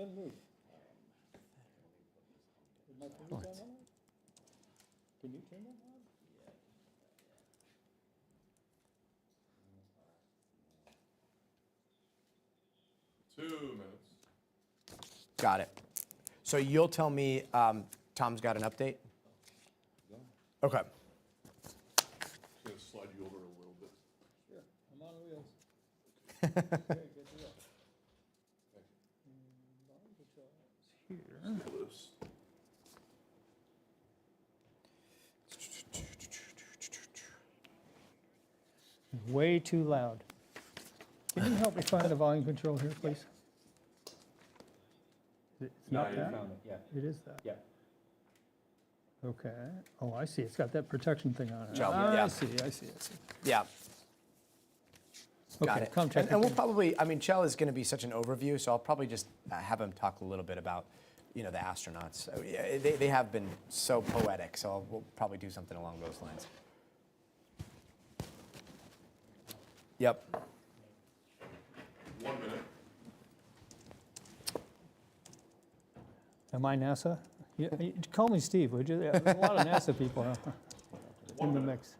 Doesn't move. Is my fingers on that? Can you turn that on? 2 minutes. Got it. So you'll tell me Tom's got an update? Okay. Just gonna slide you over a little bit. Sure, I'm on wheels. Okay, good deal. Here. Loose. Way too loud. Can you help me find the volume control here, please? It's not that? It is that? Yeah. Okay. Oh, I see. It's got that protection thing on it. Joe, Ah, yeah. I see. Yeah. Got Okay, it. come check And it we'll out. probably, I mean, Chell is going to be such an overview, so I'll probably just have him talk a little bit about, the astronauts. So, yeah, they have been so poetic, so we'll probably do something along those lines. Yep. 1 minute. Am I NASA? Yeah, call me Steve, would you? There's a lot of NASA people in the mix.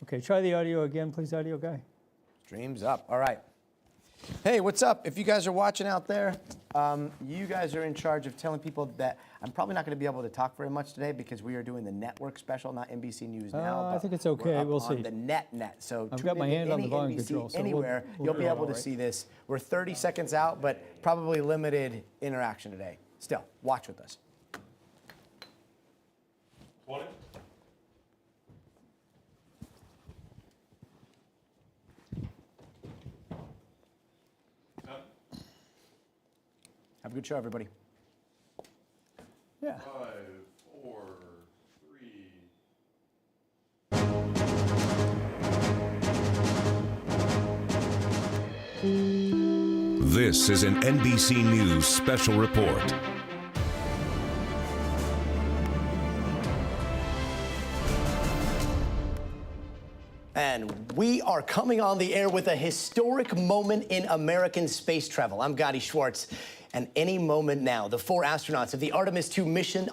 Okay, try the audio again, please, audio guy. Stream's up. All right. Hey, what's up? If you guys are watching out there, you guys are in charge of telling people that I'm probably not going to be able to talk very much today because we are doing the network special, not NBC News Now. I think it's okay. We're up We'll on see. the net. So I've tune got my into hand on the any volume NBC control, so anywhere, we'll you'll be do it able all to right. see this. We're 30 seconds out, but probably limited interaction today. Still, watch with us. 20. Have a good show, everybody. Yeah. 5, 4, 3. This is an NBC News special report. And we are coming on the air with a historic moment in American space travel. I'm Gotti Schwartz. And any moment now, the 4 astronauts of the Artemis II mission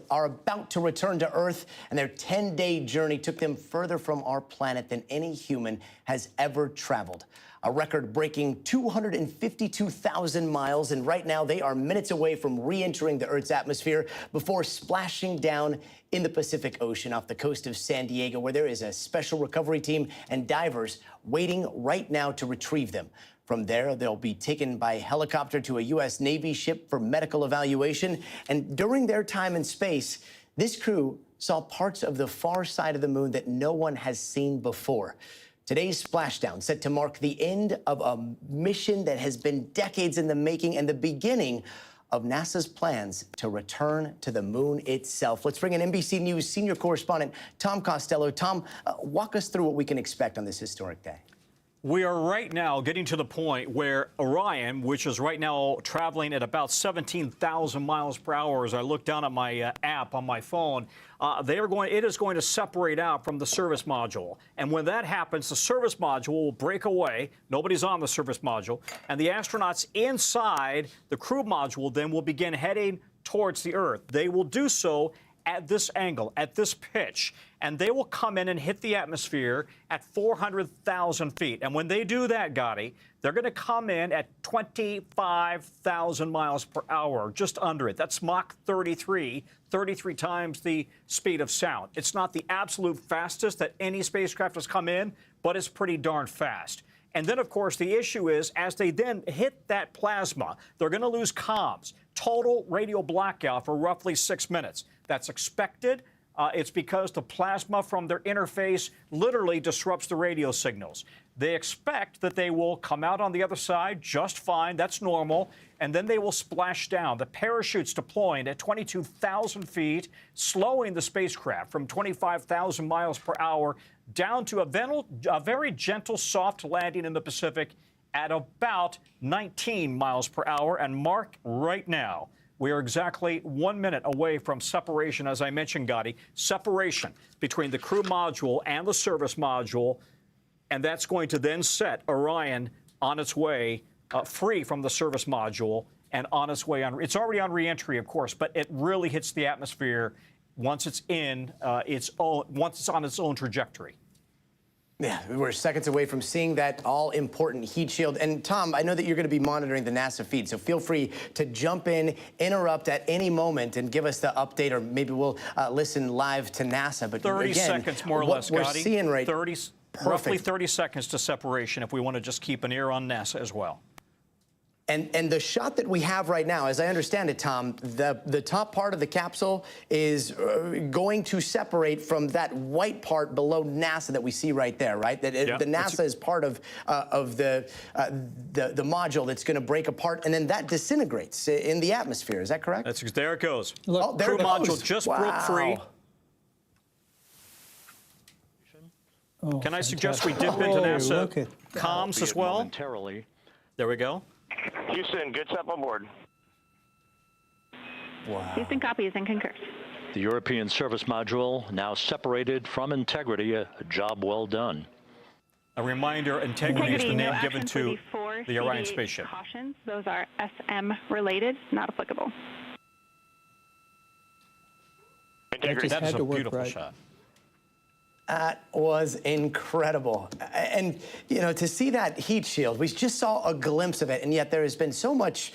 are about to return to Earth, and their 10-day journey took them further from our planet than any human has ever traveled. A record-breaking 252,000 miles, and right now they are minutes away from re-entering the Earth's atmosphere before splashing down in the Pacific Ocean off the coast of San Diego, where there is a special recovery team and divers waiting right now to retrieve them. From there, they'll be taken by helicopter to a U.S. Navy ship for medical evaluation. And during their time in space, this crew saw parts of the far side of the moon that no one has seen before. Today's splashdown set to mark the end of a mission that has been decades in the making and the beginning of NASA's plans to return to the moon itself. Let's bring in NBC News senior correspondent Tom Costello. Tom, walk us through what we can expect on this historic day. We are right now getting to the point where Orion, which is right now traveling at about 17,000 miles per hour, as I look down at my app on my phone, it is going to separate out from the service module. And when that happens, the service module will break away. Nobody's on the service module. And the astronauts inside the crew module then will begin heading towards the Earth. They will do so at this angle, at this pitch, and they will come in and hit the atmosphere at 400,000 feet. And when they do that, Gotti, they're going to come in at 25,000 miles per hour, just under it. That's Mach 33, 33 times the speed of sound. It's not the absolute fastest that any spacecraft has come in, but it's pretty darn fast. And then, of course, the issue is, as they then hit that plasma, they're going to lose comms. Total radio blackout for roughly 6 minutes. That's expected. It's because the plasma from their interface literally disrupts the radio signals. They expect that they will come out on the other side just fine. That's normal. And then they will splash down. The parachute's deploying at 22,000 feet, slowing the spacecraft from 25,000 miles per hour down to a very gentle, soft landing in the Pacific at about 19 miles per hour. And mark right now, we are exactly 1 minute away from separation, as I mentioned, Gotti, separation between the crew module and the service module, and that's going to then set Orion on its way free from the service module and on its way on. It's already on re-entry, of course, but it really hits the atmosphere once it's once it's on its own trajectory. Yeah, we're seconds away from seeing that all-important heat shield. And Tom, I know that you're going to be monitoring the NASA feed, so feel free to jump in, interrupt at any moment, and give us the update, or maybe we'll listen live to NASA. But 30 again, seconds, more or less, we're Gotti. seeing right, Roughly 30 seconds to separation if we want to just keep an ear on NASA as well. And the shot that we have right now, as I understand it, Tom, the top part of the capsule is going to separate from that white part below NASA that we see right there, right? That the NASA is part of the module that's going to break apart, and then that disintegrates in the atmosphere. Is that correct? There it goes. Look, oh, there Crew it goes. module just Wow. broke free. Oh, Can I suggest we dip into NASA comms as well? Momentarily. There we go. Houston, good step on board. Wow. Houston copies and concurs. The European service module now separated from Integrity. A job well done. A reminder, Integrity is the name given to the Orion CD8 spaceship. Cautions. Those are SM related, not applicable. Integrity. just That is had a to work beautiful right. shot. That was incredible. And, you know, to see that heat shield, we just saw a glimpse of it, and yet there has been so much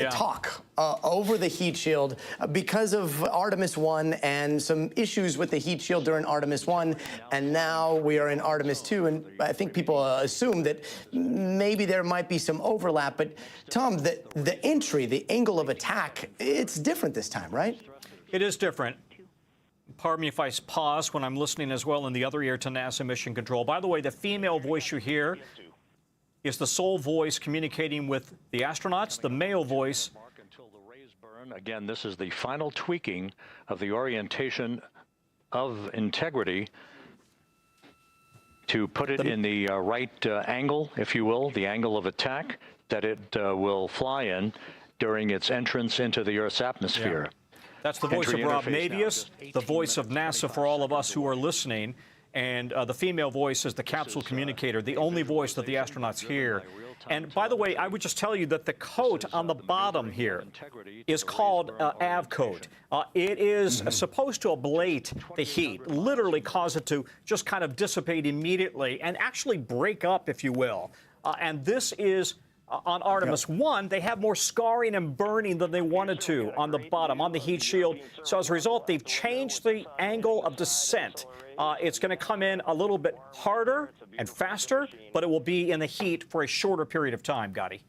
talk over the heat shield because of Artemis 1 and some issues with the heat shield during Artemis 1, and now we are in Artemis 2, and I think people assume that maybe there might be some overlap. But, Tom, the entry, the angle of attack, it's different this time, right? It is different. Pardon me if I pause when I'm listening as well in the other ear to NASA Mission Control. By the way, the female voice you hear is the sole voice communicating with the astronauts. The male voice. Until the rays burn. Again, this is the final tweaking of the orientation of Integrity to put it in the right angle, if you will, the angle of attack that it will fly in during its entrance into the Earth's atmosphere. Yeah. That's the voice of Entry Rob interface Navius, the voice of NASA for all of us who are listening. And the female voice is the capsule communicator, the only voice that the astronauts hear. And by the way, I would just tell you that the coat on the bottom here is called AV coat. It is supposed to ablate the heat, literally cause it to just kind of dissipate immediately and actually break up, if you will. And this is... on Artemis 1, they have more scarring and burning than they wanted to on the bottom, on the heat shield. So as a result, they've changed the angle of descent. It's going to come in a little bit harder and faster, but it will be in the heat for a shorter period of time, Gotti.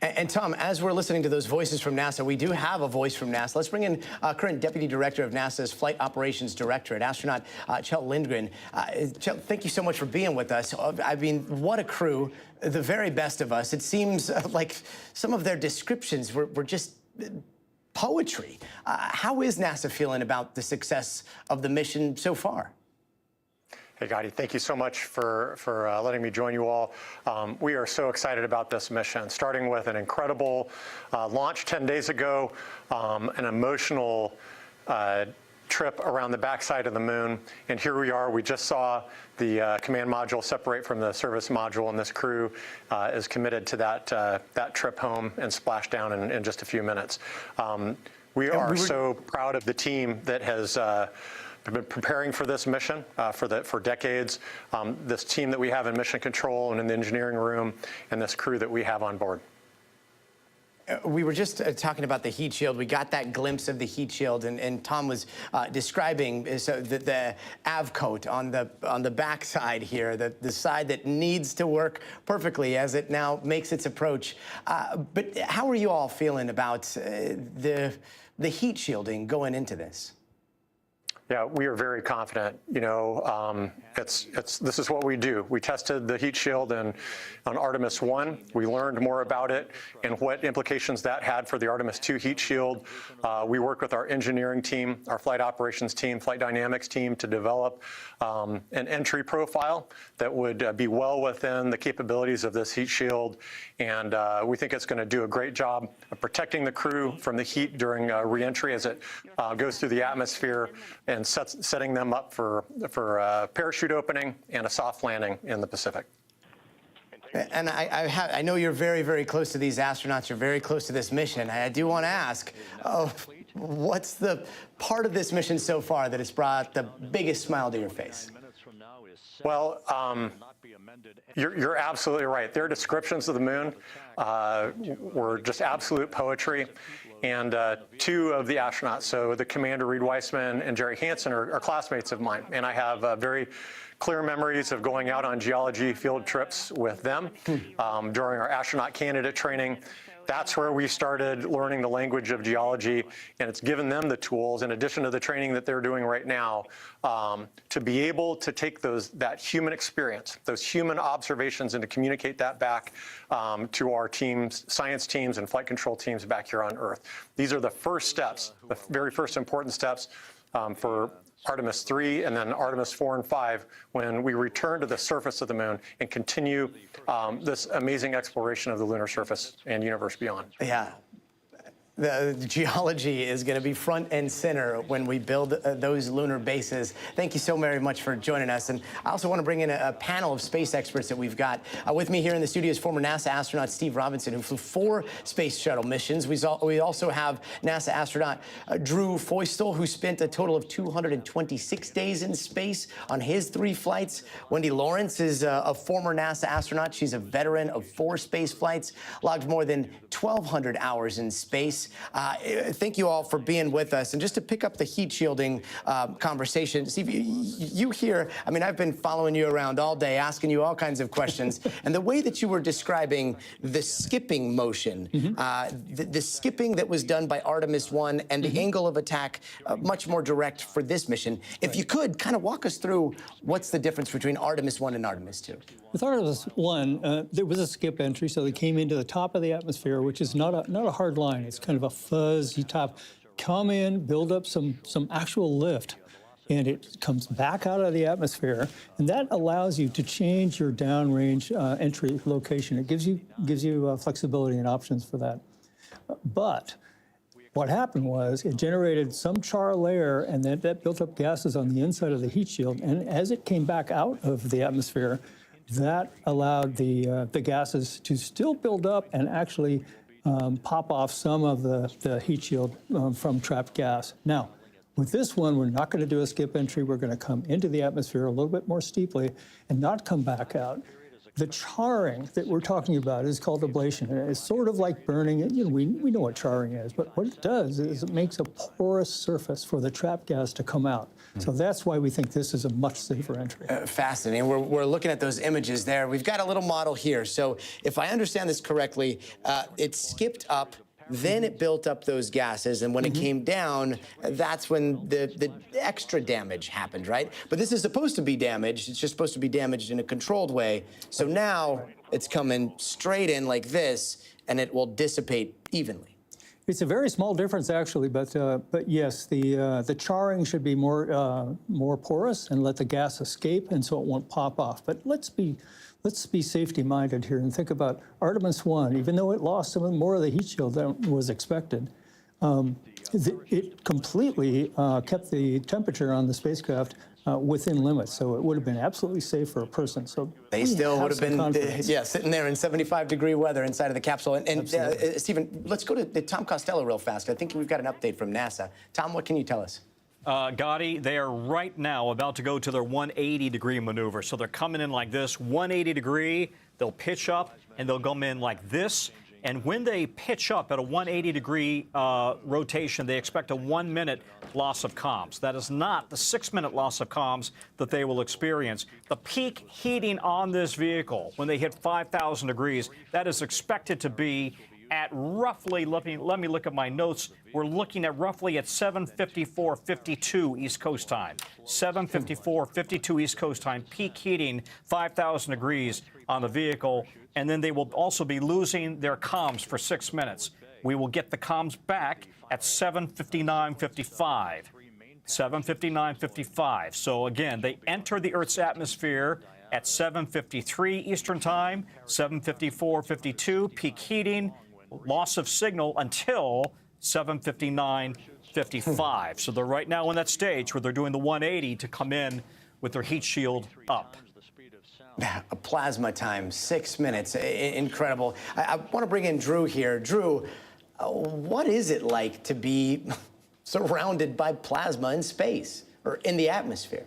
And Tom, as we're listening to those voices from NASA, we do have a voice from NASA. Let's bring in current Deputy Director of NASA's Flight Operations Directorate, astronaut Kjell Lindgren. Kjell, thank you so much for being with us. I mean, what a crew, the very best of us. It seems like some of their descriptions were just poetry. How is NASA feeling about the success of the mission so far? Hey, Gotti, thank you so much for letting me join you all. We are so excited about this mission, starting with an incredible launch 10 days ago, an emotional trip around the backside of the moon, and here we are. We just saw the command module separate from the service module, and this crew is committed to that trip home and splash down in just a few minutes. We are so proud of the team that has been preparing for this mission for decades. This team that we have in mission control and in the engineering room, and this crew that we have on board. We were just talking about the heat shield. We got that glimpse of the heat shield, and Tom was describing the AV coat on the back side here, the side that needs to work perfectly as it now makes its approach. But how are you all feeling about the heat shielding going into this? Yeah, we are very confident. You know, this is what we do. We tested the heat shield on Artemis 1. We learned more about it and what implications that had for the Artemis 2 heat shield. We worked with our engineering team, our flight operations team, flight dynamics team to develop an entry profile that would be well within the capabilities of this heat shield. And we think it's going to do a great job of protecting the crew from the heat during re-entry as it goes through the atmosphere, and setting them up for a parachute opening and a soft landing in the Pacific. And I know you're very, very close to these astronauts. You're very close to this mission. I do want to ask, what's the part of this mission so far that has brought the biggest smile to your face? Well, you're absolutely right. Their descriptions of the moon were just absolute poetry. And two of the astronauts, so the commander Reed Weissman and Jerry Hansen, are classmates of mine. And I have very clear memories of going out on geology field trips with them during our astronaut candidate training. That's where we started learning the language of geology, and it's given them the tools, in addition to the training that they're doing right now, to be able to take that human experience, those human observations, and to communicate that back to our teams, science teams and flight control teams back here on Earth. These are the first steps, the very first important steps for Artemis 3 and then Artemis 4 and 5, when we return to the surface of the moon and continue this amazing exploration of the lunar surface and universe beyond. Yeah. The geology is going to be front and center when we build those lunar bases. Thank you so very much for joining us. And I also want to bring in a panel of space experts that we've got. With me here in the studio is former NASA astronaut Steve Robinson, who flew 4 space shuttle missions. We also have NASA astronaut Drew Feustel, who spent a total of 226 days in space on his 3 flights. Wendy Lawrence is a former NASA astronaut. She's a veteran of 4 space flights, logged more than 1,200 hours in space. Thank you all for being with us. And just to pick up the heat shielding conversation, Steve, you here, I mean, I've been following you around all day, asking you all kinds of questions. And the way that you were describing the skipping motion, the skipping that was done by Artemis 1 and the angle of attack, much more direct for this mission. If you could kind of walk us through what's the difference between Artemis 1 and Artemis 2. With Artemis 1, there was a skip entry, so they came into the top of the atmosphere, which is not a hard line. It's kind of a fuzzy top. Come in, build up some actual lift, and it comes back out of the atmosphere, and that allows you to change your downrange entry location. It gives you flexibility and options for that. But what happened was it generated some char layer, and that built up gases on the inside of the heat shield. And as it came back out of the atmosphere, that allowed the gases to still build up and actually pop off some of the heat shield from trapped gas. Now, with this one, we're not going to do a skip entry. We're going to come into the atmosphere a little bit more steeply and not come back out. The charring that we're talking about is called ablation. And it's sort of like burning. You know, we know what charring is, but what it does is it makes a porous surface for the trapped gas to come out. So that's why we think this is a much safer entry. Fascinating. We're looking at those images there. We've got a little model here. So if I understand this correctly, it skipped up, then it built up those gases, and when it came down, that's when the extra damage happened, right? But this is supposed to be damaged. It's just supposed to be damaged in a controlled way. So now it's coming straight in like this, and it will dissipate evenly. It's a very small difference, actually, but yes, the charring should be more porous and let the gas escape, and so it won't pop off. But let's be safety-minded here and think about Artemis 1. Even though it lost some more of the heat shield than was expected, it completely kept the temperature on the spacecraft within limits, so it would have been absolutely safe for a person. So they still would have been, sitting there in 75-degree weather inside of the capsule. And Stephen, let's go to Tom Costello real fast. I think we've got an update from NASA. Tom, what can you tell us? Gotti, they are right now about to go to their 180-degree maneuver. So they're coming in like this, 180-degree. They'll pitch up, and they'll come in like this. And when they pitch up at a 180-degree rotation, they expect a 1-minute loss of comms. That is not the 6-minute loss of comms that they will experience. The peak heating on this vehicle, when they hit 5,000 degrees, that is expected to be at roughly, let me look at my notes, we're looking at roughly at 7:54:52 East Coast time. 7:54:52 East Coast time, peak heating, 5,000 degrees on the vehicle. And then they will also be losing their comms for 6 minutes. We will get the comms back at 7:59:55. 7:59:55. So again, they enter the Earth's atmosphere at 7:53 Eastern time, 7:54:52, peak heating, loss of signal until 7:59:55. So they're right now in that stage where they're doing the 180 to come in with their heat shield up. A plasma time, 6 minutes. Incredible. I want to bring in Drew here. Drew, what is it like to be surrounded by plasma in space or in the atmosphere?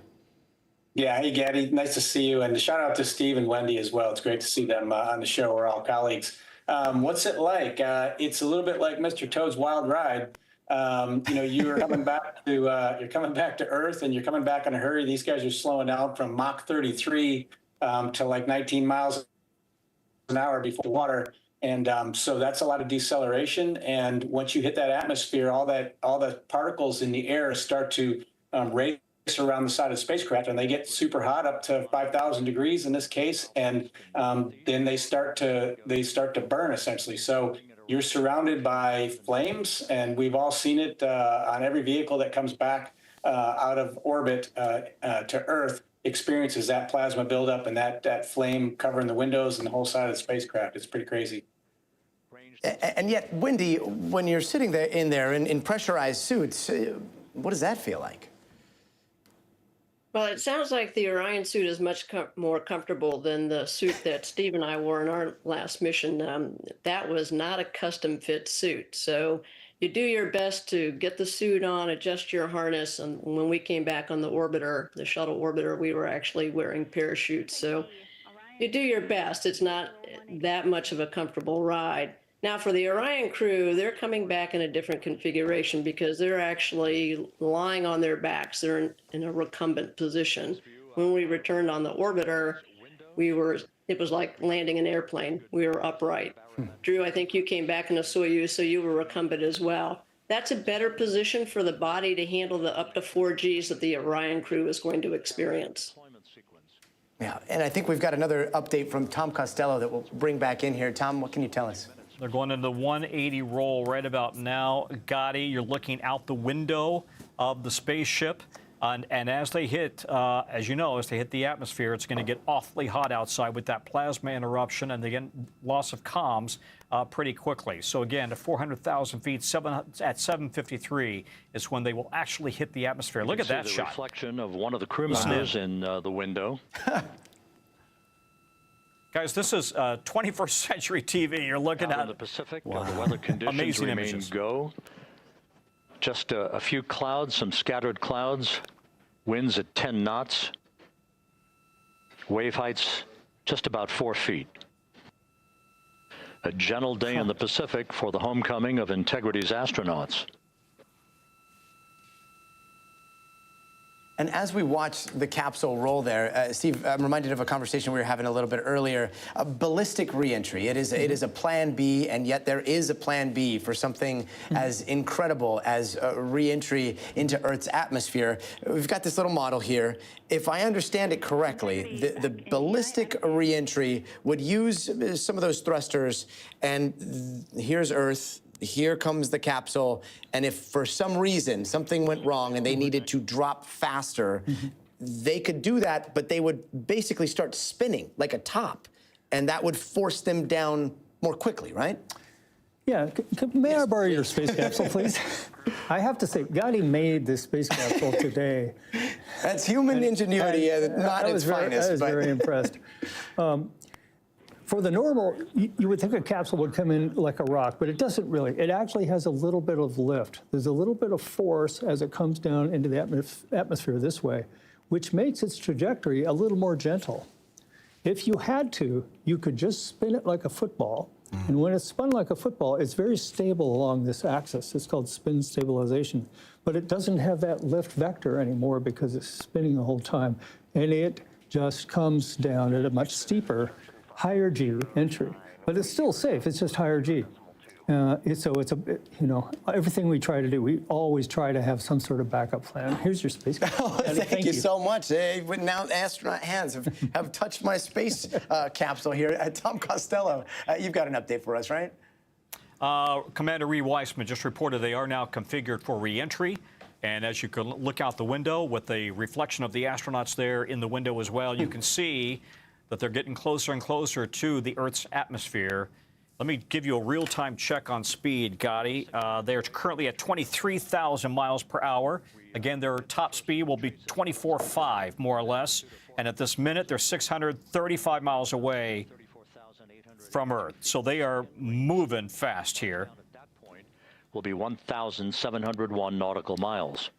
Yeah, hey, Gaddy, nice to see you. And shout out to Steve and Wendy as well. It's great to see them on the show. We're all colleagues. What's it like? It's a little bit like Mr. Toad's Wild Ride. You're coming back to Earth, and you're coming back in a hurry. These guys are slowing down from Mach 33 to like 19 miles an hour before the water. And so that's a lot of deceleration. And once you hit that atmosphere, all the particles in the air start to race around the side of the spacecraft, and they get super hot, up to 5,000 degrees in this case, and then they start to burn essentially. So you're surrounded by flames, and we've all seen it on every vehicle that comes back out of orbit to Earth experiences that plasma buildup and that flame covering the windows and the whole side of the spacecraft. It's pretty crazy. And yet, Wendy, when you're sitting there in pressurized suits, what does that feel like? Well, it sounds like the Orion suit is much more comfortable than the suit that Steve and I wore in our last mission. That was not a custom fit suit. So you do your best to get the suit on, adjust your harness. And when we came back on the orbiter, the shuttle orbiter, we were actually wearing parachutes. So you do your best. It's not that much of a comfortable ride. Now, for the Orion crew, they're coming back in a different configuration because they're actually lying on their backs. They're in a recumbent position. When we returned on the orbiter, it was like landing an airplane. We were upright. Drew, I think you came back in a Soyuz, so you were recumbent as well. That's a better position for the body to handle the up to 4 Gs that the Orion crew is going to experience. Yeah, and I think we've got another update from Tom Costello that we'll bring back in here. Tom, what can you tell us? They're going into the 180 roll right about now. Gotti, you're looking out the window of the spaceship. And as they hit, as you know, as they hit the atmosphere, it's going to get awfully hot outside with that plasma interruption and the loss of comms pretty quickly. So again, at 400,000 feet, at 7:53 is when they will actually hit the atmosphere. Look at that shot. The reflection of one of the crew members in the window. Guys, this is 21st century TV. You're looking at in the Pacific. The weather conditions amazing remain images. go. Just a few clouds, some scattered clouds. Winds at 10 knots. Wave heights just about 4 feet. A gentle day in the Pacific for the homecoming of Integrity's astronauts. And as we watch the capsule roll there, Steve, I'm reminded of a conversation we were having a little bit earlier. A ballistic reentry. It is a plan B, and yet there is a plan B for something as incredible as reentry into Earth's atmosphere. We've got this little model here. If I understand it correctly, the ballistic reentry would use some of those thrusters, and here's Earth. Here comes the capsule, and if for some reason something went wrong and they needed to drop faster, they could do that, but they would basically start spinning like a top, and that would force them down more quickly, right? Yeah, may I borrow your space capsule, please? I have to say, Gotti made this space capsule today. That's human ingenuity, not its finest. I was very impressed. For the normal, you would think a capsule would come in like a rock, but it doesn't really. It actually has a little bit of lift. There's a little bit of force as it comes down into the atmosphere this way, which makes its trajectory a little more gentle. If you had to, you could just spin it like a football. And when it's spun like a football, it's very stable along this axis. It's called spin stabilization. But it doesn't have that lift vector anymore because it's spinning the whole time. And it just comes down at a much steeper, higher G entry, but it's still safe. It's just higher G. Everything we try to do, we always try to have some sort of backup plan. Here's your space. Thank you so much. Now astronaut hands have touched my space capsule here. Tom Costello, you've got an update for us, right? Commander Reed Weissman just reported they are now configured for re-entry. And as you can look out the window with the reflection of the astronauts there in the window as well, you can see that they're getting closer and closer to the Earth's atmosphere. Let me give you a real-time check on speed, Gotti. They're currently at 23,000 miles per hour. Again, their top speed will be 24.5, more or less. And at this minute, they're 635 miles away from Earth. So they are moving fast here. At that point, will be 1,701 nautical miles.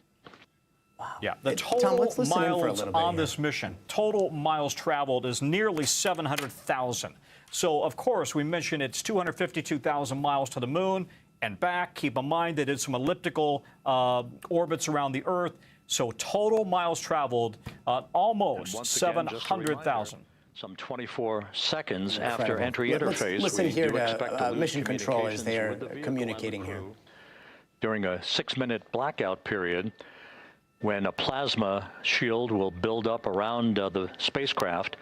Wow. Yeah, the Tom, total let's listen in for a miles little bit on here. this mission, total miles traveled is nearly 700,000. So, of course, we mentioned it's 252,000 miles to the moon and back. Keep in mind they did some elliptical orbits around the Earth. So total miles traveled, almost 700,000. Some 24 seconds Incredible. after entry interface, listen we here do expect to to lose Mission Control as they are communications with the vehicle communicating and the here. crew during a 6-minute blackout period, when a plasma shield will build up around the spacecraft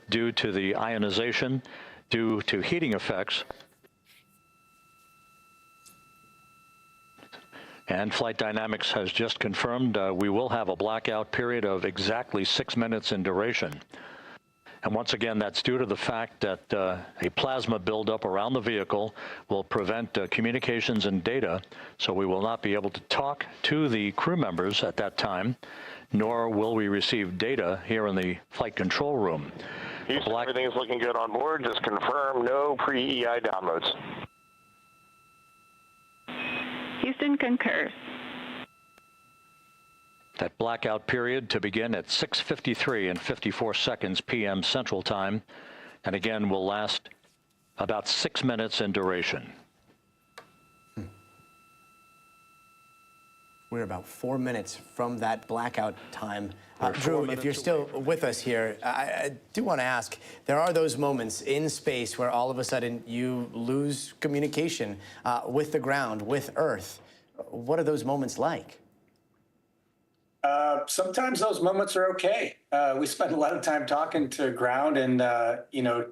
due to the ionization, due to heating effects. And Flight Dynamics has just confirmed we will have a blackout period of exactly 6 minutes in duration. And once again, that's due to the fact that a plasma buildup around the vehicle will prevent communications and data, so we will not be able to talk to the crew members at that time, nor will we receive data here in the flight control room. Houston, everything's looking good on board. Just confirm no pre-EI downloads. Houston concurs. That blackout period to begin at 6:53 and 54 seconds p.m. Central Time, and again will last about 6 minutes in duration. We're about 4 minutes from that blackout time. Drew, if you're still with us here, I do want to ask, there are those moments in space where all of a sudden you lose communication with the ground, with Earth. What are those moments like? Sometimes those moments are okay. We spend a lot of time talking to ground and,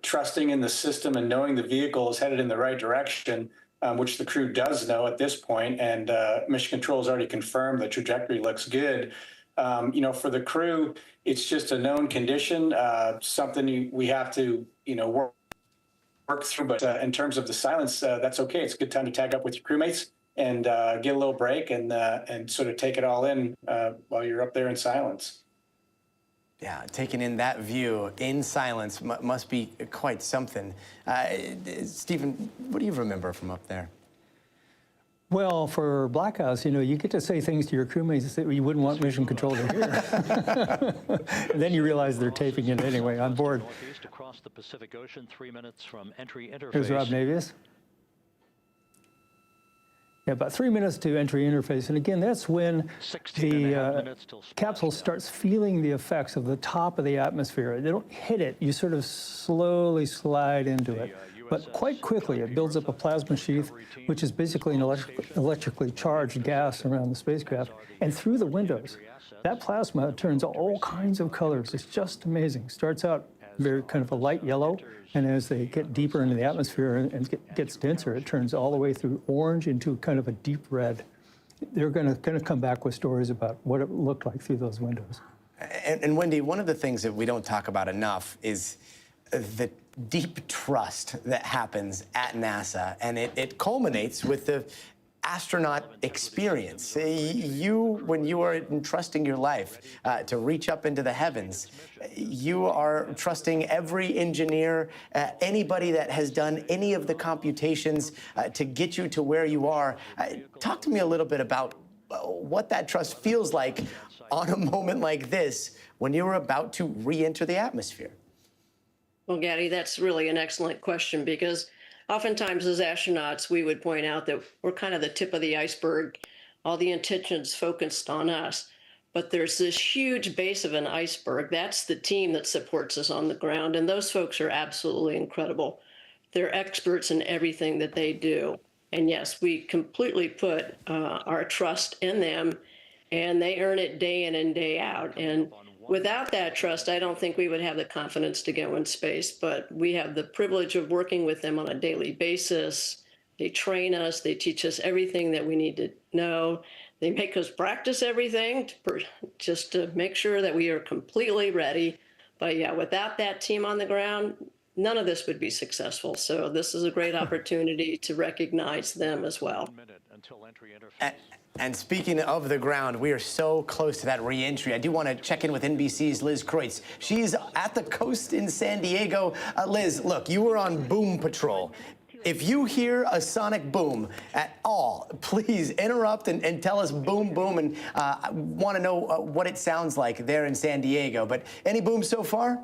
trusting in the system and knowing the vehicle is headed in the right direction, which the crew does know at this point. And Mission Control has already confirmed the trajectory looks good. For the crew, it's just a known condition, something we have to, work through. But in terms of the silence, that's okay. It's a good time to tag up with your crewmates and get a little break and sort of take it all in while you're up there in silence. Yeah, taking in that view in silence must be quite something. Stephen, what do you remember from up there? Well, for blackouts, you get to say things to your crewmates that you wouldn't want Mission Control to hear. And then you realize they're taping it anyway on board. Northeast across the Pacific Ocean, 3 minutes from entry interface. Here's Rob Navius. Yeah, about 3 minutes to entry interface. And again, that's when the capsule starts feeling the effects of the top of the atmosphere. They don't hit it. You sort of slowly slide into it. But quite quickly, it builds up a plasma sheath, which is basically an electrically charged gas around the spacecraft. And through the windows, that plasma turns all kinds of colors. It's just amazing. Starts out very kind of a light yellow, and as they get deeper into the atmosphere and gets denser, it turns all the way through orange into kind of a deep red. They're going to come back with stories about what it looked like through those windows. And Wendy, one of the things that we don't talk about enough is the deep trust that happens at NASA, and it culminates with the astronaut experience. When you are entrusting your life to reach up into the heavens, you are trusting every engineer, anybody that has done any of the computations to get you to where you are. Talk to me a little bit about what that trust feels like on a moment like this when you're about to re-enter the atmosphere. Well, Gaddy, that's really an excellent question, because oftentimes as astronauts, we would point out that we're kind of the tip of the iceberg, all the attention's focused on us. But there's this huge base of an iceberg. That's the team that supports us on the ground. And those folks are absolutely incredible. They're experts in everything that they do. And yes, we completely put our trust in them, and they earn it day in and day out. And without that trust, I don't think we would have the confidence to go in space, but we have the privilege of working with them on a daily basis. They train us, they teach us everything that we need to know. They make us practice everything just to make sure that we are completely ready. But yeah, without that team on the ground, none of this would be successful. So this is a great opportunity to recognize them as well. And speaking of the ground, we are so close to that re-entry. I do want to check in with NBC's Liz Kreutz. She's at the coast in San Diego. Liz, look, you were on boom patrol. If you hear a sonic boom at all, please interrupt and tell us boom, boom, and I want to know what it sounds like there in San Diego. But any booms so far?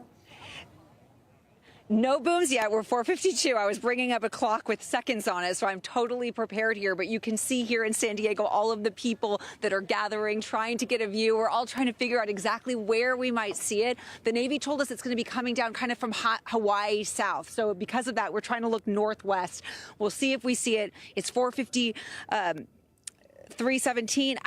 No booms yet. We're 4:52. I was bringing up a clock with seconds on it, so I'm totally prepared here. But you can see here in San Diego all of the people that are gathering, trying to get a view. We're all trying to figure out exactly where we might see it. The Navy told us it's going to be coming down kind of from Hawaii south. So because of that, we're trying to look northwest. We'll see if we see it. It's 4:50. 3:17.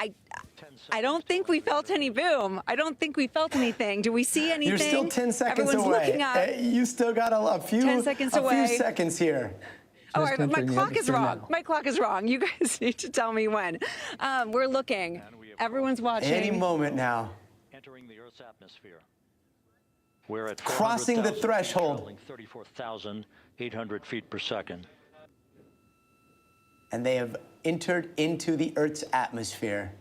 I don't think we felt any boom. I don't think we felt anything. Do we see anything? You're still 10 seconds Everyone's away. Looking up. You still got a few 10 seconds away. few seconds here. Oh, my clock is wrong. My clock is wrong. You guys need to tell me when. We're looking. Everyone's watching. Any moment now. Entering the Earth's atmosphere. We're at crossing the threshold. Traveling 34,800 feet per second. And they have entered into the Earth's atmosphere.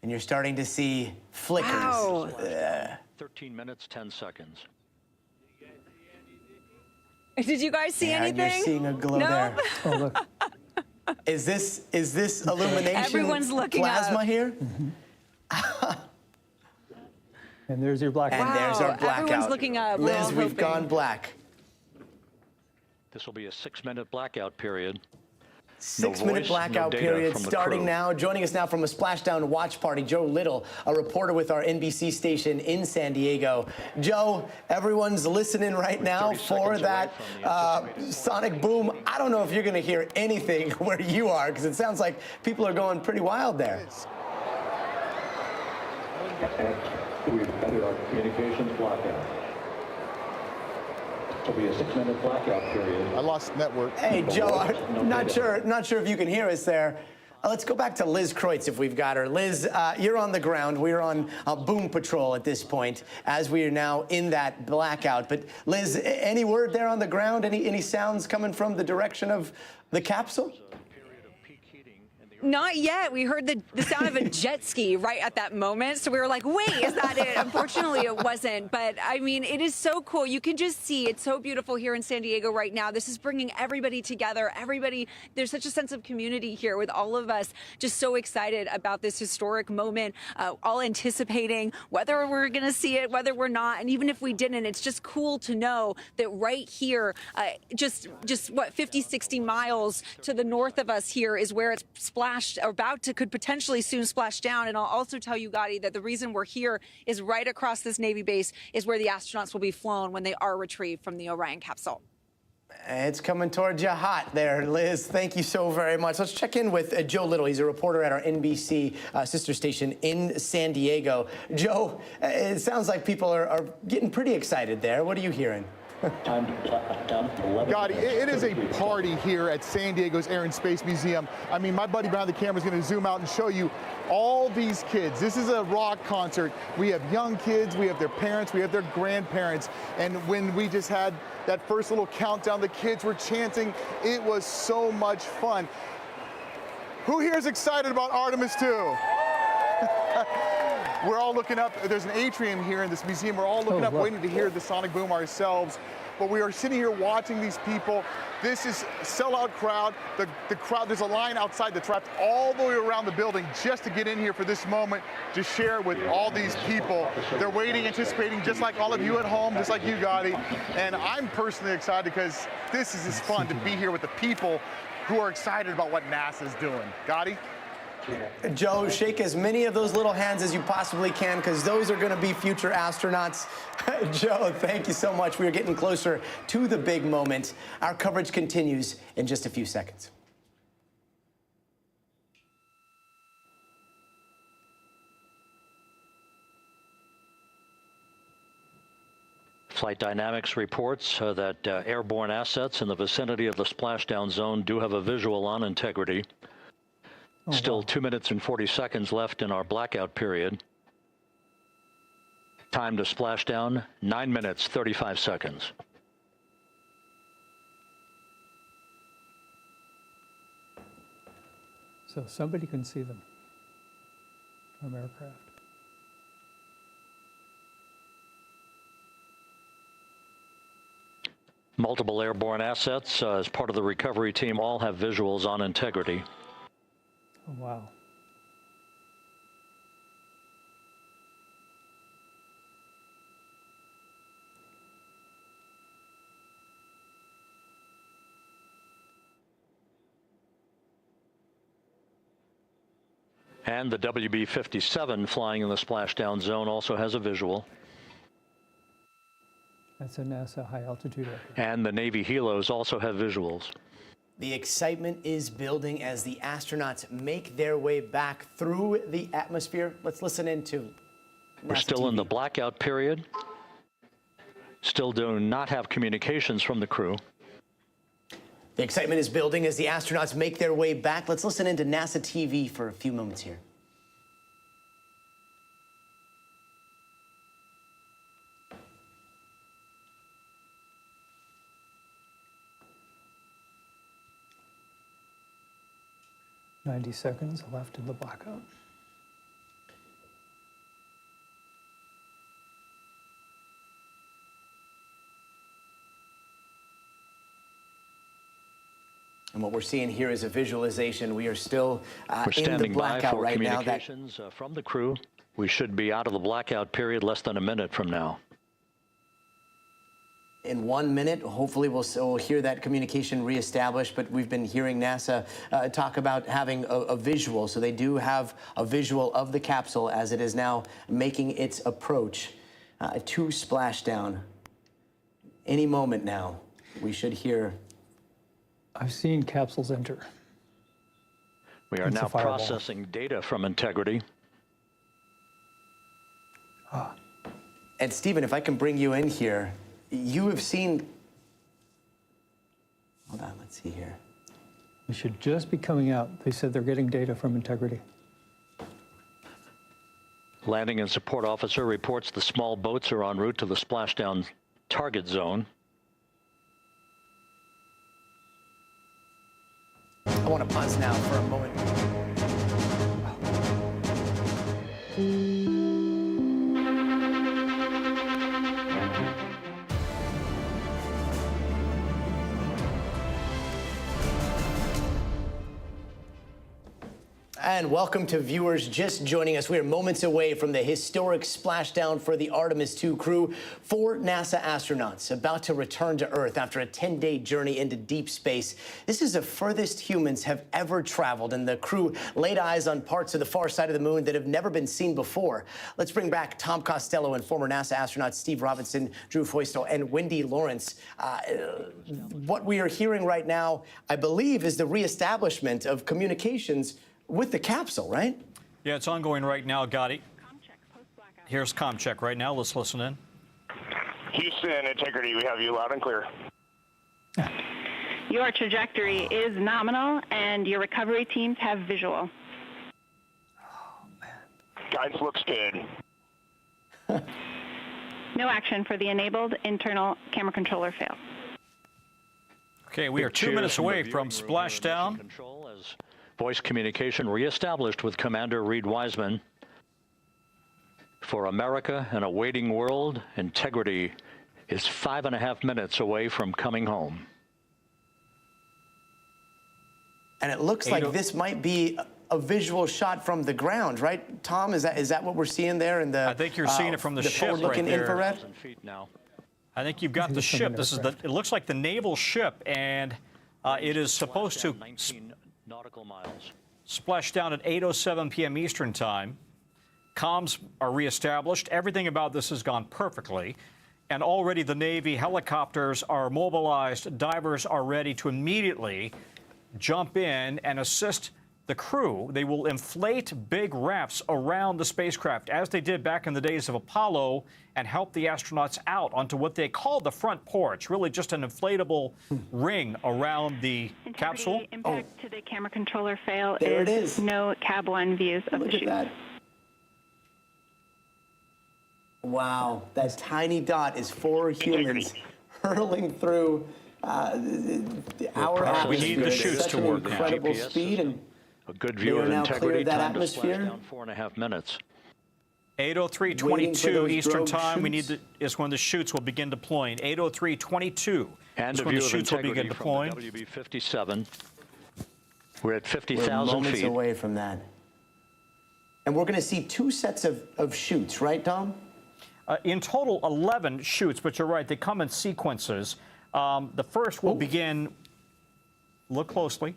And you're starting to see flickers. Wow. 13 minutes, 10 seconds. Did you guys see anything? You're seeing a glow there. Oh, look. Is this illumination? Everyone's looking plasma up. here? And there's your blackout. And there's our blackout. Everyone's looking up. We're all Liz, we've hoping. gone black. This will be a 6-minute blackout period. 6-minute blackout period starting now. Joining us now from a splashdown watch party, Joe Little, a reporter with our NBC station in San Diego. Joe, everyone's listening right now for that sonic boom. I don't know if you're going to hear anything where you are, because it sounds like people are going pretty wild there. We've ended our communications blackout. It'll be a 6-minute blackout period. I lost network. Hey, Joe, I'm not sure if you can hear us there. Let's go back to Liz Kreutz if we've got her. Liz, you're on the ground. We're on boom patrol at this point as we are now in that blackout. But Liz, any word there on the ground? Any sounds coming from the direction of the capsule? Not yet. We heard the sound of a jet ski right at that moment. So we were like, wait, is that it? Unfortunately, it wasn't. But I mean, it is so cool. You can just see it's so beautiful here in San Diego right now. This is bringing everybody together. Everybody, there's such a sense of community here with all of us just so excited about this historic moment, all anticipating whether we're going to see it, whether we're not. And even if we didn't, it's just cool to know that right here, just what, 50, 60 miles to the north of us here is where it's splashed, or could potentially soon splash down. And I'll also tell you, Gotti, that the reason we're here is right across this Navy base is where the astronauts will be flown when they are retrieved from the Orion capsule. It's coming towards you hot there, Liz. Thank you so very much. Let's check in with Joe Little. He's a reporter at our NBC sister station in San Diego. Joe, it sounds like people are getting pretty excited there. What are you hearing? Time to blackout down to 11 Gotti, minutes. it is a party here at San Diego's Air and Space Museum. I mean, my buddy behind the camera is going to zoom out and show you all these kids. This is a rock concert. We have young kids, we have their parents, we have their grandparents. And when we just had that first little countdown, the kids were chanting. It was so much fun. Who here is excited about Artemis 2? We're all looking up. There's an atrium here in this museum. We're all looking up, waiting to hear the sonic boom ourselves. But we are sitting here watching these people. This is a sellout crowd. The crowd, there's a line outside that's wrapped all the way around the building just to get in here for this moment to share with all these people. They're waiting, anticipating, just like all of you at home, just like you, Gotti. And I'm personally excited because this is just fun to be here with the people who are excited about what NASA's doing. Gotti? Joe, shake as many of those little hands as you possibly can, because those are going to be future astronauts. Joe, thank you so much. We are getting closer to the big moment. Our coverage continues in just a few seconds. Flight Dynamics reports that airborne assets in the vicinity of the splashdown zone do have a visual on integrity. Still 2 minutes and 40 seconds left in our blackout period. Time to splash down, 9 minutes, 35 seconds. So somebody can see them from aircraft. Multiple airborne assets as part of the recovery team all have visuals on integrity. Oh, wow. And the WB-57 flying in the splashdown zone also has a visual. That's a NASA high altitude aircraft. And the Navy helos also have visuals. The excitement is building as the astronauts make their way back through the atmosphere. Let's listen into We're NASA still TV. in the blackout period. Still do not have communications from the crew. The excitement is building as the astronauts make their way back. Let's listen into NASA TV for a few moments here. "90 seconds left in the blackout." And what we're seeing here is a visualization. We are still We're in the standing by blackout for right now. communications from the crew. We should be out of the blackout period less than a minute from now. In 1 minute, hopefully we'll hear that communication reestablished, but we've been hearing NASA talk about having a visual. So they do have a visual of the capsule as it is now making its approach to splashdown. Any moment now, we should hear. I've seen capsules enter. We are It's a now firewall. processing data from integrity. And Stephen, if I can bring you in here, you have seen. Hold on, let's see here. We should just be coming out. They said they're getting data from integrity. Landing and support officer reports the small boats are en route to the splashdown target zone. I want to pause now for a moment. And welcome to viewers just joining us. We are moments away from the historic splashdown for the Artemis II crew. 4 NASA astronauts about to return to Earth after a 10-day journey into deep space. This is the furthest humans have ever traveled, and the crew laid eyes on parts of the far side of the moon that have never been seen before. Let's bring back Tom Costello and former NASA astronauts Steve Robinson, Drew Feustel, and Wendy Lawrence. What we are hearing right now, I believe, is the reestablishment of communications with the capsule, right? Yeah, it's ongoing right now, Gotti. Here's ComCheck right now. Let's listen in. Houston, integrity, we have you loud and clear. Your trajectory is nominal, and your recovery teams have visual. Guidance looks good. No action for the enabled internal camera controller fail. Okay, we are 2 minutes away from splashdown. Control as voice communication reestablished with Commander Reed Wiseman. For America and a waiting world, integrity is 5.5 minutes away from coming home. And it looks like this might be a visual shot from the ground, right? Tom, is that what we're seeing there in the? I think you're seeing it from the ship right forward-looking there. infrared. I think you've got the ship. This is it looks like the naval ship, and it is supposed to 19 nautical miles. splash down at 8:07 p.m. Eastern Time. Comms are reestablished. Everything about this has gone perfectly. And already the Navy helicopters are mobilized. Divers are ready to immediately jump in and assist the crew. They will inflate big rafts around the spacecraft, as they did back in the days of Apollo, and help the astronauts out onto what they call the front porch, really just an inflatable ring around the capsule. Impact to the camera controller fail There it is. No Cab 1 views of the Look at chute. that. Wow, that tiny dot is 4 humans hurling through our We atmosphere need the at chutes such to an work now. incredible GPS speed. And A good They view are of now clear integrity. of that Time to splash atmosphere. down 4.5 minutes. 8:03:22 Eastern drogue Time. chutes. Is when the chutes will begin deploying. 8:03:22 And is a when the view of chutes will integrity begin from deploying. the WB-57. We're at We're 50,000 moments feet. away from that. And we're going to see two sets of chutes, right, Dom? In total, 11 chutes, but you're right, they come in sequences. The first will begin, look closely.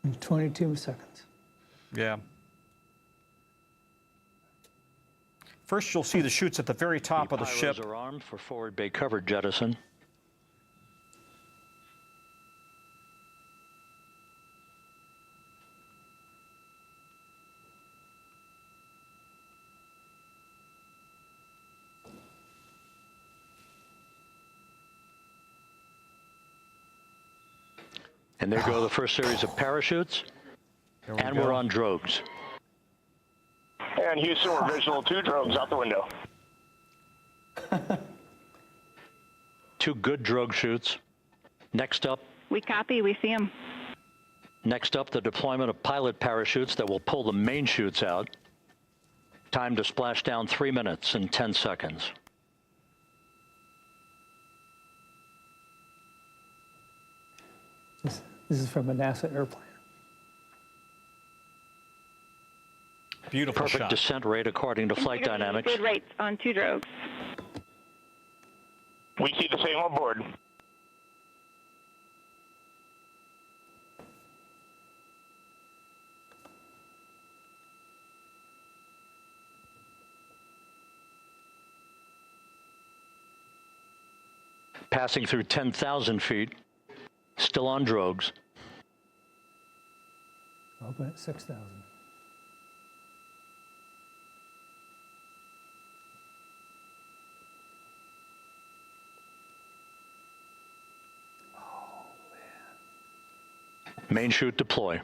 In 22 seconds. Yeah. First, you'll see the chutes at the very top of the ship. Pyros are armed for forward bay cover jettison. And there go the first series of parachutes. And we're on drogues. And Houston, we're visual 2 drones out the window. 2 good drogue chutes. Next up, We copy. We see them. the deployment of pilot parachutes that will pull the main chutes out. Time to splash down 3 minutes and 10 seconds. This is from a NASA airplane. Beautiful Perfect shot. descent rate according to flight dynamics. Good rates on 2 drogues. We see the same on board. Passing through 10,000 feet. Still on drogues. Open at 6,000. Main chute deploy.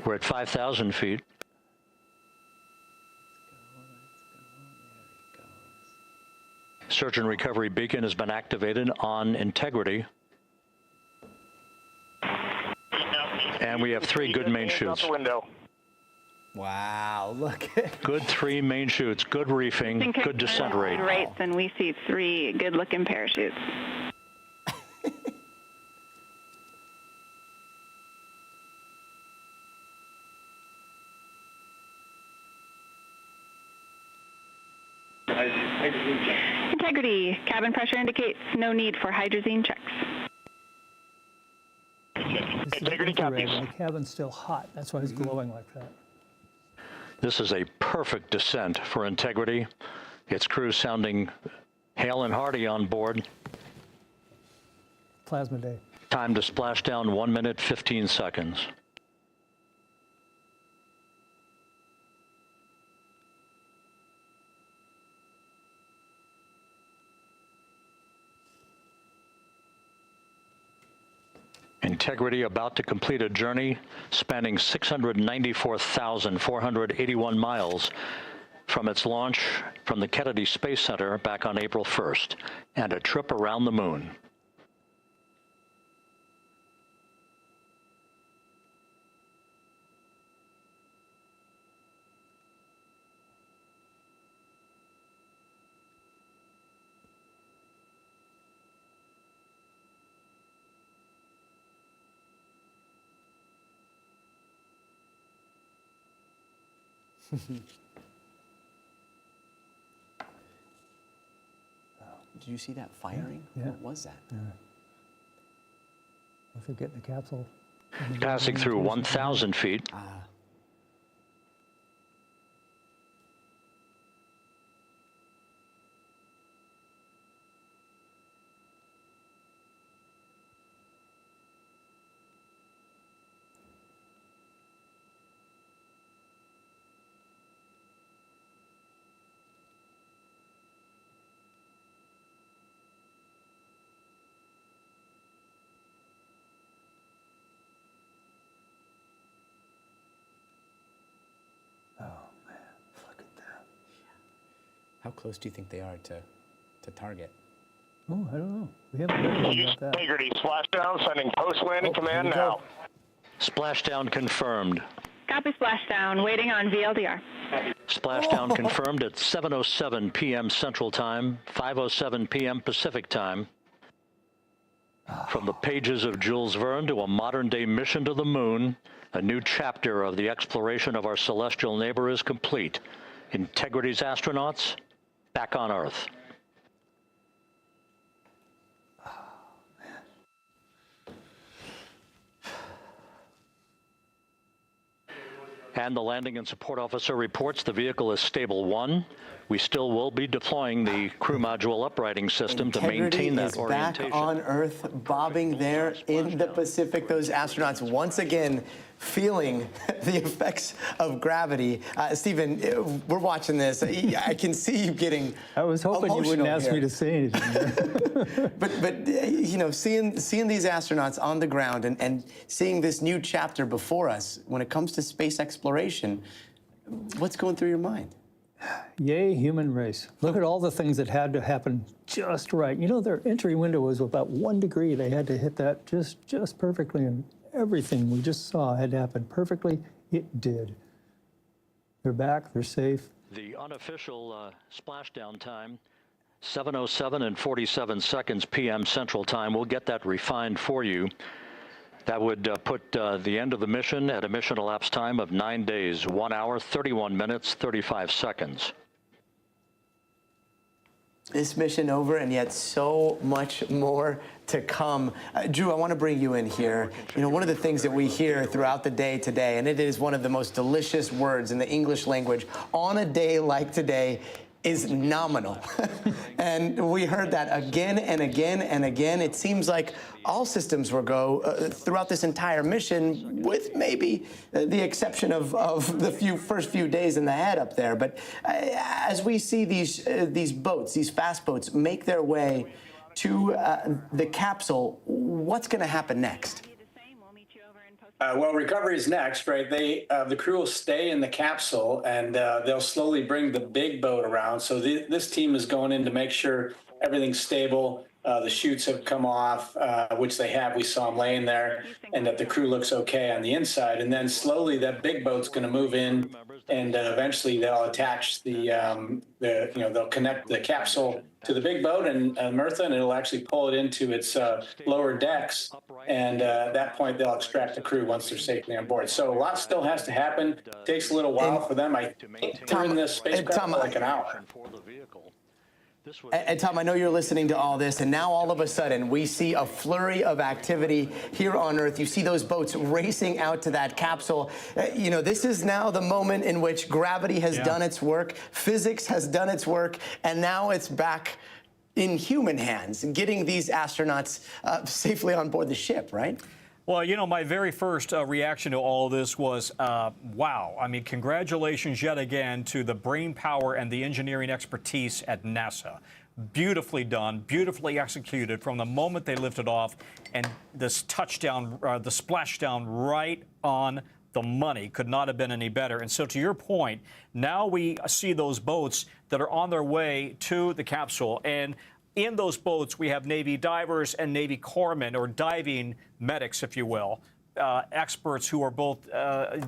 We're at 5,000 feet. Search and recovery beacon has been activated on integrity. And we have 3 good main chutes. Wow, look at Good 3 main chutes, good reefing, good descent rate. Good rates, and we see 3 good-looking parachutes. Integrity. Cabin pressure indicates no need for hydrazine checks. This is infrared, and the cabin's still hot. That's why it's glowing like that. This is a perfect descent for integrity. Its crew sounding hale and hearty on board. Plasma day. Time to splash down 1 minute, 15 seconds. Integrity about to complete a journey spanning 694,481 miles from its launch from the Kennedy Space Center back on April 1st, and a trip around the moon. Did you see that firing? Yeah. What was that? Yeah. If you're getting the capsule. Passing through 1,000 feet. How close do you think they are to target? Oh, I don't know. We haven't heard anything about that. Integrity splashdown, sending post-landing command now. Splashdown confirmed. Copy splashdown. Waiting on VLDR. Splashdown confirmed at 7:07 p.m. Central Time, 5:07 p.m. Pacific Time. From the pages of Jules Verne to a modern-day mission to the moon, a new chapter of the exploration of our celestial neighbor is complete. Integrity's astronauts back on Earth. And the landing and support officer reports the vehicle is stable 1. We still will be deploying the crew module uprighting system to maintain that orientation. Back on Earth, bobbing there in the Pacific. Those astronauts once again feeling the effects of gravity. Stephen, we're watching this. I can see you getting I was hoping you wouldn't ask me to say anything. but you know, seeing these astronauts on the ground and seeing this new chapter before us when it comes to space exploration, what's going through your mind? Yay, human race. Look at all the things that had to happen just right. You know, their entry window was about 1 degree. They had to hit that just perfectly, and everything we just saw had to happen perfectly. It did. They're back, they're safe. The unofficial splashdown time, 7:07 and 47 seconds p.m. Central Time. We'll get that refined for you. That would put the end of the mission at a mission elapsed time of 9 days, 1 hour, 31 minutes, 35 seconds. This mission over, and yet so much more to come. Drew, I want to bring you in here. You know, one of the things that we hear throughout the day today, and it is one of the most delicious words in the English language, on a day like today, is nominal. And we heard that again and again and again. It seems like all systems were go throughout this entire mission, with maybe the exception of the first few days in the head up there. But as we see these boats, these fast boats, make their way to the capsule, what's going to happen next? Well, recovery is next, right? The crew will stay in the capsule, and they'll slowly bring the big boat around. So this team is going in to make sure everything's stable. The chutes have come off, which they have. We saw them laying there, and that the crew looks okay on the inside. And then slowly that big boat's going to move in, and eventually they'll attach they'll connect the capsule to the big boat and Mirtha, and it'll actually pull it into its lower decks. And at that point, they'll extract the crew once they're safely on board. So a lot still has to happen. It takes a little while for them. I think they're in this spacecraft for like an hour. And Tom, I know you're listening to all this, and now all of a sudden we see a flurry of activity here on Earth. You see those boats racing out to that capsule. You know, this is now the moment in which gravity has done its work, physics has done its work, and now it's back in human hands, getting these astronauts safely on board the ship, right? Well, you know, my very first reaction to all this was, wow. I mean, congratulations yet again to the brain power and the engineering expertise at NASA. Beautifully done, beautifully executed from the moment they lifted off, and this touchdown, the splashdown right on the money could not have been any better. And so to your point, now we see those boats that are on their way to the capsule, and in those boats, we have Navy divers and Navy corpsmen, or diving medics, if you will, experts who are both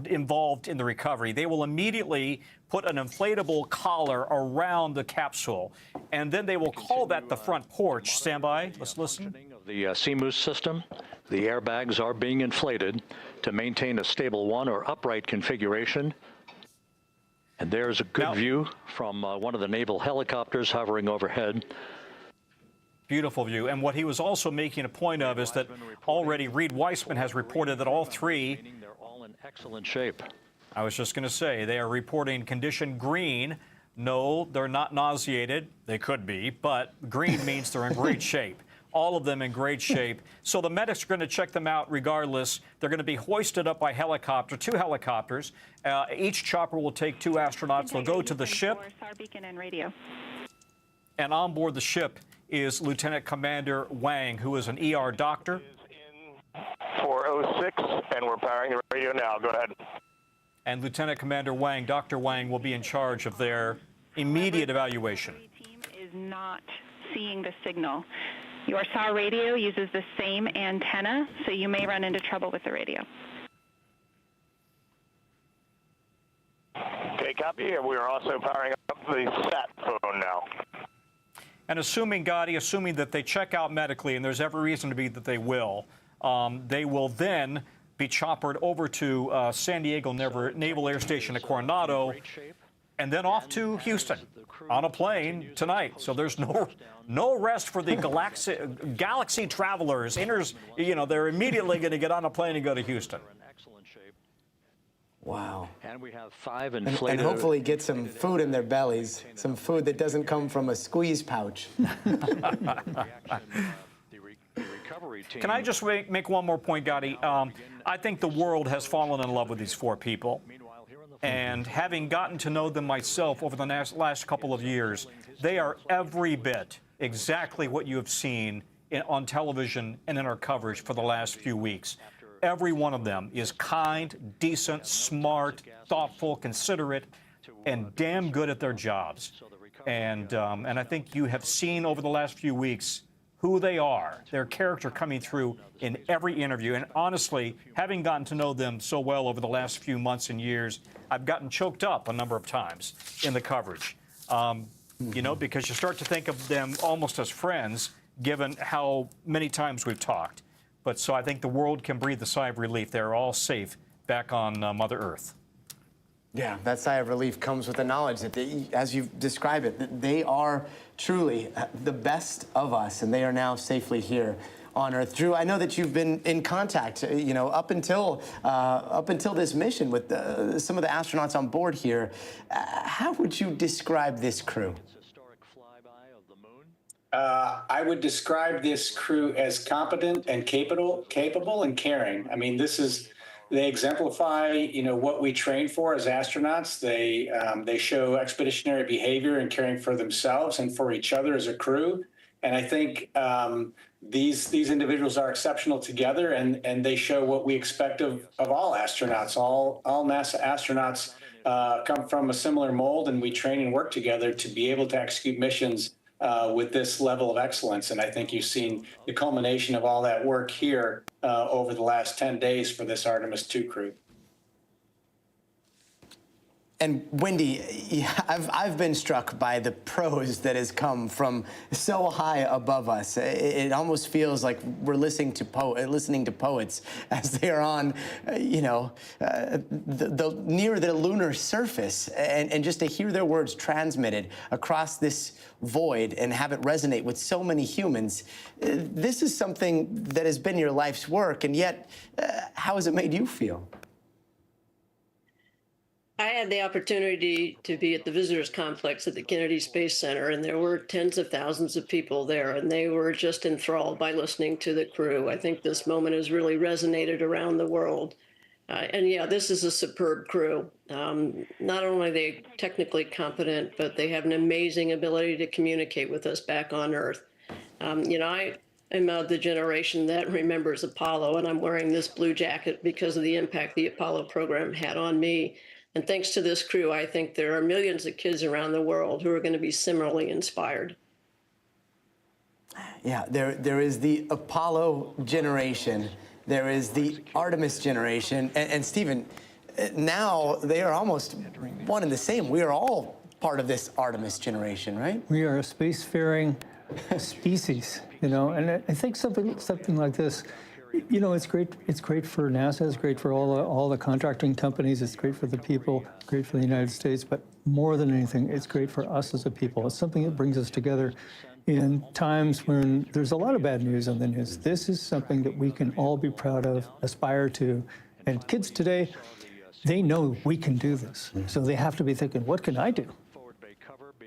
involved in the recovery. They will immediately put an inflatable collar around the capsule, and then they will call that the front porch. Stand by. Let's listen. The CMOOS system, the airbags are being inflated to maintain a stable 1 or upright configuration. And there's a good view from one of the naval helicopters hovering overhead. Beautiful view. And what he was also making a point of is that already Reed Weissman has reported that all three, they're all in excellent shape. I was just going to say, they are reporting condition green. No, they're not nauseated. They could be, but green means they're in great shape. All of them in great shape. So the medics are going to check them out regardless. They're going to be hoisted up by helicopter, 2 helicopters. Each chopper will take 2 astronauts. They'll go to the ship. And on board the ship is Lieutenant Commander Wang, who is an ER doctor. 406, and we're powering the radio now. Go ahead. And Lieutenant Commander Wang, Dr. Wang, will be in charge of their immediate evaluation. The team is not seeing the signal. Your SAW radio uses the same antenna, so you may run into trouble with the radio. Okay, copy. And we are also powering up the sat phone now. And assuming, Gotti, assuming that they check out medically, and there's every reason to be that they will then be choppered over to San Diego Naval Air Station at Coronado, and then off to Houston on a plane tonight. So there's no rest for the galaxy travelers. They're immediately going to get on a plane and go to Houston. Wow. And we have 5 inflatable. And hopefully get some food in their bellies, some food that doesn't come from a squeeze pouch. Can I just make one more point, Gotti? I think the world has fallen in love with these 4 people. And having gotten to know them myself over the last couple of years, they are every bit exactly what you have seen on television and in our coverage for the last few weeks. Every one of them is kind, decent, smart, thoughtful, considerate, and damn good at their jobs. And I think you have seen over the last few weeks who they are, their character coming through in every interview. And honestly, having gotten to know them so well over the last few months and years, I've gotten choked up a number of times in the coverage. Because you start to think of them almost as friends, given how many times we've talked. But so I think the world can breathe a sigh of relief. They're all safe back on Mother Earth. Yeah, that sigh of relief comes with the knowledge that, as you describe it, that they are truly the best of us, and they are now safely here on Earth. Drew, I know that you've been in contact, up until this mission with some of the astronauts on board here. How would you describe this crew? I would describe this crew as competent and capable and caring. I mean, they exemplify, what we train for as astronauts. They show expeditionary behavior and caring for themselves and for each other as a crew. And I think these individuals are exceptional together, and they show what we expect of all astronauts. All NASA astronauts come from a similar mold, and we train and work together to be able to execute missions with this level of excellence. And I think you've seen the culmination of all that work here over the last 10 days for this Artemis II crew. And Wendy, I've been struck by the prose that has come from so high above us. It almost feels like we're listening to poets as they are on, near the lunar surface, and just to hear their words transmitted across this void and have it resonate with so many humans. This is something that has been your life's work, and yet, how has it made you feel? I had the opportunity to be at the visitors complex at the Kennedy Space Center, and there were tens of thousands of people there, and they were just enthralled by listening to the crew. I think this moment has really resonated around the world. And yeah, this is a superb crew. Not only are they technically competent, but they have an amazing ability to communicate with us back on Earth. I am of the generation that remembers Apollo, and I'm wearing this blue jacket because of the impact the Apollo program had on me. And thanks to this crew, I think there are millions of kids around the world who are going to be similarly inspired. Yeah, there is the Apollo generation. There is the Artemis generation. And Stephen, now they are almost one and the same. We are all part of this Artemis generation, right? We are a spacefaring species, and I think something like this, it's great. It's great for NASA. It's great for all the contracting companies. It's great for the people. Great for the United States. But more than anything, it's great for us as a people. It's something that brings us together in times when there's a lot of bad news on the news. This is something that we can all be proud of, aspire to. And kids today, they know we can do this. So they have to be thinking, what can I do?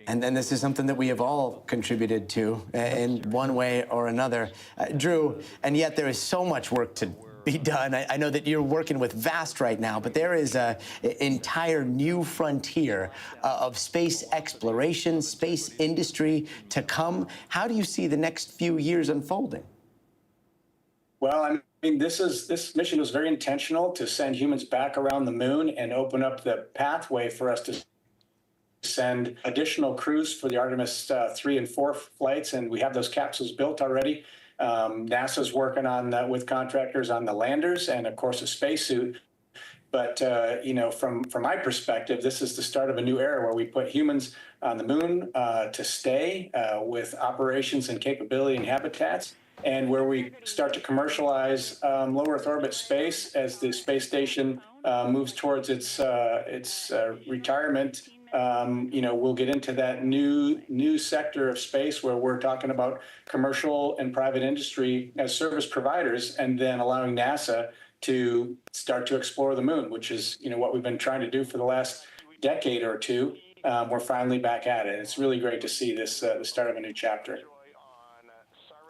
And then this is something that we have all contributed to in one way or another. Drew, and yet there is so much work to be done. I know that you're working with VAST right now, but there is an entire new frontier of space exploration, space industry to come. How do you see the next few years unfolding? Well, I mean, this mission was very intentional to send humans back around the moon and open up the pathway for us to send additional crews for the Artemis 3 and 4 flights, and we have those capsules built already. NASA's working on with contractors on the landers and, of course, a spacesuit. But, from my perspective, this is the start of a new era where we put humans on the moon to stay with operations and capability and habitats, and where we start to commercialize low Earth orbit space as the space station moves towards its retirement. We'll get into that new sector of space where we're talking about commercial and private industry as service providers, and then allowing NASA to start to explore the moon, which is, what we've been trying to do for the last decade or two. We're finally back at it. It's really great to see this, the start of a new chapter.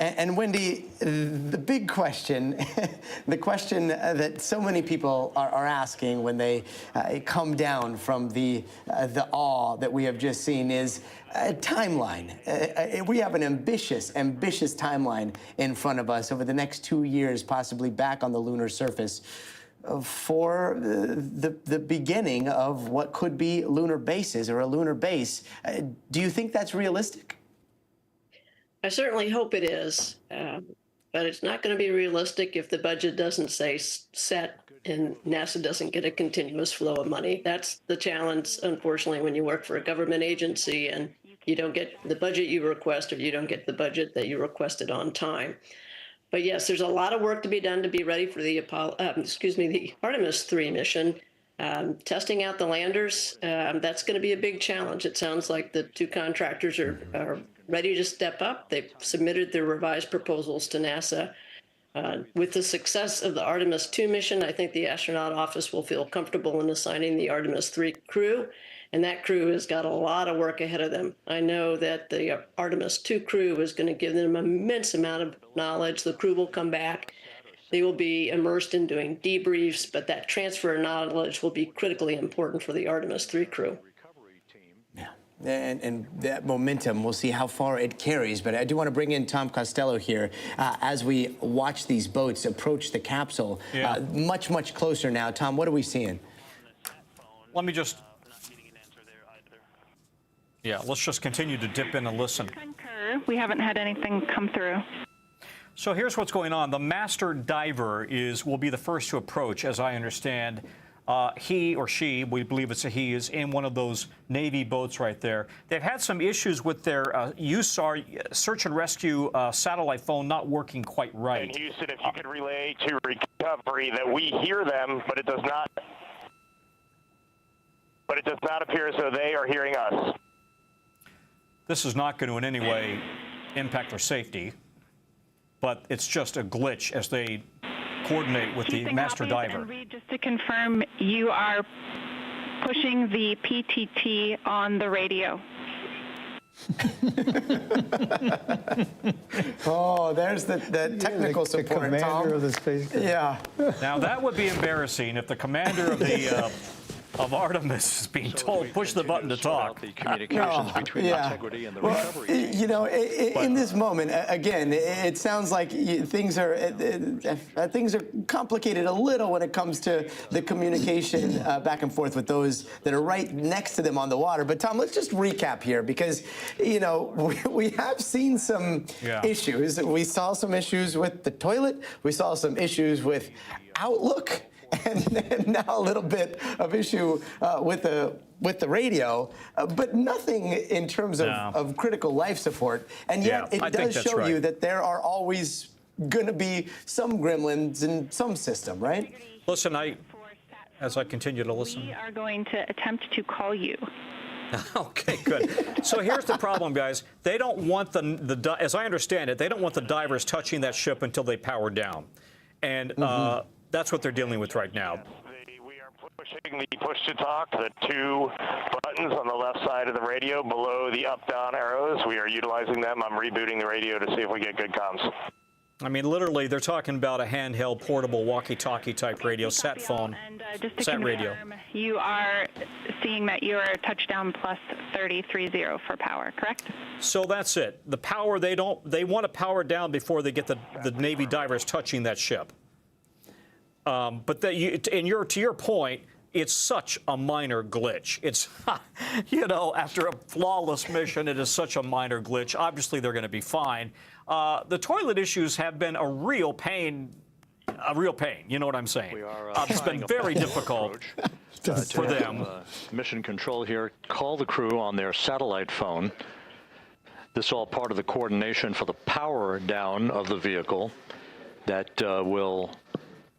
And Wendy, the big question, the question that so many people are asking when they come down from the awe that we have just seen is a timeline. We have an ambitious timeline in front of us over the next 2 years, possibly back on the lunar surface, for the beginning of what could be lunar bases or a lunar base. Do you think that's realistic? I certainly hope it is, but it's not going to be realistic if the budget doesn't stay set and NASA doesn't get a continuous flow of money. That's the challenge, unfortunately, when you work for a government agency and you don't get the budget you request, or you don't get the budget that you requested on time. But yes, there's a lot of work to be done to be ready for the the Artemis 3 mission. Testing out the landers, that's going to be a big challenge. It sounds like the two contractors are ready to step up. They've submitted their revised proposals to NASA. With the success of the Artemis 2 mission, I think the astronaut office will feel comfortable in assigning the Artemis 3 crew, and that crew has got a lot of work ahead of them. I know that the Artemis 2 crew is going to give them an immense amount of knowledge. The crew will come back. They will be immersed in doing debriefs, but that transfer of knowledge will be critically important for the Artemis 3 crew. And that momentum, we'll see how far it carries. But I do want to bring in Tom Costello here as we watch these boats approach the capsule. Much, much closer now. Tom, what are we seeing? Let me just... let's just continue to dip in and listen. Concur. We haven't had anything come through. So here's what's going on. The master diver will be the first to approach, as I understand. He or she, we believe it's a he, is in one of those Navy boats right there. They've had some issues with their USAR, search and rescue satellite phone, not working quite right. And Houston, if you could relay to recovery that we hear them, but it does not appear as though they are hearing us. This is not going to in any way impact their safety, but it's just a glitch as they coordinate with the master diver. And Reed, just to confirm, you are pushing the PTT on the radio. Oh, there's the technical support, the commander Tom. of the space. Yeah. Now that would be embarrassing if the commander of the of Artemis is being told push the button to talk. The communications between integrity and the recovery. In this moment, again, it sounds like things are complicated a little when it comes to the communication back and forth with those that are right next to them on the water. But Tom, let's just recap here because we have seen some issues. We saw some issues with the toilet. We saw some issues with Outlook. And now a little bit of issue with the radio, but nothing in terms of critical life support. And yet it does show you that there are always going to be some gremlins in some system, right? Listen, as I continue to listen. We are going to attempt to call you. Okay, good. So here's the problem, guys. They don't want as I understand it, they don't want the divers touching that ship until they power down. And that's what they're dealing with right now. We are pushing the push-to-talk, the two buttons on the left side of the radio below the up-down arrows. We are utilizing them. I'm rebooting the radio to see if we get good comms. I mean, literally, they're talking about a handheld, portable, walkie-talkie type radio, sat phone, and just to sat confirm, radio. You are seeing that you are touchdown plus 3030 for power, correct? So that's it. The power, they want to power down before they get the Navy divers touching that ship. But to your point, it's such a minor glitch. It's, you know, after a flawless mission, it is such a minor glitch. Obviously, they're going to be fine. The toilet issues have been a real pain. You know what I'm saying? It's been very difficult for them. Mission control here, call the crew on their satellite phone. This all part of the coordination for the power down of the vehicle that will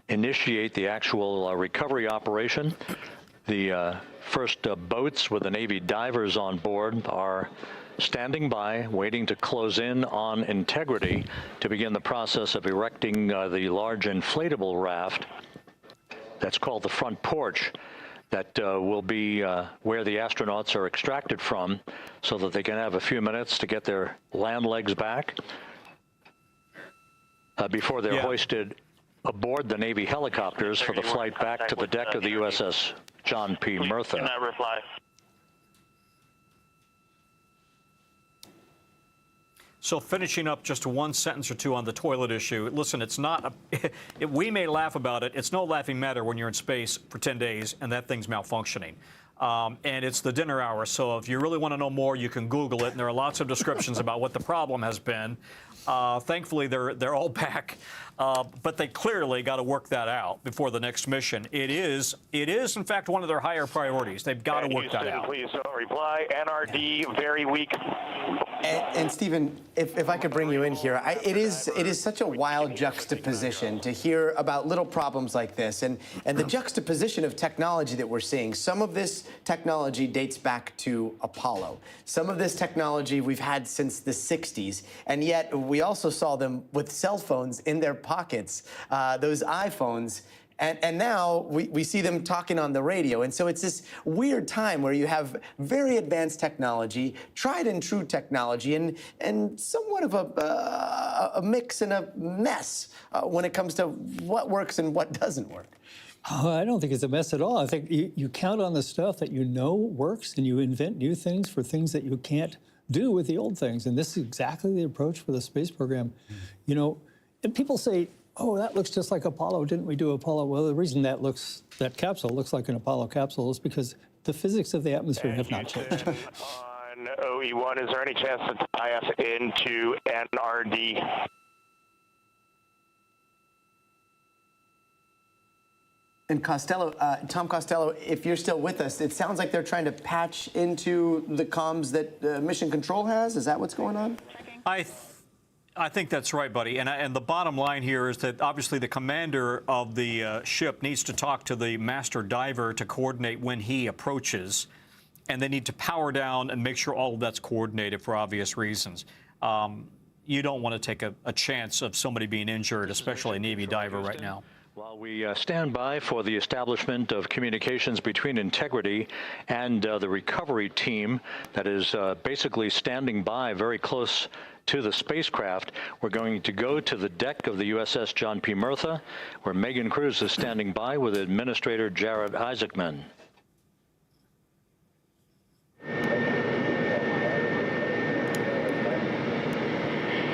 initiate the actual recovery operation. The first boats with the Navy divers on board are standing by, waiting to close in on Integrity to begin the process of erecting the large inflatable raft that's called the front porch that will be where the astronauts are extracted from so that they can have a few minutes to get their land legs back before they're hoisted aboard the Navy helicopters for the flight back to the deck of the USS John P. Murtha. Cannot reply. So finishing up just one sentence or two on the toilet issue. Listen, it's not, we may laugh about it. It's no laughing matter when you're in space for 10 days and that thing's malfunctioning. And it's the dinner hour, so if you really want to know more, you can Google it, and there are lots of descriptions about what the problem has been. Thankfully, they're all back, but they clearly got to work that out before the next mission. It is, in fact, one of their higher priorities. They've got to work that out. Please don't reply. NRD, very weak. And Stephen, if I could bring you in here, it is such a wild juxtaposition to hear about little problems like this, and the juxtaposition of technology that we're seeing. Some of this technology dates back to Apollo. Some of this technology we've had since the 60s, and yet we also saw them with cell phones in their pockets, those iPhones. And now we see them talking on the radio. And so it's this weird time where you have very advanced technology, tried and true technology, and somewhat of a mix and a mess when it comes to what works and what doesn't work. Oh, I don't think it's a mess at all. I think you count on the stuff that you know works, and you invent new things for things that you can't do with the old things. And this is exactly the approach for the space program. You know, and people say, oh, that looks just like Apollo. Didn't we do Apollo? Well, the reason that capsule looks like an Apollo capsule is because the physics of the atmosphere have not changed. On OE1, is there any chance to tie us into NRD? And Costello, Tom Costello, if you're still with us, it sounds like they're trying to patch into the comms that Mission Control has. Is that what's going on? I think that's right, buddy. And the bottom line here is that obviously the commander of the ship needs to talk to the master diver to coordinate when he approaches, and they need to power down and make sure all of that's coordinated for obvious reasons. You don't want to take a chance of somebody being injured, especially a Navy diver right now. While we stand by for the establishment of communications between Integrity and the recovery team that is basically standing by very close to the spacecraft, we're going to go to the deck of the USS John P. Murtha, where Megan Cruz is standing by with Administrator Jared Isaacman.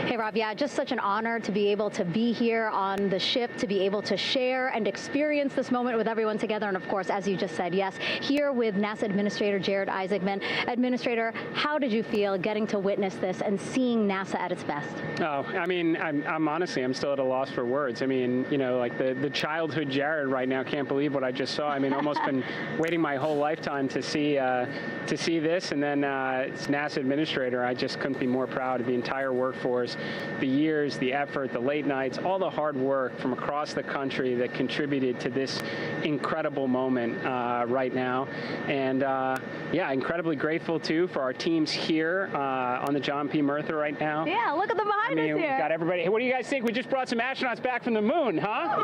Hey, Rob, yeah, just such an honor to be able to be here on the ship, to be able to share and experience this moment with everyone together. And of course, as you just said, yes, here with NASA Administrator Jared Isaacman. Administrator, how did you feel getting to witness this and seeing NASA at its best? Oh, I mean, I'm honestly, I'm still at a loss for words. I mean, you know, like the childhood Jared right now can't believe what I just saw. I mean, almost been waiting my whole lifetime to see this. And then it's NASA Administrator. I just couldn't be more proud of the entire workforce, the years, the effort, the late nights, all the hard work from across the country that contributed to this incredible moment right now. And yeah, incredibly grateful too for our teams here on the John P. Murtha right now. Yeah, look at them behind us here. We've got everybody. Hey, what do you guys think? We just brought some astronauts back from the moon, huh?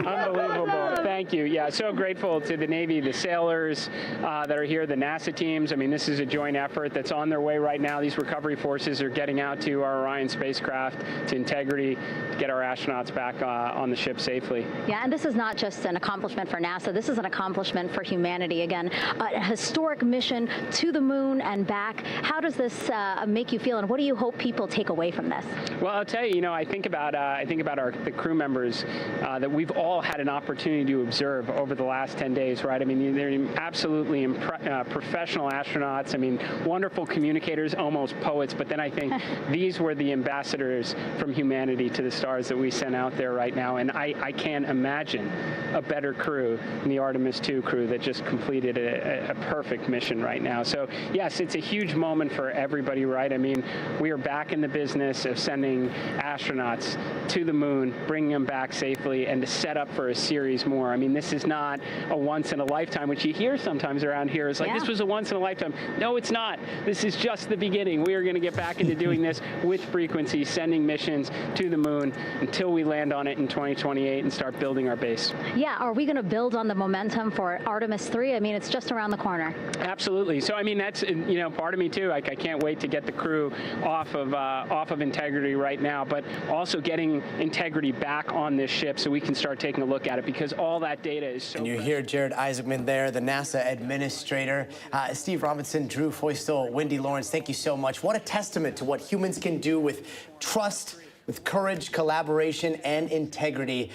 Unbelievable. Thank thank you. Yeah, so grateful to the Navy, the sailors that are here, the NASA teams. I mean, this is a joint effort that's on their way right now. These recovery forces are getting out to our Orion spacecraft, to Integrity, to get our astronauts back on the ship safely. Yeah, and this is not just an accomplishment for NASA. This is an accomplishment for humanity. Again, a historic mission to the moon and back. How does this make you feel, and what do you hope people take away from this? Well, I'll tell you, I think about the crew members that we've all had an opportunity to observe over the last 10 days, right? I mean, they're absolutely professional astronauts. I mean, wonderful communicators, almost poets. But then I think these were the ambassadors from humanity to the stars that we sent out there right now. And I can't imagine a better crew than the Artemis II crew that just completed a perfect mission right now. So, yes, it's a huge moment for everybody, right? I mean, we are back in the business of sending astronauts to the moon, bringing them back safely, and to set up for a series more. I mean, this is not a once in a lifetime, which you hear sometimes around here. It's like, this was a once in a lifetime. No, it's not. This is just the beginning. We are going to get back into doing this with frequency, sending missions to the moon until we land on it in 2028 and start building our base. Yeah, are we going to build on the momentum for Artemis 3? I mean, it's just around the corner. Absolutely. So, I mean, that's, part of me too. I can't wait to get the crew off of Integrity right now, but also getting Integrity back on this ship so we can start taking a look at it, because all that data is so. And you hear Jared Isaacman there, the NASA administrator. Steve Robinson, Drew Feustel, Wendy Lawrence, thank you so much. What a testament to what humans can do with trust, with courage, collaboration, and integrity.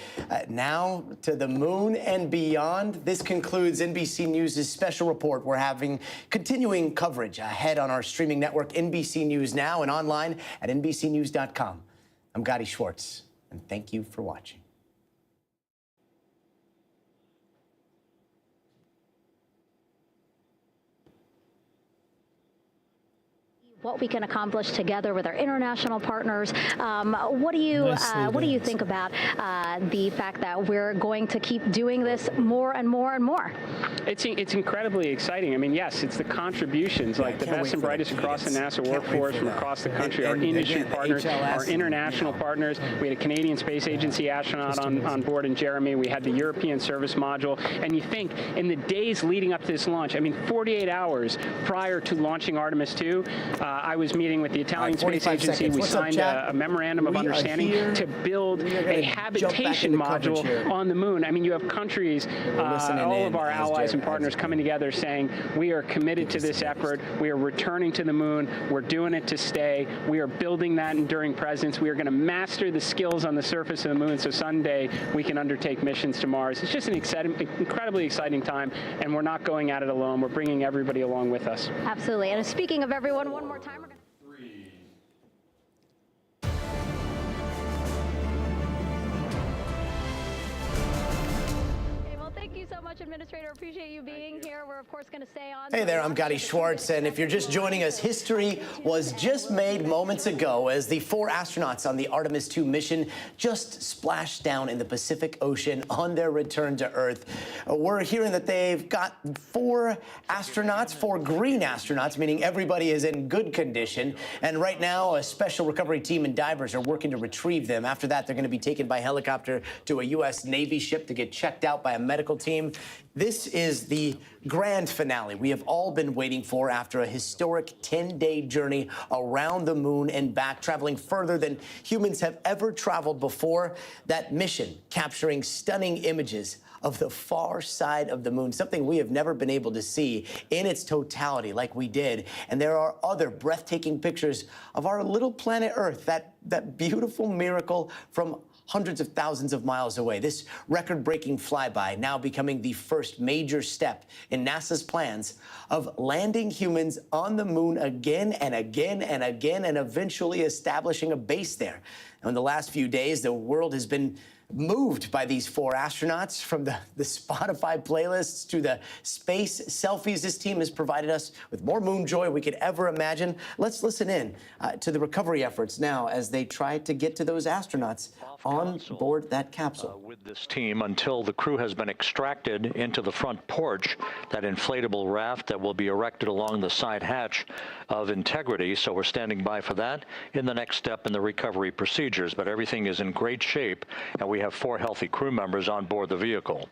Now to the moon and beyond. This concludes NBC News' special report. We're having continuing coverage ahead on our streaming network, NBC News Now, and online at NBCnews.com. I'm Gotti Schwartz, and thank you for watching. What we can accomplish together with our international partners. What do you think about the fact that we're going to keep doing this more and more and more? It's incredibly exciting. I mean, yes, it's the contributions, like the best and brightest across the NASA workforce from across the country, our industry partners, our international partners. We had a Canadian Space Agency astronaut on board in Jeremy. We had the European Service Module. And you think in the days leading up to this launch, I mean, 48 hours prior to launching Artemis II, I was meeting with the Italian Space Agency. We signed a memorandum of understanding to build a habitation module on the moon. I mean, you have countries, all of our allies and partners coming together saying, we are committed to this effort. We are returning to the moon. We're doing it to stay. We are building that enduring presence. We are going to master the skills on the surface of the moon so someday we can undertake missions to Mars. It's just an incredibly exciting time, and we're not going at it alone. We're bringing everybody along with us. Absolutely. And speaking of everyone, one more time. Administrator, appreciate you being here. We're, of course, going to stay on. Hey there, I'm Gotti Schwartz, and if you're just joining us, history was just made moments ago as the 4 astronauts on the Artemis II mission just splashed down in the Pacific Ocean on their return to Earth. We're hearing that they've got 4 astronauts, 4 green astronauts, meaning everybody is in good condition. And right now, a special recovery team and divers are working to retrieve them. After that, they're going to be taken by helicopter to a U.S. Navy ship to get checked out by a medical team. This is the grand finale we have all been waiting for after a historic 10-day journey around the moon and back, traveling further than humans have ever traveled before. That mission capturing stunning images of the far side of the moon, something we have never been able to see in its totality like we did. And there are other breathtaking pictures of our little planet Earth, that beautiful miracle from hundreds of thousands of miles away. This record-breaking flyby now becoming the first major step in NASA's plans of landing humans on the moon again and again and again, and eventually establishing a base there. Now, in the last few days, the world has been moved by these 4 astronauts, from the Spotify playlists to the space selfies. This team has provided us with more moon joy we could ever imagine. Let's listen in to the recovery efforts now as they try to get to those astronauts on board that capsule. With this team until the crew has been extracted into the front porch, that inflatable raft that will be erected along the side hatch of Integrity. So we're standing by for that in the next step in the recovery procedures. But everything is in great shape, and we have 4 healthy crew members on board the vehicle.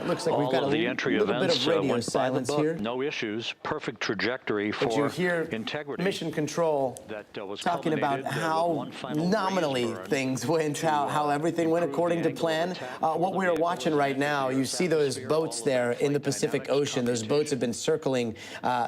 it looks like we've got a the entry little bit events of radio went by the silence book, here. no issues, perfect trajectory But you for hear integrity. Mission Control That was talking about culminated, how one final nominally raise burn things went, how everything went according to plan. What we are watching right now, you see those boats there in the Pacific Ocean. Those boats have been circling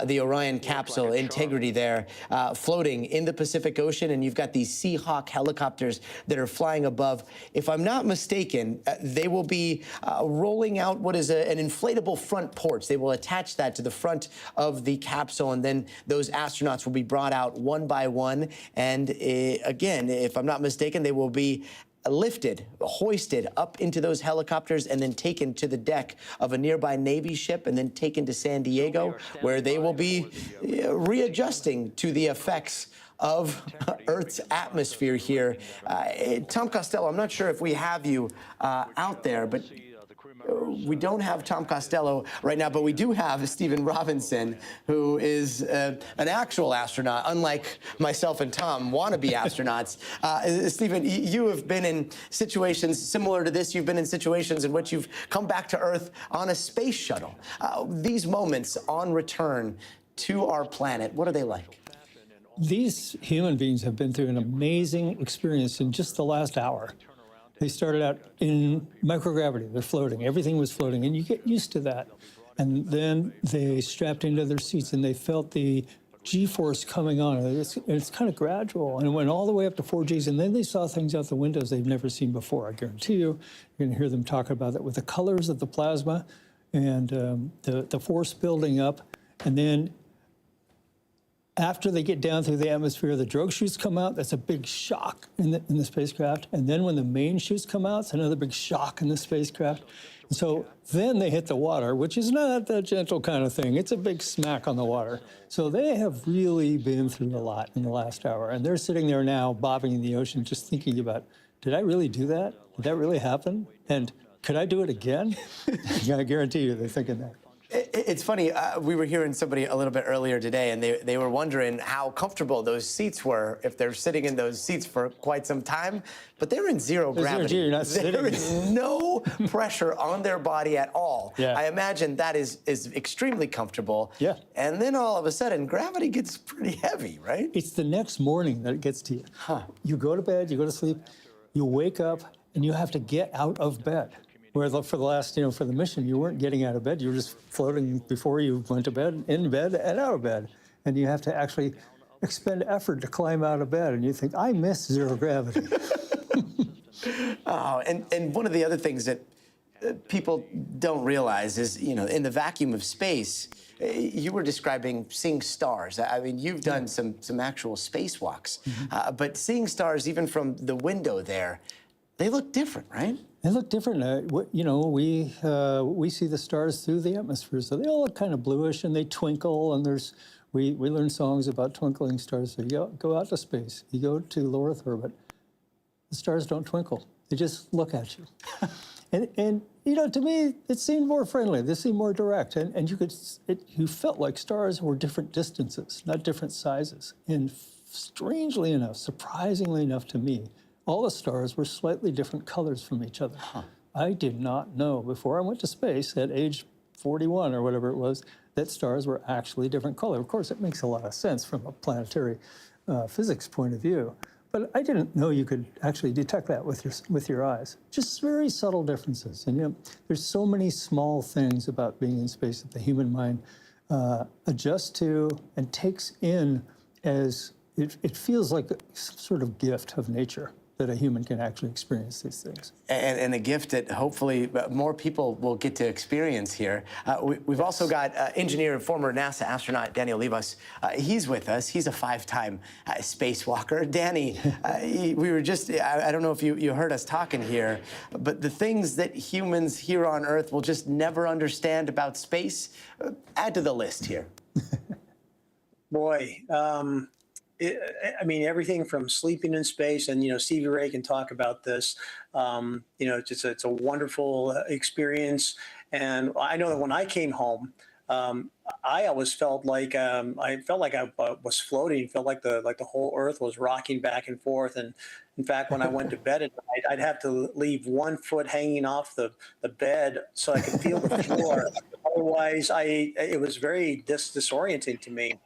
the Orion capsule, Integrity there, floating in the Pacific Ocean, and you've got these Seahawk helicopters that are flying above. If I'm not mistaken, they will be rolling out what is an inflatable front porch. They will attach that to the front of the capsule, and then those astronauts will be brought out one by one. And again, if I'm not mistaken, they will be lifted, hoisted up into those helicopters and then taken to the deck of a nearby Navy ship and then taken to San Diego, where they will be readjusting to the effects of Earth's atmosphere here. Tom Costello, I'm not sure if we have you out there, but we don't have Tom Costello right now, but we do have Stephen Robinson, who is an actual astronaut, unlike myself and Tom, wannabe astronauts. Stephen, you have been in situations similar to this. You've been in situations in which you've come back to Earth on a space shuttle. These moments on return to our planet, what are they like? These human beings have been through an amazing experience in just the last hour. They started out in microgravity. They're floating. Everything was floating, and you get used to that. And then they strapped into their seats, and they felt the G-force coming on. It's kind of gradual, and it went all the way up to 4Gs, and then they saw things out the windows they've never seen before. I guarantee you, you're going to hear them talking about that with the colors of the plasma and the force building up. And then after they get down through the atmosphere, the drogue chutes come out. That's a big shock in the spacecraft. And then when the main chutes come out, it's another big shock in the spacecraft. And so then they hit the water, which is not that gentle kind of thing. It's a big smack on the water. So they have really been through a lot in the last hour. And they're sitting there now, bobbing in the ocean, just thinking about, did I really do that? Did that really happen? And could I do it again? I guarantee you they're thinking that. It's funny, we were hearing somebody a little bit earlier today, and they were wondering how comfortable those seats were if they're sitting in those seats for quite some time, but they're in zero gravity. You're not sitting. There is no pressure on their body at all. Yeah. I imagine that is extremely comfortable. Yeah. And then all of a sudden, gravity gets pretty heavy, right? It's the next morning that it gets to you. Huh. You go to bed, you go to sleep, you wake up, and you have to get out of bed. Where for the last, for the mission, you weren't getting out of bed. You were just floating before you went to bed, in bed, and out of bed. And you have to actually expend effort to climb out of bed. And you think, I miss zero gravity. Oh, and one of the other things that people don't realize is, in the vacuum of space, you were describing seeing stars. I mean, you've done some actual spacewalks, but seeing stars even from the window there, they look different, right? They look different. We see the stars through the atmosphere, so they all look kind of bluish and they twinkle. And we learn songs about twinkling stars. So you go out to space, you go to low Earth orbit. The stars don't twinkle; they just look at you. and to me, it seemed more friendly. They seemed more direct, and you felt like stars were different distances, not different sizes. And strangely enough, surprisingly enough to me, all the stars were slightly different colors from each other. Huh. I did not know before I went to space at age 41 or whatever it was that stars were actually different color. Of course, it makes a lot of sense from a planetary physics point of view, but I didn't know you could actually detect that with your eyes. Just very subtle differences. And there's so many small things about being in space that the human mind adjusts to and takes in as it feels like some sort of gift of nature, that a human can actually experience these things. And a gift that hopefully more people will get to experience here. We've also got engineer and former NASA astronaut Danny Olivas. He's with us. He's a 5-time spacewalker. Danny, we were just, I don't know if you heard us talking here, but the things that humans here on Earth will just never understand about space, add to the list here. Boy, I mean, everything from sleeping in space, and Stevie Ray can talk about this. It's a wonderful experience, and I know that when I came home, I always felt like I was floating. Felt like the whole Earth was rocking back and forth. And in fact, when I went to bed at night, I'd have to leave one foot hanging off the bed so I could feel the floor. Otherwise, it was very disorienting to me.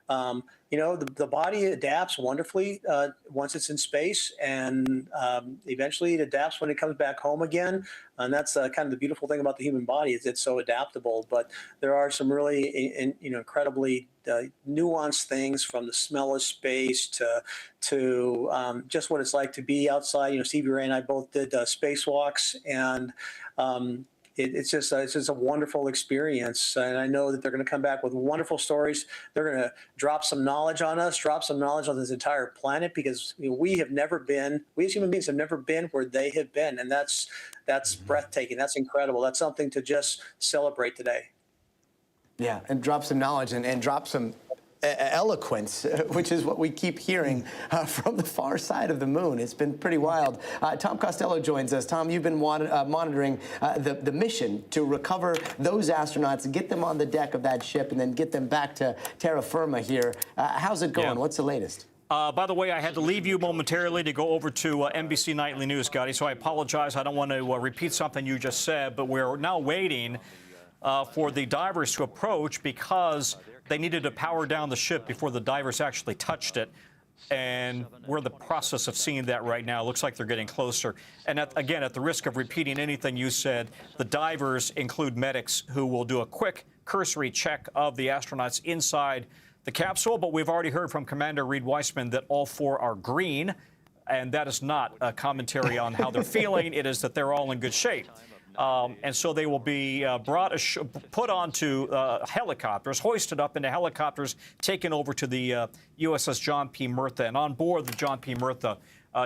The body adapts wonderfully once it's in space, and eventually it adapts when it comes back home again. And that's kind of the beautiful thing about the human body is it's so adaptable. But there are some really, incredibly nuanced things, from the smell of space to just what it's like to be outside. Stevie Ray and I both did spacewalks, and it's just a wonderful experience. And I know that they're going to come back with wonderful stories. They're going to drop some knowledge on us, drop some knowledge on this entire planet, because we as human beings have never been where they have been. And that's breathtaking. That's incredible. That's something to just celebrate today. Yeah, and drop some knowledge and drop some eloquence, which is what we keep hearing from the far side of the moon. It's been pretty wild. Tom Costello joins us. Tom, you've been monitoring the mission to recover those astronauts, get them on the deck of that ship, and then get them back to terra firma here. How's it going? Yeah. What's the latest? By the way, I had to leave you momentarily to go over to NBC Nightly News, Gotti, so I apologize. I don't want to repeat something you just said, but we're now waiting for the divers to approach, because they needed to power down the ship before the divers actually touched it. And we're in the process of seeing that right now. It looks like they're getting closer. And again, at the risk of repeating anything you said, the divers include medics who will do a quick cursory check of the astronauts inside the capsule. But we've already heard from Commander Reed Weissman that all 4 are green. And that is not a commentary on how they're feeling. It is that they're all in good shape. And so they will be put onto helicopters, hoisted up into helicopters, taken over to the USS John P. Murtha. And on board the John P. Murtha,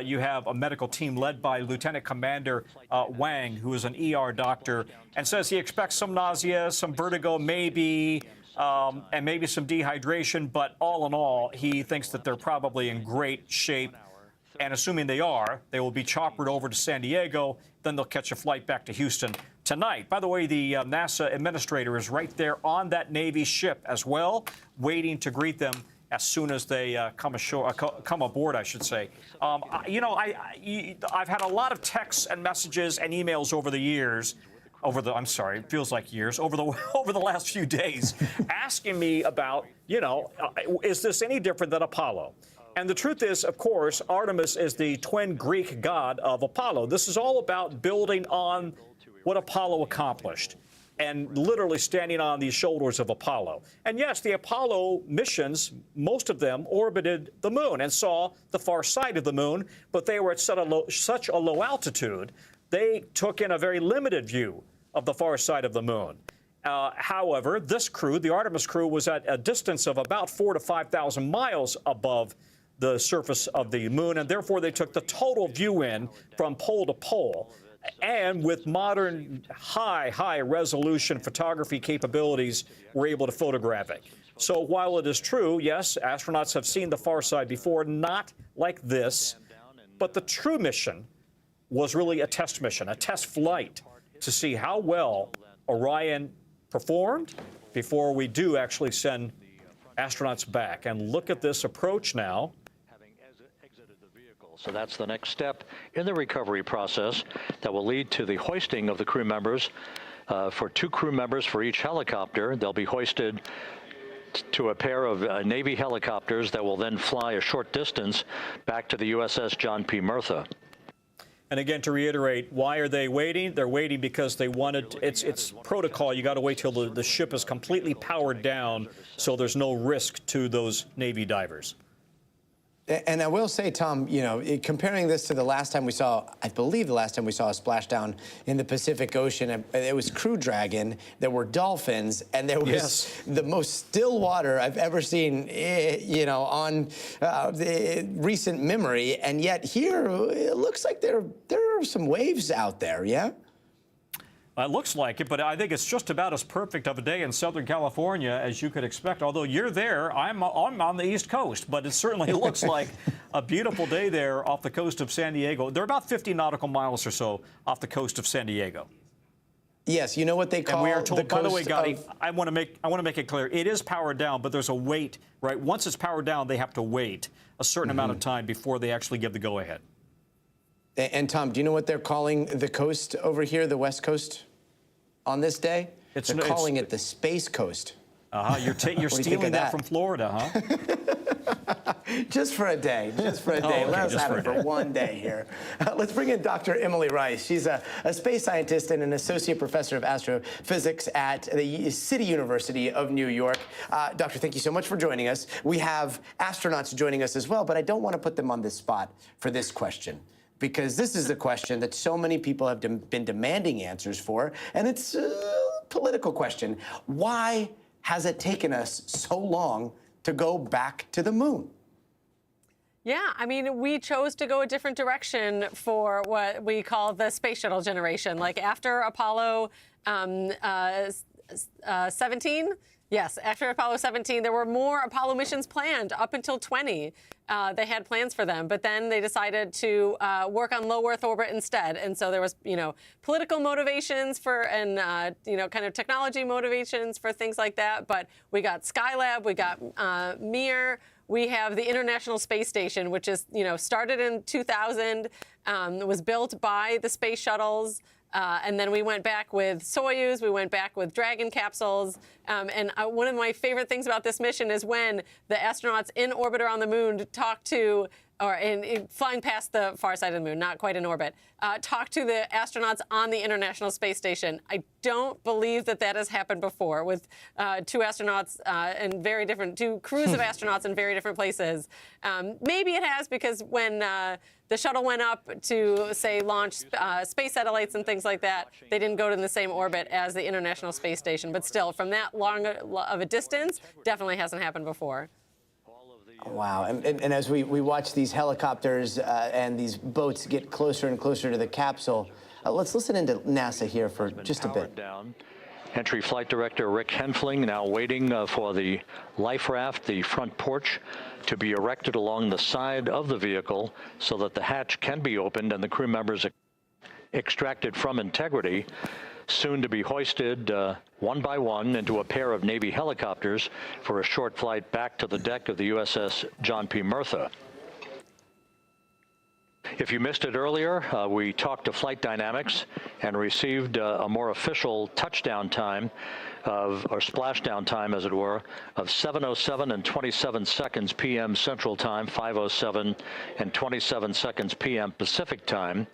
you have a medical team led by Lieutenant Commander Wang, who is an ER doctor, and says he expects some nausea, some vertigo, maybe, and maybe some dehydration. But all in all, he thinks that they're probably in great shape. And assuming they are, they will be choppered over to San Diego. Then they'll catch a flight back to Houston tonight. By the way, the NASA administrator is right there on that Navy ship as well, waiting to greet them as soon as they come aboard, I should say. I've had a lot of texts and messages and emails over the years. It feels like years, over the last few days, asking me about, is this any different than Apollo? And the truth is, of course, Artemis is the twin Greek god of Apollo. This is all about building on what Apollo accomplished and literally standing on the shoulders of Apollo. And yes, the Apollo missions, most of them orbited the moon and saw the far side of the moon, but they were at such a low altitude, they took in a very limited view of the far side of the moon. However, this crew, the Artemis crew, was at a distance of about 4,000 to 5,000 miles above the surface of the moon, and therefore they took the total view in from pole to pole. And with modern high resolution photography capabilities, we're able to photograph it. So while it is true, yes, astronauts have seen the far side before, not like this, but the true mission was really a test mission, a test flight, to see how well Orion performed before we do actually send astronauts back. And look at this approach now. So that's the next step in the recovery process that will lead to the hoisting of the crew members. For 2 crew members for each helicopter, they'll be hoisted to a pair of Navy helicopters that will then fly a short distance back to the USS John P. Murtha. And again, to reiterate, why are they waiting? They're waiting because they wanted, it's protocol. You got to wait till the ship is completely powered down so there's no risk to those Navy divers. And I will say, Tom, comparing this to the last time we saw, I believe the last time we saw a splashdown in the Pacific Ocean, it was Crew Dragon, there were dolphins, and there was the most still water I've ever seen, on the recent memory. And yet here, it looks like there are some waves out there, yeah? It looks like it, but I think it's just about as perfect of a day in Southern California as you could expect. Although you're there, I'm on the East Coast, but it certainly looks like a beautiful day there off the coast of San Diego. They're about 50 nautical miles or so off the coast of San Diego. Yes, you know what they call. And we are told, the by the way, coast Gotti, of- I want to make it clear. It is powered down, but there's a wait, right? Once it's powered down, they have to wait a certain amount of time before they actually give the go-ahead. And Tom, do you know what they're calling the coast over here, the West Coast, on this day? They're calling it the Space Coast. You're stealing that from Florida, huh? Just for a day. Just for a day. Okay, Let us have it for one day here. Let's bring in Dr. Emily Rice. She's a space scientist and an associate professor of astrophysics at the City University of New York. Doctor, thank you so much for joining us. We have astronauts joining us as well, but I don't want to put them on the spot for this question, because this is the question that so many people have been demanding answers for, and it's a political question. Why has it taken us so long to go back to the moon? Yeah, I mean, we chose to go a different direction for what we call the space shuttle generation. Like after Apollo 17, yes, after Apollo 17, there were more Apollo missions planned up until 20. They had plans for them, but then they decided to work on low Earth orbit instead. And so there was, political motivations and kind of technology motivations for things like that. But we got Skylab, we got Mir. We have the International Space Station, which is, started in 2000, was built by the space shuttles. And then we went back with Soyuz, we went back with Dragon capsules. And one of my favorite things about this mission is when the astronauts in orbit around the moon talk to, or flying past the far side of the moon, not quite in orbit, talk to the astronauts on the International Space Station. I don't believe that has happened before with two astronauts and two crews of astronauts in very different places. Maybe it has because when the shuttle went up to, say, launch space satellites and things like that, they didn't go to the same orbit as the International Space Station. But still, from that long of a distance, definitely hasn't happened before. Wow. And as we watch these helicopters and these boats get closer and closer to the capsule, let's listen into NASA here for just a bit. Entry Flight Director Rick Henfling now waiting for the life raft, the front porch, to be erected along the side of the vehicle so that the hatch can be opened and the crew members extracted from integrity, soon to be hoisted one by one into a pair of Navy helicopters for a short flight back to the deck of the USS John P. Murtha. If you missed it earlier, we talked to Flight Dynamics and received a more official touchdown time or splashdown time, as it were, of 7:07 and 27 seconds p.m. Central Time, 5:07 and 27 seconds p.m. Pacific Time.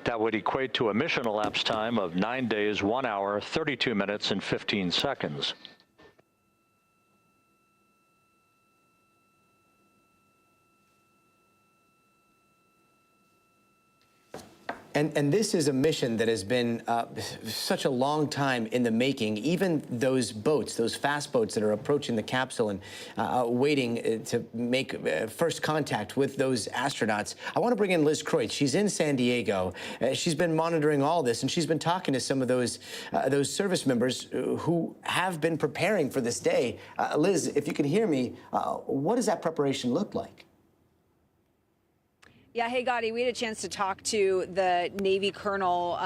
That would equate to a mission elapsed time of 9 days, 1 hour, 32 minutes, and 15 seconds. And this is a mission that has been such a long time in the making. Even those boats, those fast boats that are approaching the capsule and waiting to make first contact with those astronauts. I want to bring in Liz Kreutz. She's in San Diego. She's been monitoring all this, and she's been talking to some of those service members who have been preparing for this day. Liz, if you can hear me, what does that preparation look like? Yeah, hey, Gotti, we had a chance to talk to the Navy colonel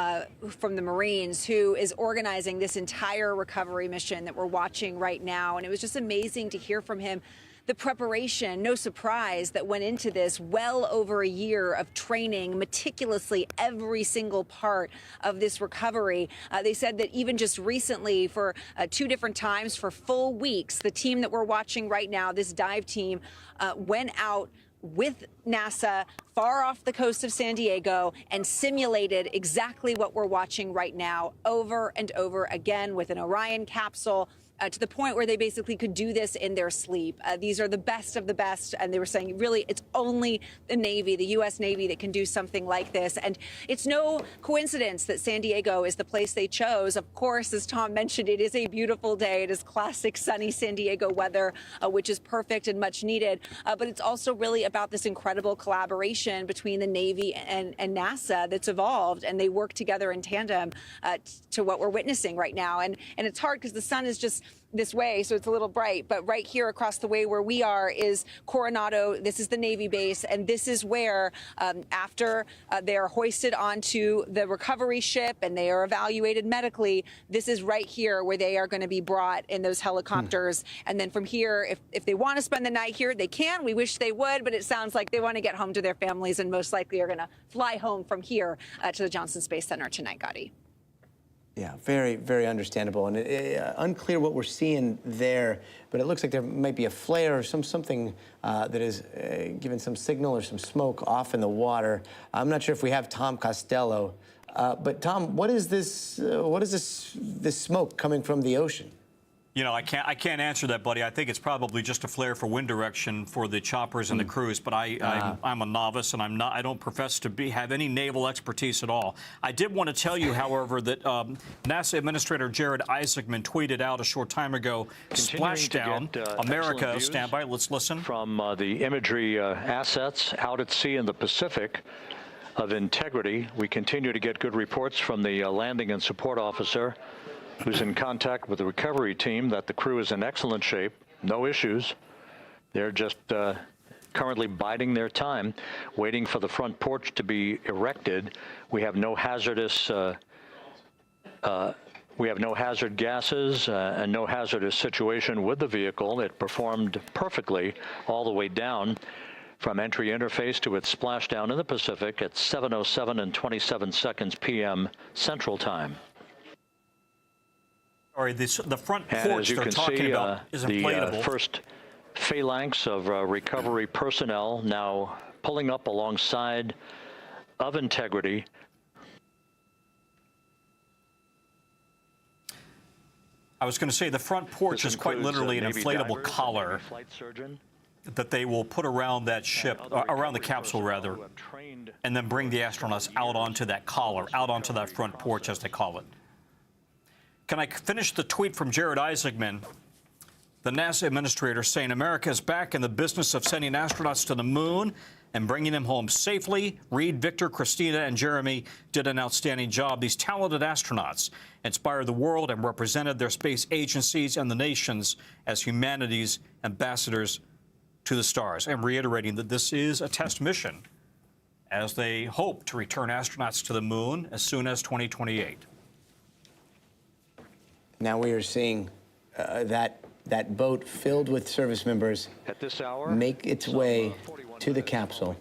from the Marines who is organizing this entire recovery mission that we're watching right now. And it was just amazing to hear from him the preparation, no surprise, that went into this. Well over a year of training meticulously every single part of this recovery. They said that even just recently, for 2 different times for full weeks, the team that we're watching right now, this dive team, went out with NASA far off the coast of San Diego and simulated exactly what we're watching right now over and over again with an Orion capsule. To the point where they basically could do this in their sleep. These are the best of the best. And they were saying, really, it's only the Navy, the U.S. Navy, that can do something like this. And it's no coincidence that San Diego is the place they chose. Of course, as Tom mentioned, it is a beautiful day. It is classic sunny San Diego weather, which is perfect and much needed. But it's also really about this incredible collaboration between the Navy and NASA that's evolved. And they work together in tandem to what we're witnessing right now. And it's hard because the sun is just this way, so it's a little bright, but right here across the way where we are is Coronado. This is the Navy base, and this is where after they are hoisted onto the recovery ship and they are evaluated medically, this is right here where they are going to be brought in those helicopters. And then from here, if they want to spend the night here, they can. We wish they would, but it sounds like they want to get home to their families and most likely are going to fly home from here to the Johnson Space Center tonight, Gotti. Yeah, very, very understandable, and unclear what we're seeing there. But it looks like there might be a flare or something that is giving some signal or some smoke off in the water. I'm not sure if we have Tom Costello, but Tom, what is this? What is this smoke coming from the ocean? You know, I can't answer that, buddy. I think it's probably just a flare for wind direction for the choppers and the crews. But I'm a novice, and I don't profess to have any naval expertise at all. I did want to tell you, however, that NASA Administrator Jared Isaacman tweeted out a short time ago, "Splashdown, America, stand by." Let's listen. From the imagery assets out at sea in the Pacific of integrity, we continue to get good reports from the landing and support officer, who's in contact with the recovery team, that the crew is in excellent shape, no issues. They're just currently biding their time, waiting for the front porch to be erected. We have no hazardous, we have no hazard gases and no hazardous situation with the vehicle. It performed perfectly all the way down from entry interface to its splashdown in the Pacific at 7:07 and 27 seconds p.m. Central Time. Sorry, the front And porch as you they're can talking see, about is inflatable. the first phalanx of recovery personnel now pulling up alongside of integrity. I was going to say the front porch is quite literally an inflatable collar that they will put around that ship, around the capsule rather, and then bring the astronauts out onto that collar, out onto that front porch, as they call it. Can I finish the tweet from Jared Isaacman, the NASA administrator, saying America is back in the business of sending astronauts to the moon and bringing them home safely. Reed, Victor, Christina, and Jeremy did an outstanding job. These talented astronauts inspired the world and represented their space agencies and the nations as humanity's ambassadors to the stars. And reiterating that this is a test mission as they hope to return astronauts to the moon as soon as 2028. Now we are seeing that boat filled with service members at this hour make its way to the capsule.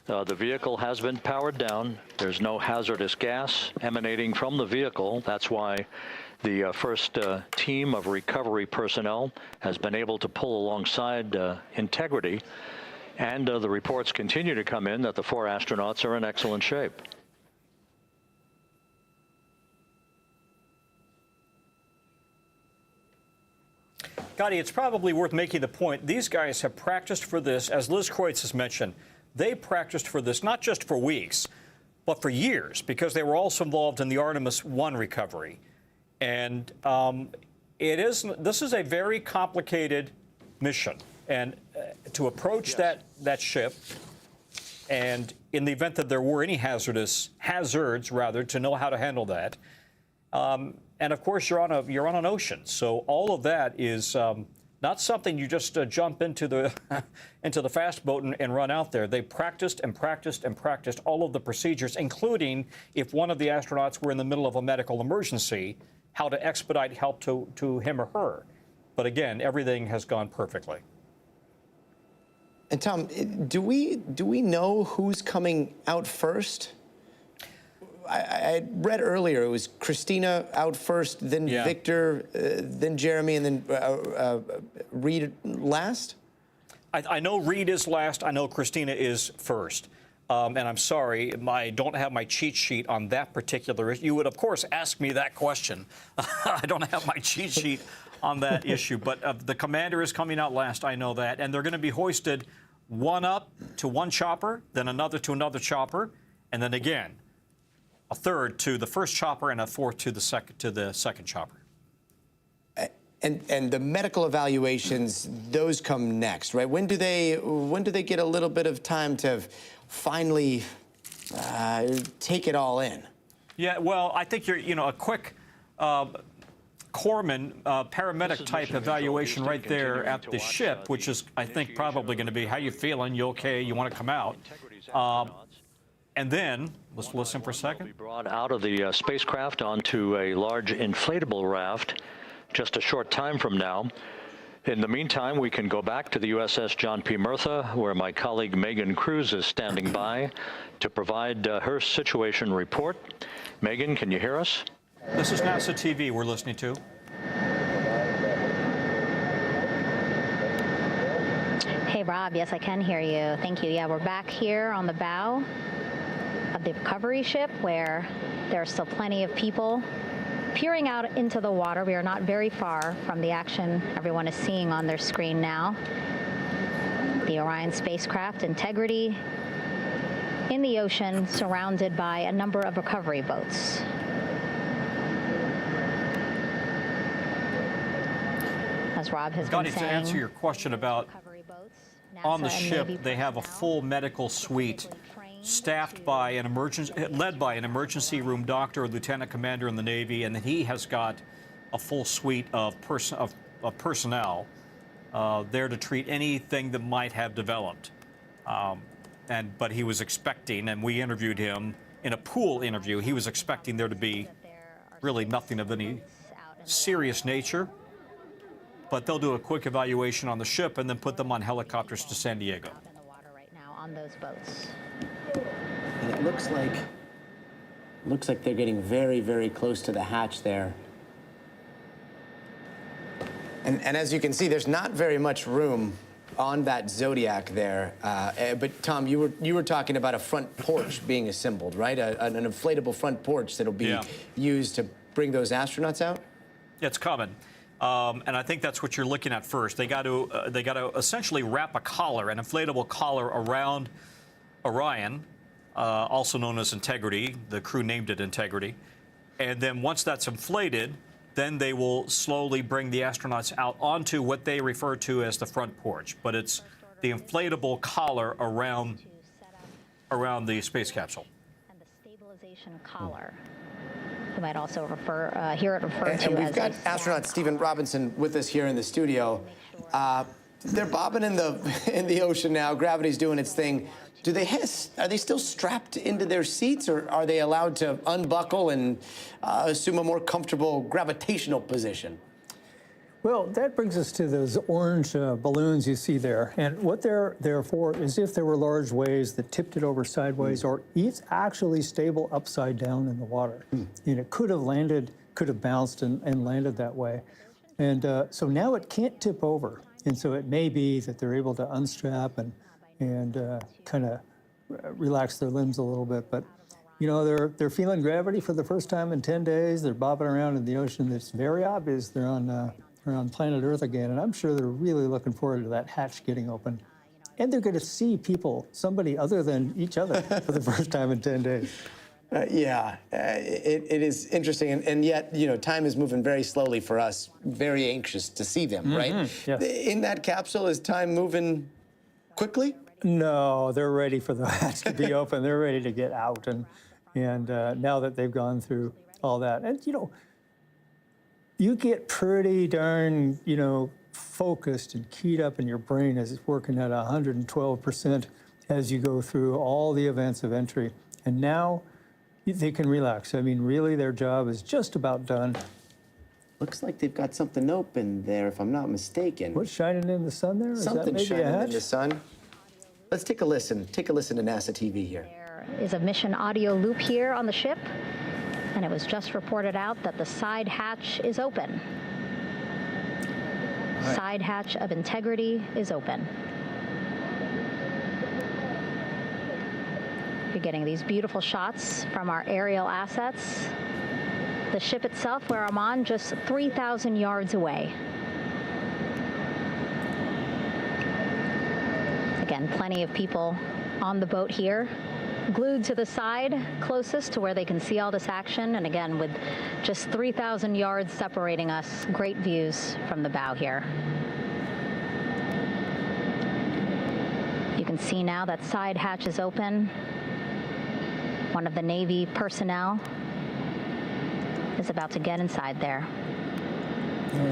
The vehicle has been powered down. There's no hazardous gas emanating from the vehicle. That's why the first team of recovery personnel has been able to pull alongside integrity. And the reports continue to come in that the 4 astronauts are in excellent shape. Gotti, it's probably worth making the point. These guys have practiced for this, as Liz Kreutz has mentioned. They practiced for this not just for weeks, but for years, because they were also involved in the Artemis 1 recovery. And this is a very complicated mission. And to approach that ship, and in the event that there were any hazards, to know how to handle that. And of course, you're on an ocean, so all of that is not something you just jump into the into the fast boat and run out there. They practiced and practiced and practiced all of the procedures, including if one of the astronauts were in the middle of a medical emergency, how to expedite help to him or her. But again, everything has gone perfectly. And Tom, do we know who's coming out first? I read earlier it was Christina out first, then Victor, then Jeremy, and then Reed last? I know Reed is last. I know Christina is first. And I'm sorry, I don't have my cheat sheet on that particular issue. You would, of course, ask me that question. I don't have my cheat sheet on that issue. But the commander is coming out last. I know that. And they're going to be hoisted one up to one chopper, then another to another chopper, and then again a third to the first chopper and a fourth to the second chopper. And the medical evaluations, those come next, right? When do they get a little bit of time to finally take it all in? Yeah, well, I think a quick corpsman, paramedic type evaluation right there at the ship, which is, I think, probably going to be, how you feeling? You okay? You want to come out? And then, let's listen for a second. Brought out of the spacecraft onto a large inflatable raft just a short time from now. In the meantime, we can go back to the USS John P. Murtha, where my colleague Megan Cruz is standing by to provide her situation report. Megan, can you hear us? This is NASA TV we're listening to. Hey, Rob. Yes, I can hear you. Thank you. Yeah, we're back here on the bow of the recovery ship where there are still plenty of people peering out into the water. We are not very far from the action everyone is seeing on their screen now. The Orion spacecraft, Integrity, in the ocean, surrounded by a number of recovery boats. As Rob has been saying, to answer your question about on the ship, they have a full medical suite staffed by an led by an emergency room doctor, a lieutenant commander in the Navy, and he has got a full suite of personnel there to treat anything that might have developed. But he was expecting, and we interviewed him in a pool interview, he was expecting there to be really nothing of any serious nature. But they'll do a quick evaluation on the ship and then put them on helicopters to San Diego. In the water right now on those boats. And it looks like they're getting very, very close to the hatch there. And as you can see, there's not very much room on that Zodiac there. But Tom, you were talking about a front porch being assembled, right? An inflatable front porch that'll be used to bring those astronauts out. It's coming. And I think that's what you're looking at first. They got to essentially wrap a collar, an inflatable collar, around Orion, also known as Integrity. The crew named it Integrity. And then once that's inflated, then they will slowly bring the astronauts out onto what they refer to as the front porch. But it's the inflatable collar around the space capsule. And the stabilization collar. You might also hear it referred to as. And we've got astronaut Stephen Robinson with us here in the studio. They're bobbing in the ocean now. Gravity's doing its thing. Are they still strapped into their seats, or are they allowed to unbuckle and assume a more comfortable gravitational position? Well, that brings us to those orange balloons you see there. And what they're there for is if there were large waves that tipped it over sideways, or it's actually stable upside down in the water. And it could have bounced and landed that way. And so now it can't tip over. And so it may be that they're able to unstrap and kind of relax their limbs a little bit. But, you know, they're feeling gravity for the first time in 10 days. They're bobbing around in the ocean. It's very obvious they're on planet Earth again, and I'm sure they're really looking forward to that hatch getting open. And they're going to see somebody other than each other for the first time in 10 days. It is interesting, and yet, you know, time is moving very slowly for us, very anxious to see them, right? Yes. In that capsule, is time moving quickly? No, they're ready for the hatch to be open. They're ready to get out, and now that they've gone through all that. And, you know, you get pretty darn, you know, focused and keyed up in your brain as it's working at 112% as you go through all the events of entry. And now they can relax. I mean, really, their job is just about done. Looks like they've got something open there, if I'm not mistaken. What's shining in the sun there? Something shining in the sun. Let's take a listen. Take a listen to NASA TV here. There is a mission audio loop here on the ship. And it was just reported out that the side hatch is open. Right. Side hatch of Integrity is open. You're getting these beautiful shots from our aerial assets. The ship itself, where I'm on, just 3,000 yards away. Again, plenty of people on the boat here, glued to the side closest to where they can see all this action. And again, with just 3,000 yards separating us, great views from the bow here. You can see now that side hatch is open. One of the Navy personnel is about to get inside there. Looks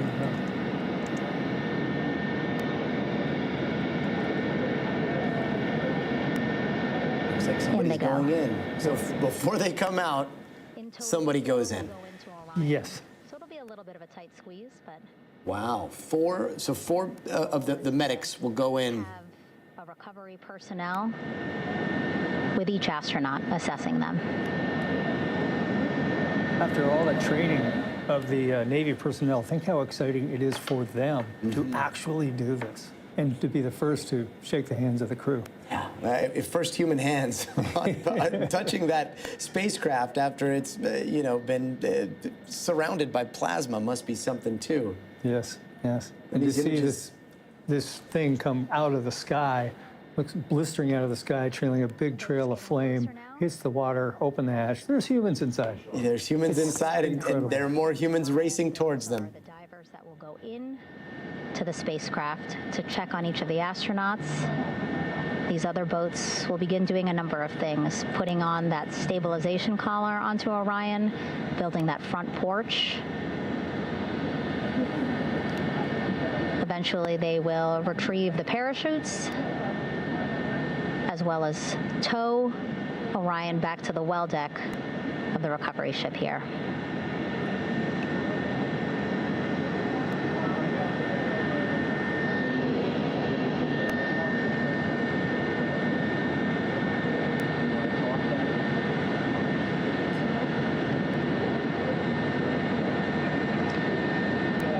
like somebody's going in. So before they come out, somebody goes in. Yes. So it'll be a little bit of a tight squeeze, but Wow. Four of the medics will go in. have a recovery personnel with each astronaut assessing them. After all that training of the Navy personnel, think how exciting it is for them to actually do this and to be the first to shake the hands of the crew. First human hands on touching that spacecraft after it's been surrounded by plasma must be something too. Yes, yes. And And to these see images- this thing come out of the sky, looks blistering out of the sky, trailing a big trail of flame, hits the water, open the hatch. There's humans inside. There's humans It's inside, and there are more humans racing towards them. The divers that will go in to the spacecraft to check on each of the astronauts. These other boats will begin doing a number of things, putting on that stabilization collar onto Orion, building that front porch. Eventually, they will retrieve the parachutes, as well as tow Orion back to the well deck of the recovery ship here.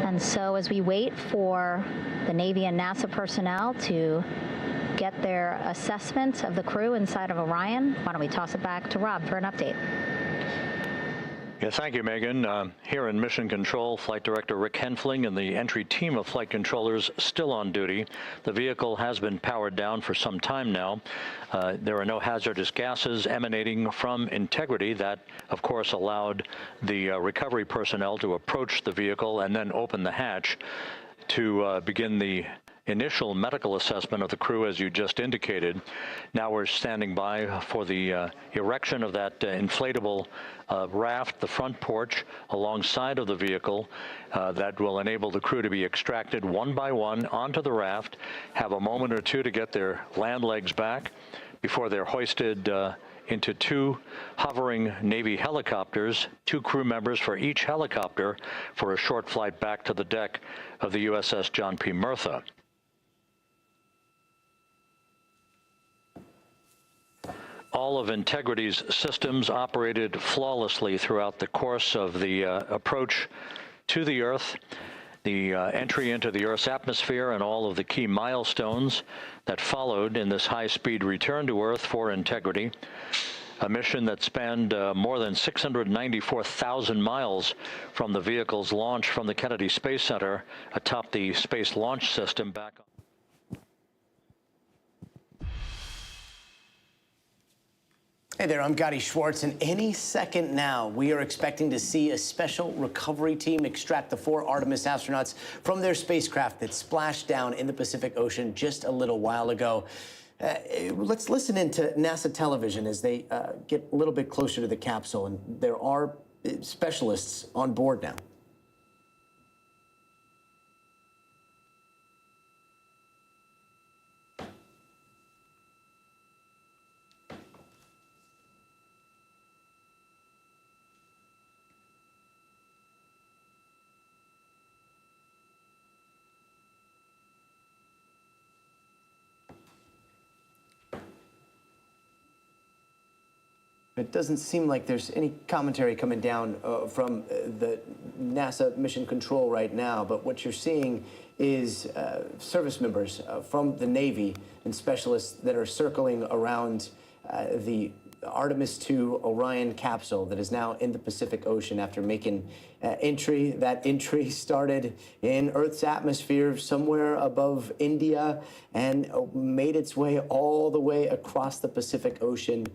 And so as we wait for the Navy and NASA personnel to get their assessment of the crew inside of Orion, why don't we toss it back to Rob for an update? Yeah, thank you, Megan. Here in Mission Control, Flight Director Rick Henfling and the entry team of flight controllers still on duty. The vehicle has been powered down for some time now. There are no hazardous gases emanating from integrity. That, of course, allowed the recovery personnel to approach the vehicle and then open the hatch to begin the initial medical assessment of the crew, as you just indicated. Now we're standing by for the erection of that inflatable raft, the front porch, alongside of the vehicle that will enable the crew to be extracted one by one onto the raft, have a moment or two to get their land legs back before they're hoisted into two hovering Navy helicopters, 2 crew members for each helicopter, for a short flight back to the deck of the USS John P. Murtha. All of Integrity's systems operated flawlessly throughout the course of the approach to the Earth, the entry into the Earth's atmosphere, and all of the key milestones that followed in this high-speed return to Earth for Integrity, a mission that spanned more than 694,000 miles from the vehicle's launch from the Kennedy Space Center atop the Space Launch System back on. Hey there, I'm Gotti Schwartz, and any second now, we are expecting to see a special recovery team extract the 4 Artemis astronauts from their spacecraft that splashed down in the Pacific Ocean just a little while ago. Let's listen into NASA television as they get a little bit closer to the capsule, and there are specialists on board now. It doesn't seem like there's any commentary coming down from the NASA Mission Control right now, but what you're seeing is service members from the Navy and specialists that are circling around the Artemis II Orion capsule that is now in the Pacific Ocean after making entry. That entry started in Earth's atmosphere somewhere above India and made its way all the way across the Pacific Ocean,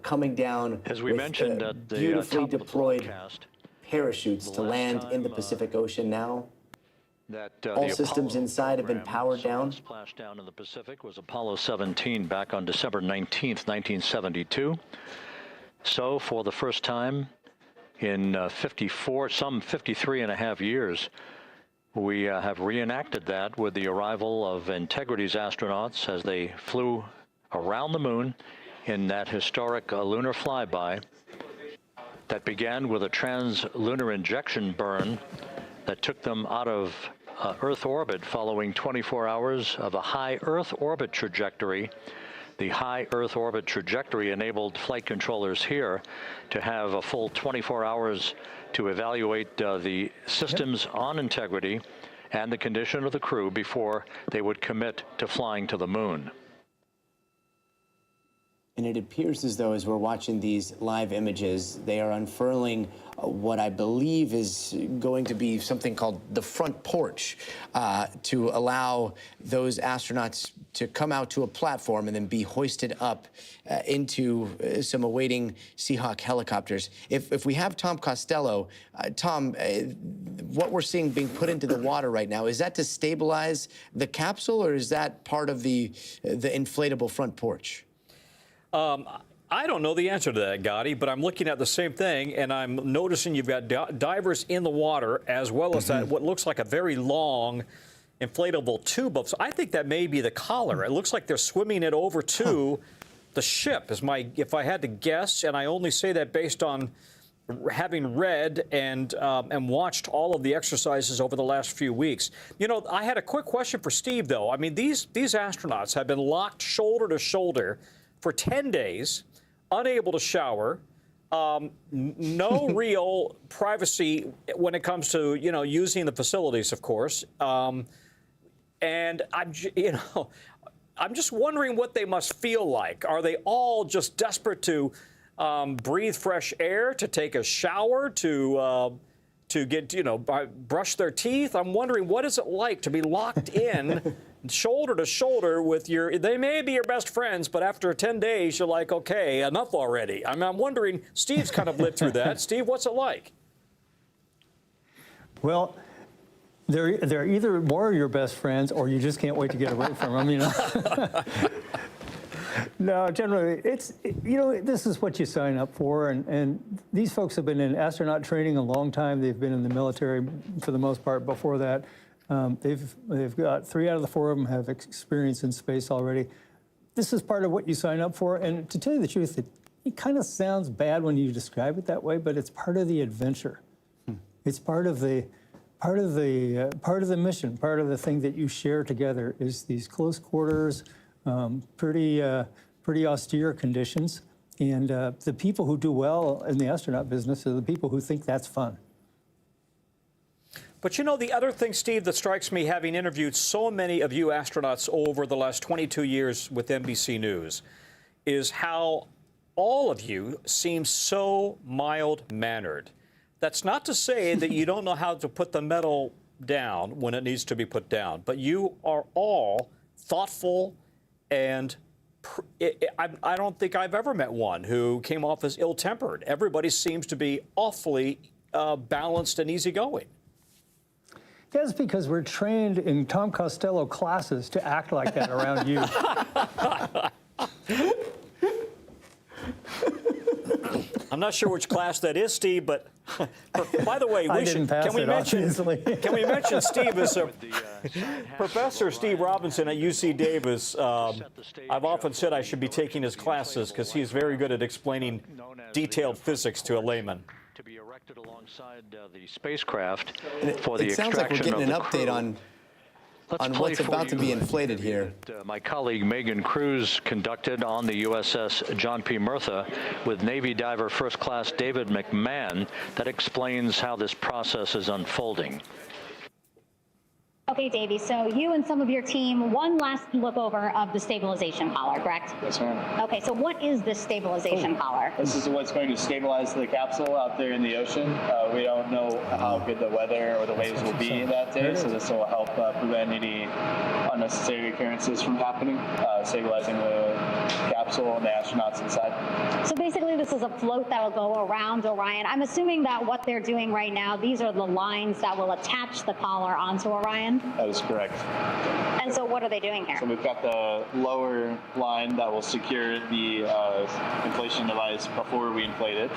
coming down, as we mentioned at the beautifully top deployed of the broadcast, parachutes to land in the Pacific Ocean now. That all the systems Apollo inside have been program powered down. Splash down in the Pacific was Apollo 17 back on December 19th, 1972. So for the first time in 53 and a half years, We have reenacted that with the arrival of Integrity's astronauts as they flew around the moon in that historic lunar flyby that began with a trans-lunar injection burn that took them out of Earth orbit following 24 hours of a high Earth orbit trajectory. The high Earth orbit trajectory enabled flight controllers here to have a full 24 hours to evaluate the systems on Integrity and the condition of the crew before they would commit to flying to the moon. And it appears as though, as we're watching these live images, they are unfurling what I believe is going to be something called the front porch to allow those astronauts to come out to a platform and then be hoisted up into some awaiting Seahawk helicopters. If we have Tom Costello, Tom, what we're seeing being put into the water right now, is that to stabilize the capsule, or is that part of the inflatable front porch? I don't know the answer to that, Gotti, but I'm looking at the same thing, and I'm noticing you've got divers in the water, as well as that what looks like a very long inflatable tube. So I think that may be the collar. It looks like they're swimming it over to the ship, if I had to guess, and I only say that based on having read and watched all of the exercises over the last few weeks. You know, I had a quick question for Steve, though. I mean, these astronauts have been locked shoulder to shoulder for 10 days, unable to shower, no real privacy when it comes to, you know, using the facilities, of course. And I'm just wondering what they must feel like. Are they all just desperate to breathe fresh air, to take a shower, to get, you know, brush their teeth? I'm wondering, what is it like to be locked in shoulder to shoulder with they may be your best friends, but after 10 days, you're like, okay, enough already. I mean, I'm wondering, Steve's kind of lived through that. Steve, what's it like? Well, they're either more your best friends, or you just can't wait to get away from them, you know? No, generally, you know, this is what you sign up for, and these folks have been in astronaut training a long time. They've been in the military for the most part before that. They've got 3 out of the 4 of them have experience in space already. This is part of what you sign up for, and to tell you the truth, it kind of sounds bad when you describe it that way, but it's part of the adventure. It's part of the mission. Part of the thing that you share together is these close quarters, pretty austere conditions, and the people who do well in the astronaut business are the people who think that's fun. But you know, the other thing, Steve, that strikes me, having interviewed so many of you astronauts over the last 22 years with NBC News, is how all of you seem so mild-mannered. That's not to say that you don't know how to put the metal down when it needs to be put down, but you are all thoughtful, and I don't think I've ever met one who came off as ill-tempered. Everybody seems to be awfully balanced and easygoing. That's because we're trained in Tom Costello classes to act like that around you. I'm not sure which class that is, Steve, but by the way, can we mention Steve is Professor Steve Robinson at UC Davis. I've often said I should be taking his classes because he's very good at explaining detailed physics to a layman. To be erected alongside the spacecraft for the extraction of the crew. It sounds like we're getting an update on what's about to be inflated here. My colleague Megan Cruz conducted on the USS John P. Murtha with Navy diver First Class David McMahon that explains how this process is unfolding. Okay, Davey, so you and some of your team, one last look over of the stabilization collar, correct? Yes, ma'am. Okay, so what is this stabilization collar? This is what's going to stabilize the capsule out there in the ocean. We don't know how good the weather or the waves will be that day, so this will help prevent any unnecessary occurrences from happening, stabilizing the capsule and the astronauts inside. So basically this is a float that will go around Orion. I'm assuming that what they're doing right now, these are the lines that will attach the collar onto Orion? That is correct. And so what are they doing here? So we've got the lower line that will secure the inflation device before we inflate it.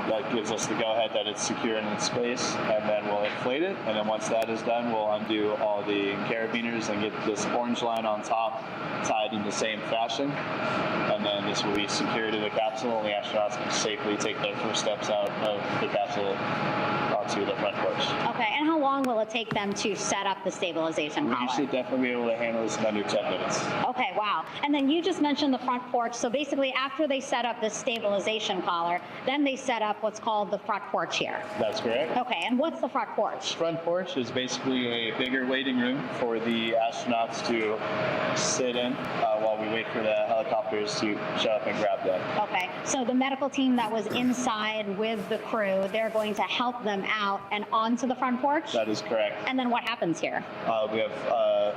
that gives us the go-ahead that it's secure and in space, and then we'll inflate it. And then once that is done, we'll undo all the carabiners and get this orange line on top tied in the same fashion. And then this will be secured to the capsule, and the astronauts can safely take their first steps out of the capsule onto the front porch. Okay, and how long will it take them to set up the stabilization collar? We should definitely be able to handle this in under 10 minutes. Okay, wow. And then you just mentioned the front porch. So basically, after they set up this stabilization collar, then they set up what's called the front porch here. That's correct. Okay, and what's the front porch? Front porch is basically a bigger waiting room for the astronauts to sit in while we wait for the helicopters to show up and grab them. Okay, so the medical team that was inside with the crew, they're going to help them out and onto the front porch? That is correct. And then what happens here? We have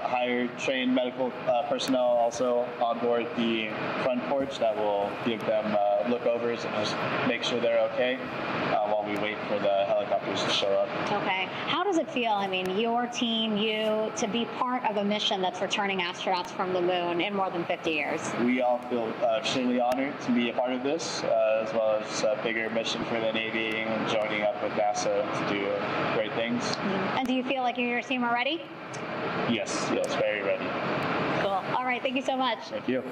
hired trained medical personnel also on board the front porch that will give them lookovers and just make sure they're okay while we wait for the helicopters to show up. Okay. How does it feel, I mean, your team, you, to be part of a mission that's returning astronauts from the moon in more than 50 years? We all feel extremely honored to be a part of this, as well as a bigger mission for the Navy and joining up with NASA to do great things. And do you feel like you and your team are ready? Yes, very ready. Cool. All right, thank you so much. Thank you.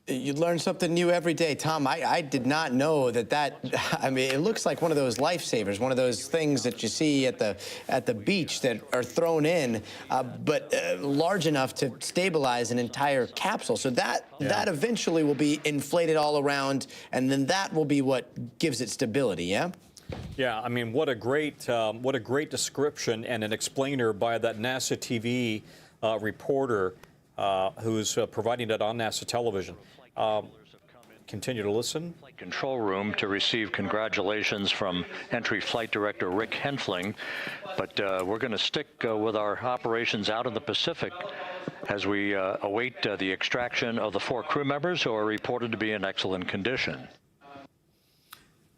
You learn something new every day, Tom. I did not know that, I mean, it looks like one of those lifesavers, one of those things that you see at the beach that are thrown in, but large enough to stabilize an entire capsule. So that eventually will be inflated all around, and then that will be what gives it stability, yeah? Yeah, I mean, what a great description and an explainer by that NASA TV reporter who's providing it on NASA television. Continue to listen. Control room to receive congratulations from Entry Flight Director Rick Henfling, but we're going to stick with our operations out in the Pacific as we await the extraction of the 4 crew members who are reported to be in excellent condition.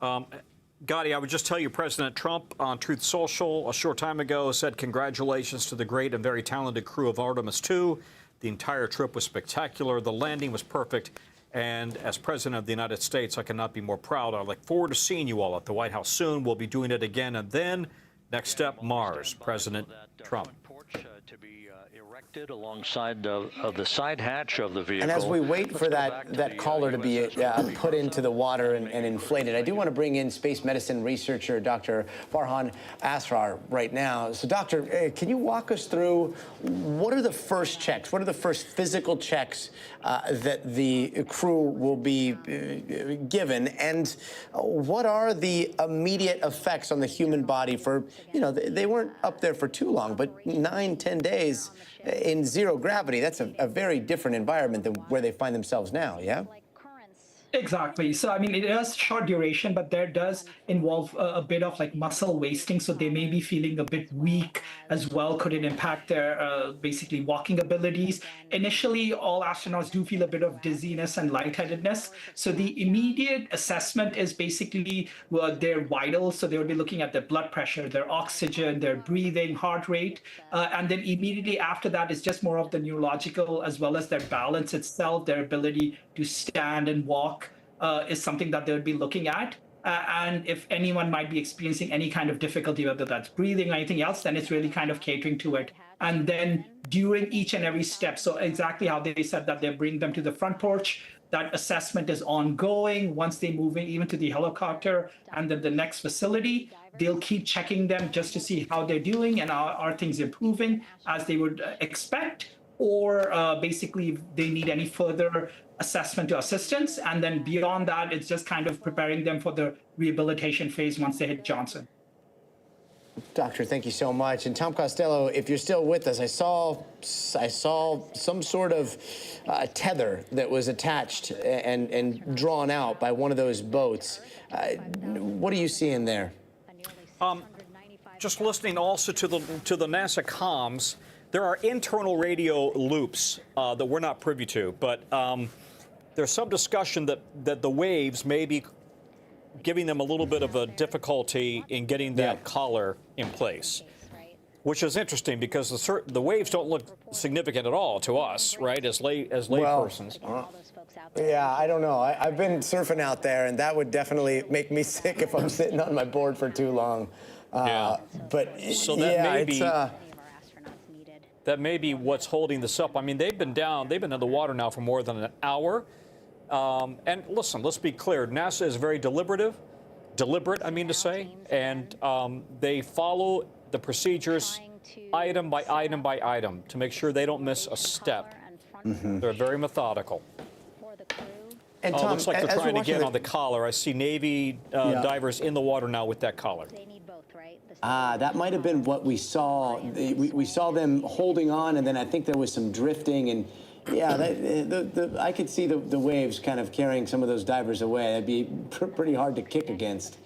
Gotti, I would just tell you, President Trump on Truth Social a short time ago said congratulations to the great and very talented crew of Artemis II. The entire trip was spectacular. The landing was perfect. And as President of the United States, I cannot be more proud. I look forward to seeing you all at the White House soon. We'll be doing it again. And then, next step, Mars, President Trump. To be erected alongside of the side hatch of the vehicle. And as we wait for that collar to be put into the water and inflated, I do want to bring in space medicine researcher Dr. Farhan Asrar right now. So, Doctor, can you walk us through what are the first checks? What are the first physical checks that the crew will be given? And what are the immediate effects on the human body for, you know, they weren't up there for too long, but 9-10 days in zero gravity. That's a very different environment than where they find themselves now, yeah? Exactly. So, I mean, it is short duration, but there does involve a bit of like muscle wasting. So they may be feeling a bit weak as well. Could it impact their basically walking abilities? Initially, all astronauts do feel a bit of dizziness and lightheadedness. So the immediate assessment is basically their vitals. So they will be looking at their blood pressure, their oxygen, their breathing, heart rate. And then immediately after that is just more of the neurological as well as their balance itself, their ability to stand and walk. Is something that they would be looking at. And if anyone might be experiencing any kind of difficulty, whether that's breathing or anything else, then it's really kind of catering to it. And then during each and every step, so exactly how they said that they bring them to the front porch, that assessment is ongoing. Once they move in, even to the helicopter and then the next facility, they'll keep checking them just to see how they're doing and are things improving as they would expect, or basically if they need any further assessment to assistance. And then beyond that, it's just kind of preparing them for the rehabilitation phase once they hit Johnson. Doctor, thank you so much. And Tom Costello, if you're still with us, I saw some sort of tether that was attached and drawn out by one of those boats. What are you seeing there? Just listening also to the NASA comms, there are internal radio loops that we're not privy to, but there's some discussion that the waves may be giving them a little bit of a difficulty in getting that collar in place. Which is interesting because the waves don't look significant at all to us, right, as laypersons. Yeah, I don't know. I've been surfing out there, and that would definitely make me sick if I'm sitting on my board for too long. But so that may be what's holding this up. I mean, they've been in the water now for more than an hour. And listen, let's be clear. NASA is very deliberate, I mean to say, and they follow the procedures item by item by item to make sure they don't miss a step. They're very methodical. And Tom, looks like they're trying to get on the collar. I see Navy divers in the water now with that collar. That might have been what we saw. We saw them holding on, and then I think there was some drifting, and I could see the waves kind of carrying some of those divers away. That'd be pretty hard to kick against.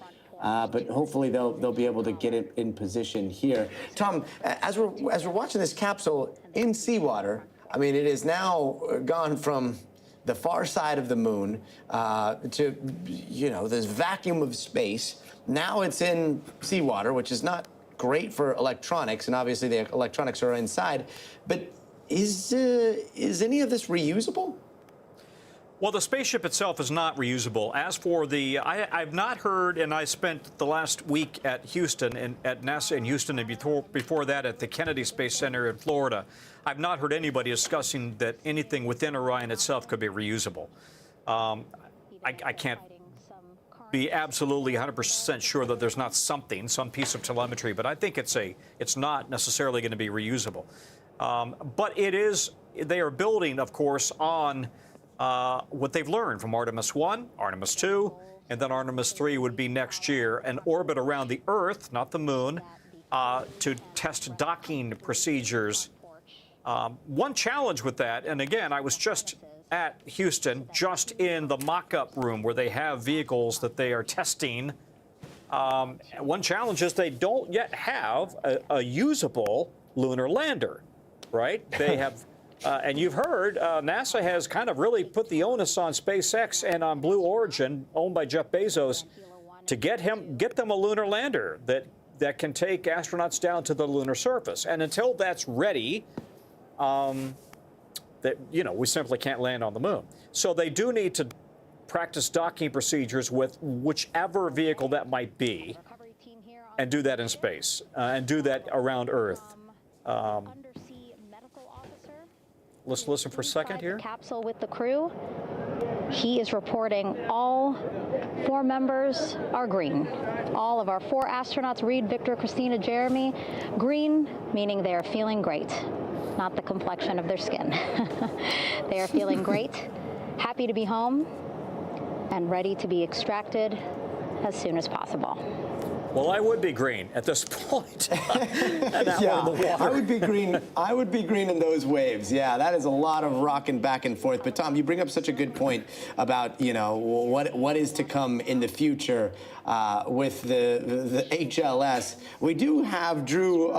But hopefully they'll be able to get it in position here. Tom, as we're watching this capsule in seawater, I mean, it is now gone from the far side of the moon to, this vacuum of space. Now it's in seawater, which is not great for electronics, and obviously the electronics are inside. But is any of this reusable? Well, the spaceship itself is not reusable. As for I've not heard, and I spent the last week at Houston, and at NASA in Houston, and before that at the Kennedy Space Center in Florida, I've not heard anybody discussing that anything within Orion itself could be reusable. I can't be absolutely 100% sure that there's not some piece of telemetry, but I think it's not necessarily going to be reusable. But they are building, of course, on what they've learned from Artemis 1, Artemis 2, and then Artemis 3 would be next year, an orbit around the Earth, not the Moon, to test docking procedures. One challenge with that, and again, I was just at Houston, just in the mock-up room where they have vehicles that they are testing. One challenge is they don't yet have a usable lunar lander, right? They have... and you've heard NASA has kind of really put the onus on SpaceX and on Blue Origin, owned by Jeff Bezos, to get them a lunar lander that can take astronauts down to the lunar surface. And until that's ready, we simply can't land on the moon. So they do need to practice docking procedures with whichever vehicle that might be, and do that in space, and do that around Earth. Let's listen for a second here. Capsule with the crew. He is reporting all 4 members are green. All of our 4 astronauts, Reed, Victor, Christina, Jeremy, green, meaning they are feeling great, not the complexion of their skin. They are feeling great, happy to be home, and ready to be extracted as soon as possible. Well, I would be green at this point. I would be green. I would be green in those waves. Yeah, that is a lot of rocking back and forth. But Tom, you bring up such a good point about what is to come in the future with the HLS. We do have Drew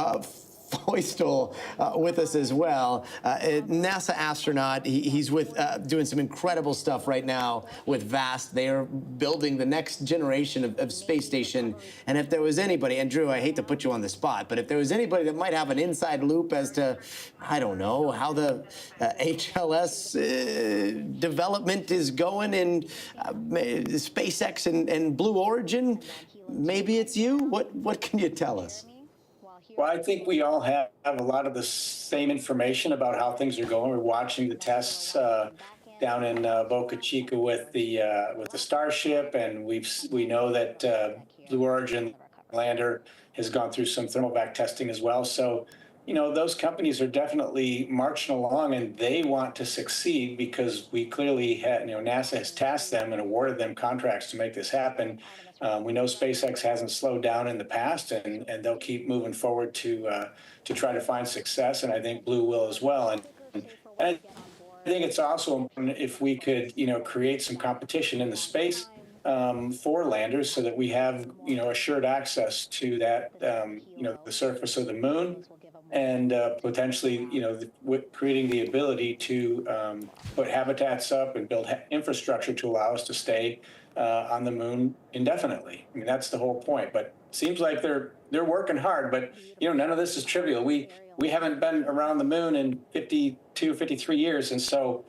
Feustel with us as well, NASA astronaut. He's with doing some incredible stuff right now with VAST. They are building the next generation of space station. And if there was anybody, and Drew, I hate to put you on the spot, but if there was anybody that might have an inside loop as to, I don't know, how the HLS development is going in SpaceX and Blue Origin, maybe it's you. What can you tell us? Well, I think we all have a lot of the same information about how things are going. We're watching the tests down in Boca Chica with the Starship, and we know that Blue Origin lander has gone through some thermovac testing as well. So, those companies are definitely marching along, and they want to succeed because we clearly had, NASA has tasked them and awarded them contracts to make this happen. We know SpaceX hasn't slowed down in the past, and they'll keep moving forward to try to find success, and I think Blue will as well. And I think it's also important if we could, create some competition in the space for landers so that we have, assured access to that, the surface of the moon, and potentially, creating the ability to put habitats up and build infrastructure to allow us to stay on the moon indefinitely. I mean, that's the whole point. But seems like they're working hard, but none of this is trivial. We haven't been around the moon in 52, 53 years, and so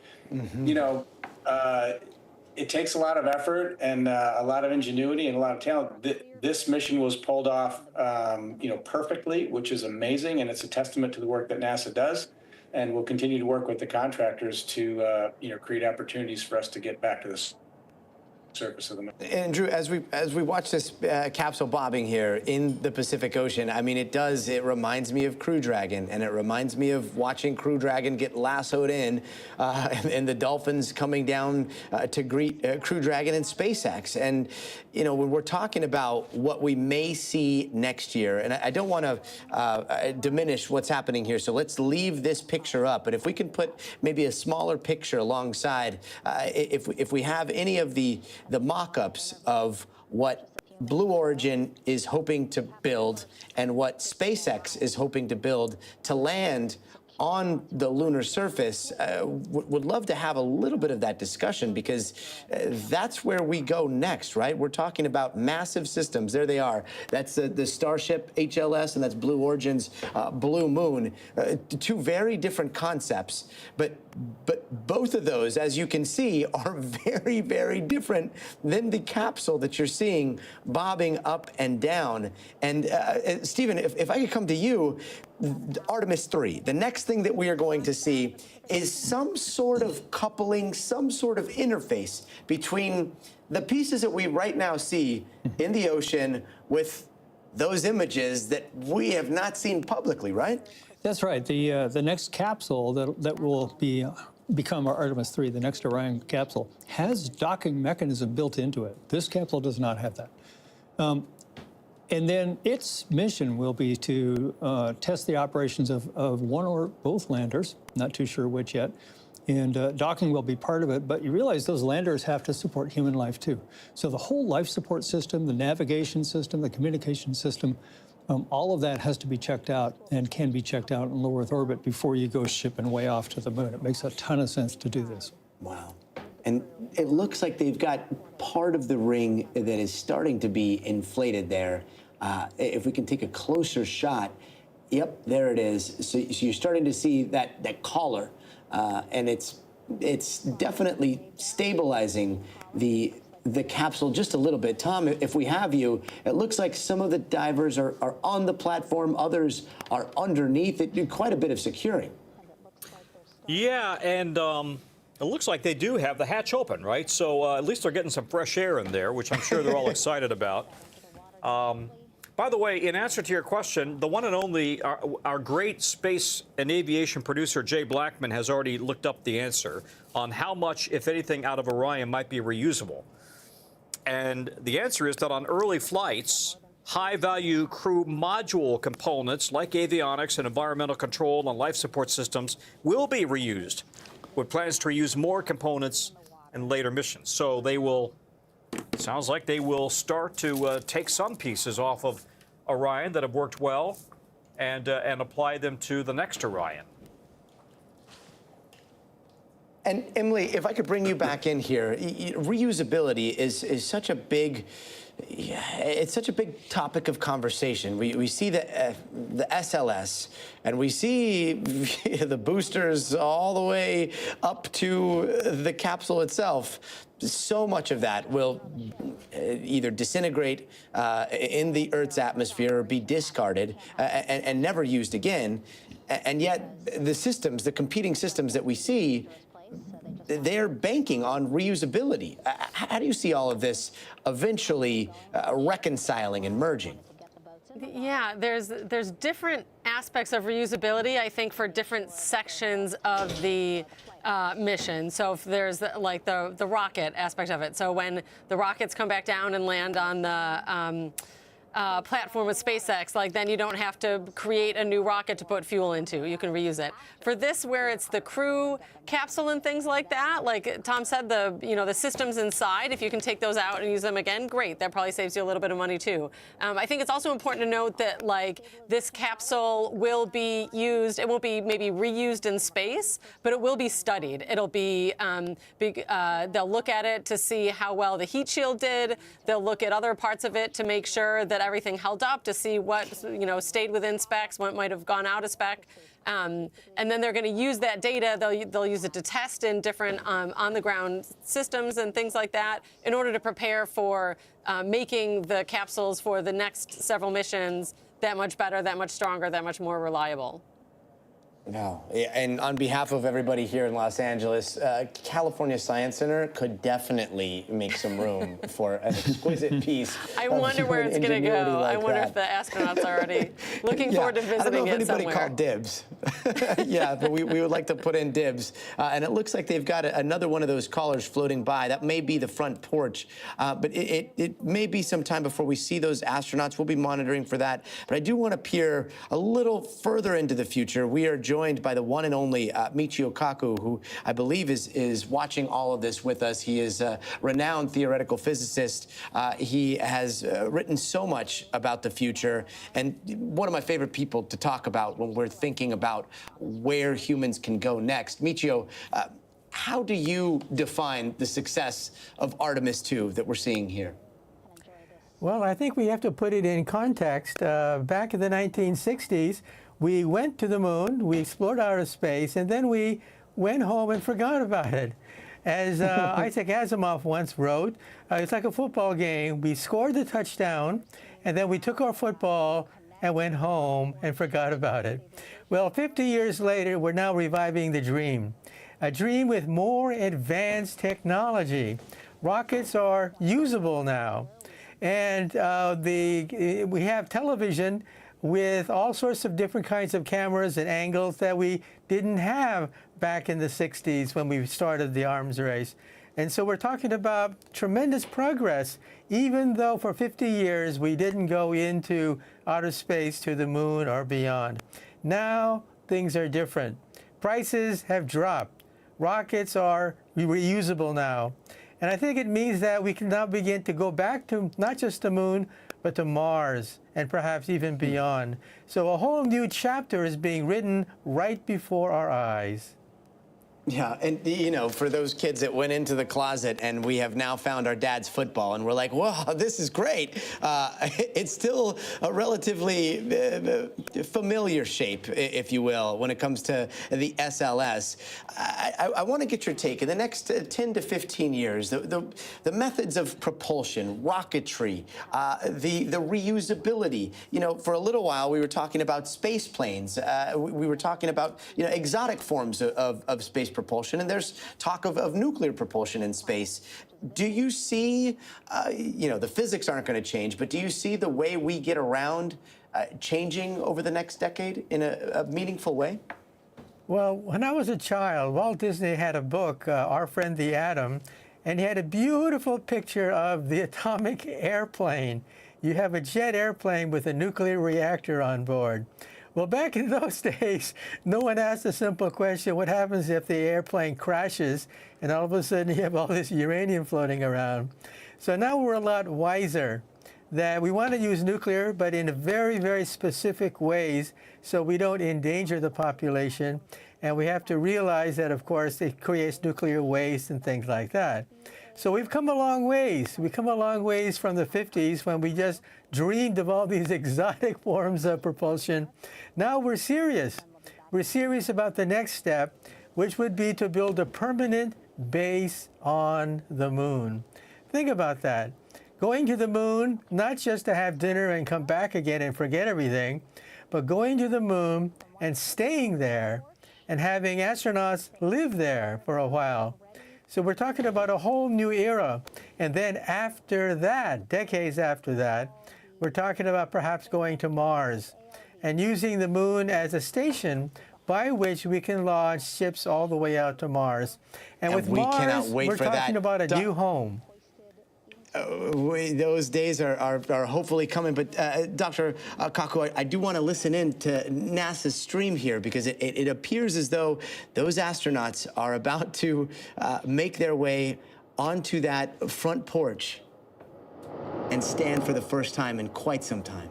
it takes a lot of effort and a lot of ingenuity and a lot of talent. This mission was pulled off, perfectly, which is amazing, and it's a testament to the work that NASA does. And we'll continue to work with the contractors to, create opportunities for us to get back to this surface of the moon. And Drew, as we watch this capsule bobbing here in the Pacific Ocean, I mean, it reminds me of Crew Dragon, and it reminds me of watching Crew Dragon get lassoed in, and the dolphins coming down to greet Crew Dragon and SpaceX. And when we're talking about what we may see next year, and I don't want to diminish what's happening here, so let's leave this picture up. But if we can put maybe a smaller picture alongside, if we have any of the mock-ups of what Blue Origin is hoping to build and what SpaceX is hoping to build to land on the lunar surface, would love to have a little bit of that discussion, because that's where we go next, right? We're talking about massive systems. There they are. That's the Starship HLS, and that's Blue Origin's Blue Moon. Two very different concepts, but both of those, as you can see, are very, very different than the capsule that you're seeing bobbing up and down. And Stephen, if I could come to you, Artemis 3, the next thing that we are going to see is some sort of coupling, some sort of interface between the pieces that we right now see in the ocean with those images that we have not seen publicly, right? That's right. The next capsule that will become our Artemis 3, the next Orion capsule, has docking mechanism built into it. This capsule does not have that. And then its mission will be to test the operations of one or both landers, not too sure which yet, and docking will be part of it, but you realize those landers have to support human life too. So the whole life support system, the navigation system, the communication system, all of that has to be checked out and can be checked out in low Earth orbit before you go shipping way off to the moon. It makes a ton of sense to do this. Wow. And it looks like they've got part of the ring that is starting to be inflated there. If we can take a closer shot, yep, there it is. So you're starting to see that collar, and it's definitely stabilizing the capsule just a little bit. Tom, if we have you, it looks like some of the divers are on the platform, others are underneath. It did quite a bit of securing. Yeah, and it looks like they do have the hatch open, right? So at least they're getting some fresh air in there, which I'm sure they're all excited about. By the way, in answer to your question, the one and only, our great space and aviation producer, Jay Blackman, has already looked up the answer on how much, if anything, out of Orion might be reusable. And the answer is that on early flights, high-value crew module components like avionics and environmental control and life support systems will be reused, with plans to reuse more components in later missions. So they will, sounds like they will start to take some pieces off of Orion that have worked well and apply them to the next Orion. And Emily, if I could bring you back in here, reusability is such a big, it's such a big topic of conversation. We see the SLS, and we see the boosters all the way up to the capsule itself. So much of that will either disintegrate in the Earth's atmosphere or be discarded and never used again. And yet the systems, the competing systems that we see, they're banking on reusability. How do you see all of this eventually reconciling and merging? Yeah, there's different aspects of reusability, I think, for different sections of the mission. So if there's like the rocket aspect of it. So when the rockets come back down and land on the platform with SpaceX, like then you don't have to create a new rocket to put fuel into. You can reuse it. For this, where it's the crew capsule and things like that, like Tom said, the systems inside, if you can take those out and use them again, great. That probably saves you a little bit of money too. I think it's also important to note that like this capsule will be used. It won't be maybe reused in space, but it will be studied. It'll be they'll look at it to see how well the heat shield did. They'll look at other parts of it to make sure that everything held up, to see what stayed within specs, what might have gone out of spec. And then they're going to use that data. They'll use it to test in different on-the-ground systems and things like that in order to prepare for making the capsules for the next several missions that much better, that much stronger, that much more reliable. No, and on behalf of everybody here in Los Angeles, California Science Center could definitely make some room for an exquisite piece. I wonder where it's going to go. I wonder if the astronauts are already looking forward to visiting it somewhere. I don't know if anybody called dibs. Yeah, but we would like to put in dibs. And it looks like they've got another one of those callers floating by. That may be the front porch. But it may be some time before we see those astronauts. We'll be monitoring for that. But I do want to peer a little further into the future. We are joined by the one and only Michio Kaku, who I believe is watching all of this with us. He is a renowned theoretical physicist. He has written so much about the future, and one of my favorite people to talk about when we're thinking about where humans can go next. Michio, how do you define the success of Artemis II that we're seeing here? Well, I think we have to put it in context. Back in the 1960s, we went to the moon, we explored outer space, and then we went home and forgot about it. As Isaac Asimov once wrote, it's like a football game. We scored the touchdown, and then we took our football and went home and forgot about it. Well, 50 years later, we're now reviving the dream, a dream with more advanced technology. Rockets are usable now, and we have television with all sorts of different kinds of cameras and angles that we didn't have back in the 60s when we started the arms race. And so we're talking about tremendous progress, even though for 50 years we didn't go into outer space to the moon or beyond. Now things are different. Prices have dropped. Rockets are reusable now. And I think it means that we can now begin to go back to not just the moon, but to Mars and perhaps even beyond. So a whole new chapter is being written right before our eyes. Yeah, and for those kids that went into the closet and we have now found our dad's football and we're like, wow, this is great. It's still a relatively familiar shape, if you will, when it comes to the SLS. I want to get your take. In the next 10 to 15 years, the methods of propulsion, rocketry, the reusability. For a little while, we were talking about space planes. We were talking about exotic forms of space propulsion, and there's talk of nuclear propulsion in space. Do you see, the physics aren't going to change, but do you see the way we get around changing over the next decade in a meaningful way? Well, when I was a child, Walt Disney had a book, Our Friend the Atom, and he had a beautiful picture of the atomic airplane. You have a jet airplane with a nuclear reactor on board. Well, back in those days, no one asked a simple question: what happens if the airplane crashes and all of a sudden you have all this uranium floating around? So now we're a lot wiser that we want to use nuclear, but in very, very specific ways so we don't endanger the population. And we have to realize that, of course, it creates nuclear waste and things like that. So we've come a long ways. We've come a long ways from the 50s when we just dreamed of all these exotic forms of propulsion. Now we're serious. We're serious about the next step, which would be to build a permanent base on the moon. Think about that. Going to the moon, not just to have dinner and come back again and forget everything, but going to the moon and staying there and having astronauts live there for a while. So we're talking about a whole new era. And then after that, decades after that, we're talking about perhaps going to Mars and using the moon as a station by which we can launch ships all the way out to Mars. And with Mars, we're talking about a new home. Those days are hopefully coming. But Dr. Kaku, I do want to listen in to NASA's stream here, because it appears as though those astronauts are about to make their way onto that front porch and stand for the first time in quite some time.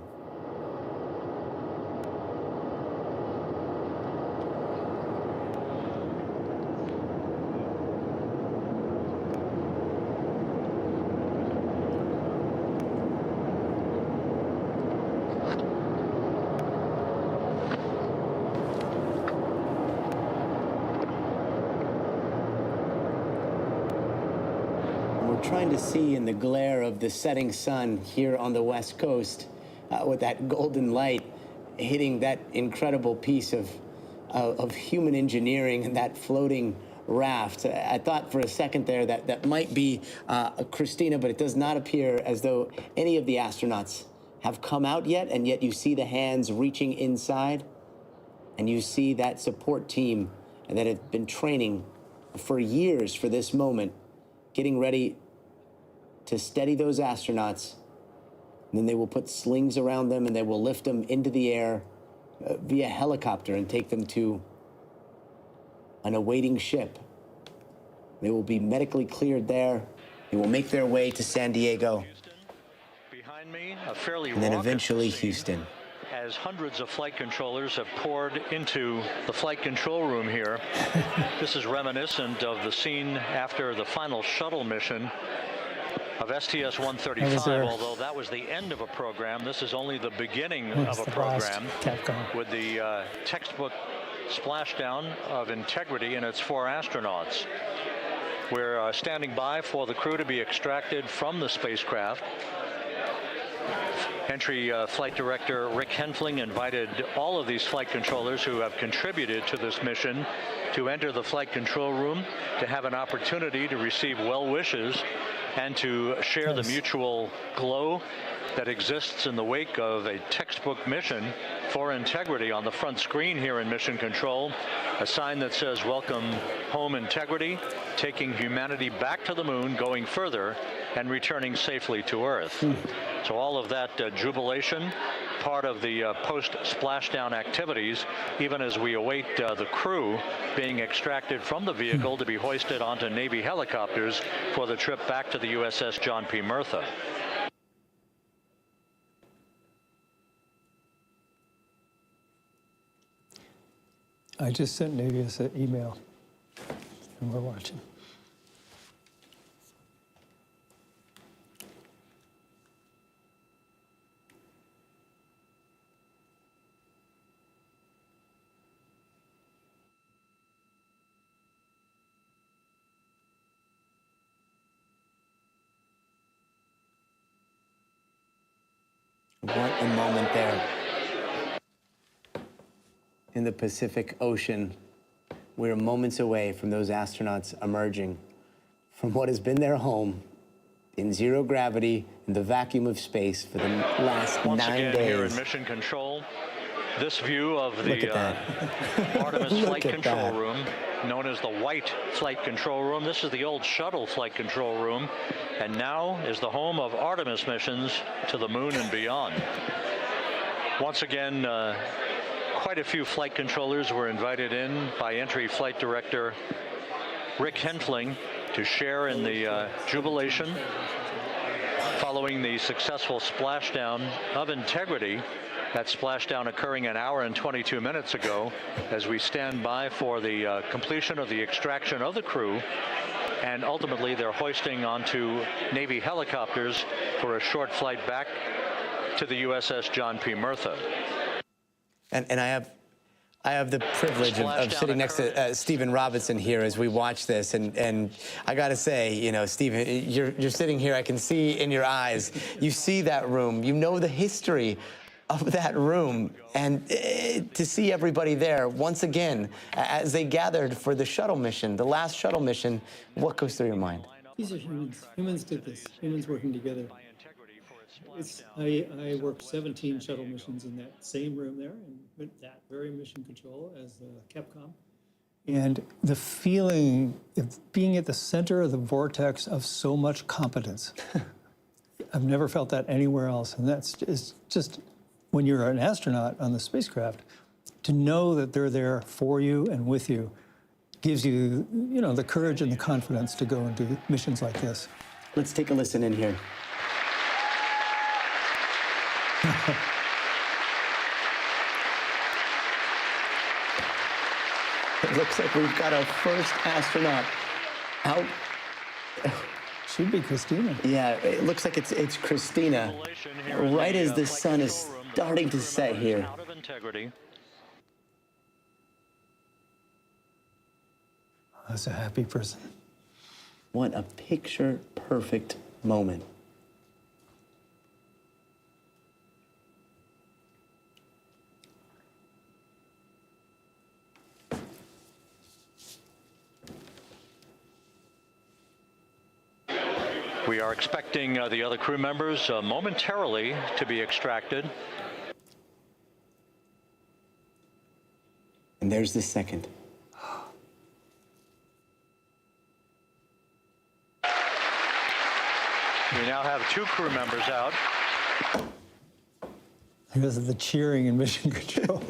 we're trying to see in the glare of the setting sun here on the West Coast with that golden light hitting that incredible piece of human engineering and that floating raft. I thought for a second there that might be Christina, but it does not appear as though any of the astronauts have come out yet, and yet you see the hands reaching inside, and you see that support team that have been training for years for this moment, getting ready to steady those astronauts. And then they will put slings around them, and they will lift them into the air via helicopter and take them to an awaiting ship. They will be medically cleared there. They will make their way to San Diego. Behind me, a fairly and then raucous eventually scene Houston. As hundreds of flight controllers have poured into the flight control room here. This is reminiscent of the scene after the final shuttle mission of STS-135, although that was the end of a program. This is only the beginning of a program with the textbook splashdown of Integrity and its 4 astronauts. We're standing by for the crew to be extracted from the spacecraft. Entry Flight Director Rick Henfling invited all of these flight controllers who have contributed to this mission to enter the flight control room to have an opportunity to receive well wishes and to share the mutual glow that exists in the wake of a textbook mission for Integrity. On the front screen here in Mission Control, a sign that says "Welcome home, Integrity, taking humanity back to the moon, going further, and returning safely to Earth." So all of that jubilation, part of the post-splashdown activities, even as we await the crew being extracted from the vehicle to be hoisted onto Navy helicopters for the trip back to the USS John P. Murtha. I just sent Navius an email, and we're watching. What a moment there. In the Pacific Ocean, we're moments away from those astronauts emerging from what has been their home in zero gravity, in the vacuum of space for the last Once 9 again, days. here in Mission Control, this view of the Artemis Flight Control Room, known as the White Flight Control Room. This is the old shuttle flight control room, and now is the home of Artemis missions to the moon and beyond. Once again, quite a few flight controllers were invited in by Entry Flight Director Rick Henfling to share in the jubilation following the successful splashdown of Integrity. That splashdown occurring an hour and 22 minutes ago, as we stand by for the completion of the extraction of the crew, and ultimately they're hoisting onto Navy helicopters for a short flight back to the USS John P. Murtha. And I have the privilege of sitting next to Stephen Robinson here as we watch this, and I got to say, you know, Stephen, you're sitting here. I can see in your eyes. You see that room. You know the history of that room, and to see everybody there once again as they gathered for the shuttle mission, the last shuttle mission. What goes through your mind? These are humans. Humans did this. Humans working together. I worked 17 shuttle missions in that same room there, and with that very mission control as Capcom. And the feeling of being at the center of the vortex of so much competence. I've never felt that anywhere else, and that's just when you're an astronaut on the spacecraft, to know that they're there for you and with you gives you, you know, the courage and the confidence to go and do missions like this. Let's take a listen in here. It looks like we've got our first astronaut out. Should be Christina. Yeah, it looks like it's Christina, right as the sun is starting to set here. That's a happy person. What a picture-perfect moment. We are expecting the other crew members momentarily to be extracted. And there's the second. We now have 2 crew members out. Because of the cheering in Mission Control.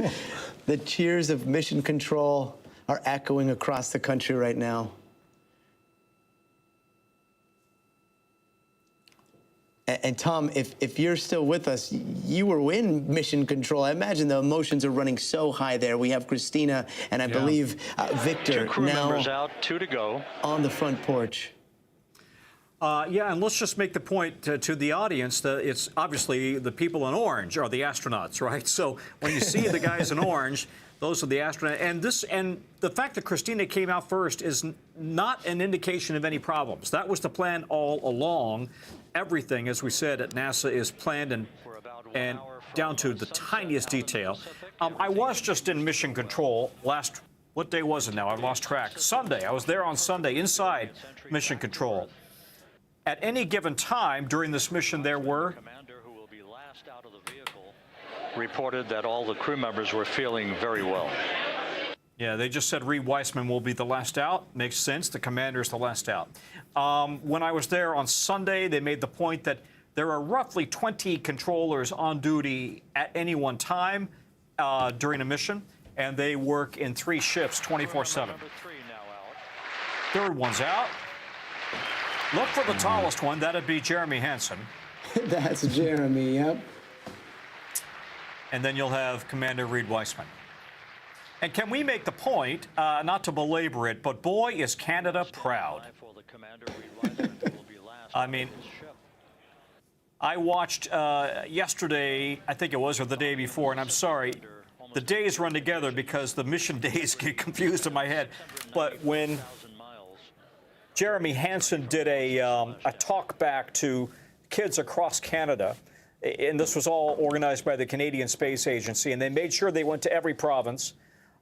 The cheers of Mission Control are echoing across the country right now. And Tom, if you're still with us, you were in Mission Control. I imagine the emotions are running so high there. We have Christina and I believe Victor 2 crew now members out, 2 to go. on the front porch. Yeah, and let's just make the point to the audience that it's obviously the people in orange are the astronauts, right? So when you see the guys in orange, those are the astronauts. And the fact that Christina came out first is not an indication of any problems. That was the plan all along. Everything, as we said, at NASA is planned and down to the tiniest detail. I was just in Mission Control what day was it now? I've lost track. Sunday. I was there on Sunday inside Mission Control. At any given time during this mission, there were reported that all the crew members were feeling very well. Yeah, they just said Reed Weissman will be the last out. Makes sense. The commander is the last out. When I was there on Sunday, they made the point that there are roughly 20 controllers on duty at any one time during a mission, and they work in 3 shifts 24/7. Third one's out. Look for the tallest one. That'd be Jeremy Hansen. That's Jeremy, yep. And then you'll have Commander Reed Weissman. And can we make the point, not to belabor it, but boy, is Canada proud. I mean, I watched yesterday, I think it was, or the day before, and I'm sorry, the days run together because the mission days get confused in my head. But when Jeremy Hansen did a talk back to kids across Canada, and this was all organized by the Canadian Space Agency, and they made sure they went to every province.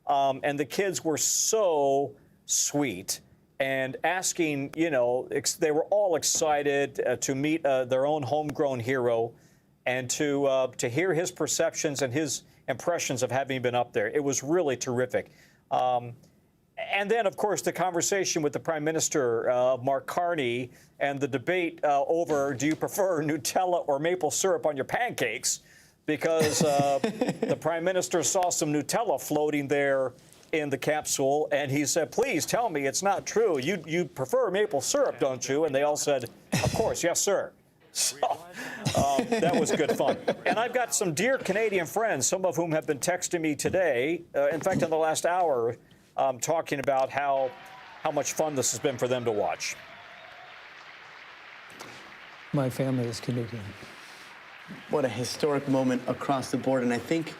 And the kids were so sweet and asking, you know, they were all excited to meet their own homegrown hero and to hear his perceptions and his impressions of having been up there. It was really terrific. And then, of course, the conversation with the Prime Minister, Mark Carney, and the debate over do you prefer Nutella or maple syrup on your pancakes? Because the Prime Minister saw some Nutella floating there in the capsule, and he said, please tell me it's not true. You prefer maple syrup, don't you? And they all said, of course, yes, sir. So that was good fun. And I've got some dear Canadian friends, some of whom have been texting me today, in fact, in the last hour, talking about how much fun this has been for them to watch. My family is Canadian. What a historic moment across the board. And I think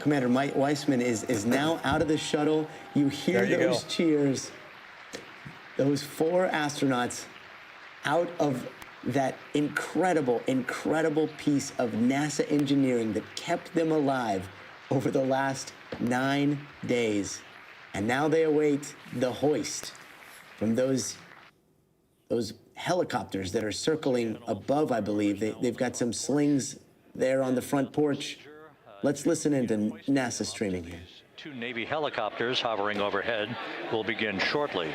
Commander Mike Weissman is now out of the shuttle. You hear those cheers. Those 4 astronauts out of that incredible, incredible piece of NASA engineering that kept them alive over the last 9 days. And now they await the hoist from those helicopters that are circling above, I believe. They've got some slings there on the front porch. Let's listen into NASA streaming here. 2 Navy helicopters hovering overhead will begin shortly.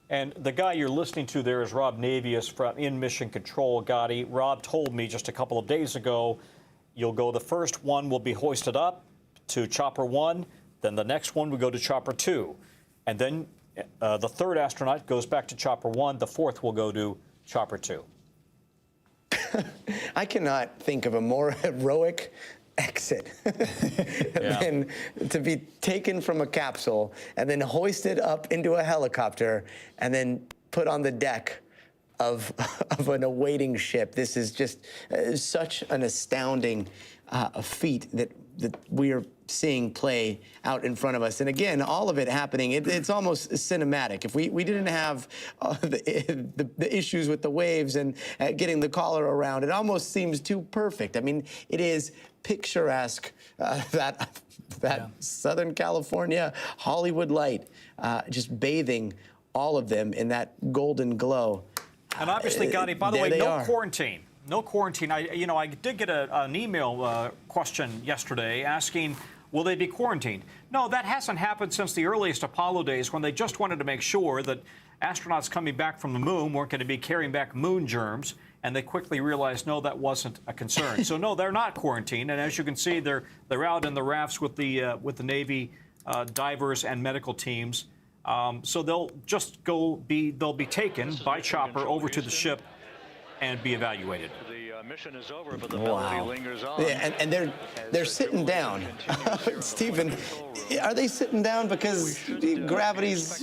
And the guy you're listening to there is Rob Navius from In Mission Control, Gotti. Rob told me just a couple of days ago, the first one will be hoisted up to Chopper 1, then the next one will go to Chopper 2. And then the third astronaut goes back to Chopper 1. The fourth will go to Chopper 2. I cannot think of a more heroic exit than to be taken from a capsule and then hoisted up into a helicopter and then put on the deck of an awaiting ship. This is just such an astounding feat that that we are seeing play out in front of us. And again, all of it happening, it's almost cinematic. If we didn't have the issues with the waves and getting the collar around, it almost seems too perfect. I mean, it is picturesque, that Southern California Hollywood light, just bathing all of them in that golden glow. And obviously, Gotti, by the way, no quarantine. No quarantine. I did get an email question yesterday asking, will they be quarantined? No, that hasn't happened since the earliest Apollo days, when they just wanted to make sure that astronauts coming back from the moon weren't going to be carrying back moon germs, and they quickly realized, no, that wasn't a concern. So no, they're not quarantined, and as you can see, they're out in the rafts with the Navy divers and medical teams. So they'll be taken by chopper over to the ship and be evaluated. The mission is over, but the melody lingers on. Yeah, and they're sitting down. Stephen, are they sitting down because gravity's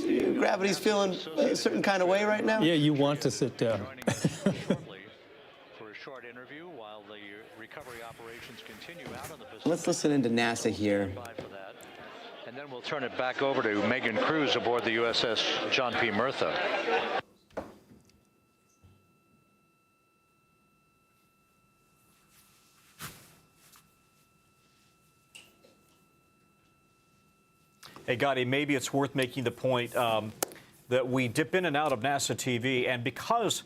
feeling a certain kind of way right now? Yeah, you want to sit down. For a short interview while the recovery operations continue out on the Pacific. Let's listen into NASA here. And then we'll turn it back over to Megan Cruz aboard the USS John P. Murtha. Hey, Gotti, maybe it's worth making the point that we dip in and out of NASA TV, and because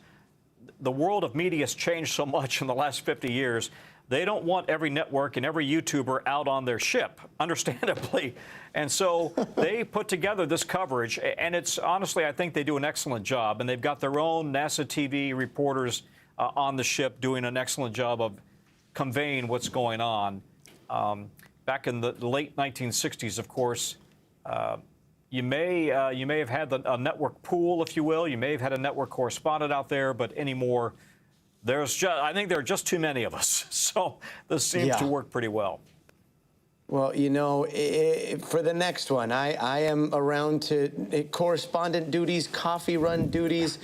the world of media has changed so much in the last 50 years, they don't want every network and every YouTuber out on their ship, understandably. And so they put together this coverage, and it's honestly, I think they do an excellent job. And they've got their own NASA TV reporters on the ship doing an excellent job of conveying what's going on. Back in the late 1960s, of course, you may have had a network pool, if you will. You may have had a network correspondent out there, but anymore, I think there are just too many of us. So this seems to work pretty well. Well, you know, for the next one, I am around to correspondent duties, coffee run duties,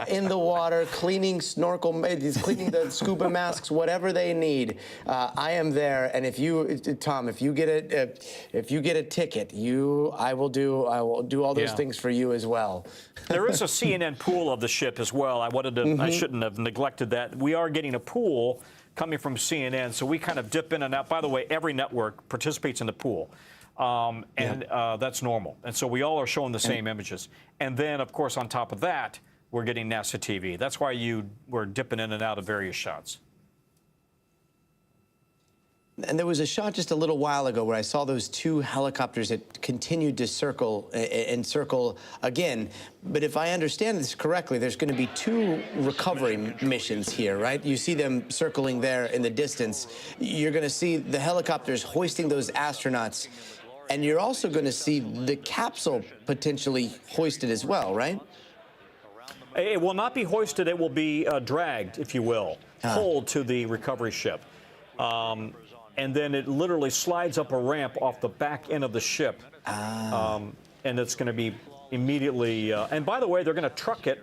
in the water, cleaning snorkel, cleaning the scuba masks, whatever they need. I am there, and if you, Tom, if you get a ticket, I will do all those things for you as well. There is a CNN pool of the ship as well. I shouldn't have neglected that. We are getting a pool coming from CNN, so we kind of dip in and out. By the way, every network participates in the pool, and that's normal. And so we all are showing the same images. And then, of course, on top of that, we're getting NASA TV. That's why we're dipping in and out of various shots. And there was a shot just a little while ago where I saw those two helicopters that continued to circle and circle again. But if I understand this correctly, there's going to be two recovery missions here, right? You see them circling there in the distance. You're going to see the helicopters hoisting those astronauts. And you're also going to see the capsule potentially hoisted as well, right? It will not be hoisted. It will be dragged, if you will, pulled to the recovery ship. And then it literally slides up a ramp off the back end of the ship. And it's going to be immediately, and by the way, they're going to truck it,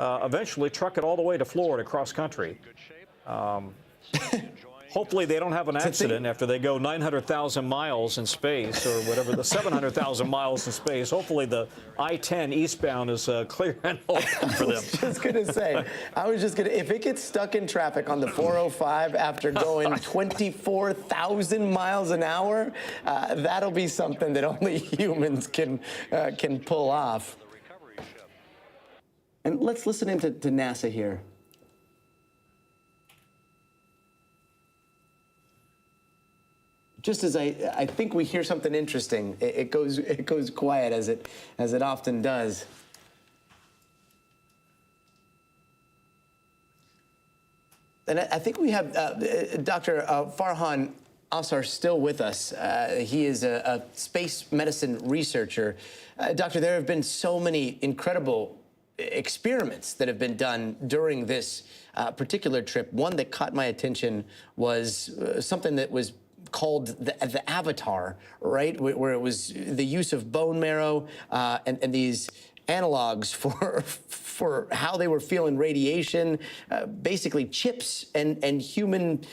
eventually truck it all the way to Florida, cross country. Hopefully they don't have an accident after they go 900,000 miles in space, or whatever, the 700,000 miles in space. Hopefully the I-10 eastbound is clear and open for them. I was just going to, if it gets stuck in traffic on the 405 after going 24,000 miles an hour, that'll be something that only humans can pull off. And let's listen into NASA here. Just as I think we hear something interesting, it goes quiet as it often does. And I think we have Dr. Farhan Asar still with us. He is a space medicine researcher. Doctor, there have been so many incredible experiments that have been done during this particular trip. One that caught my attention was something that was called the Avatar, right? Where it was the use of bone marrow and these analogs for how they were feeling radiation, basically chips and human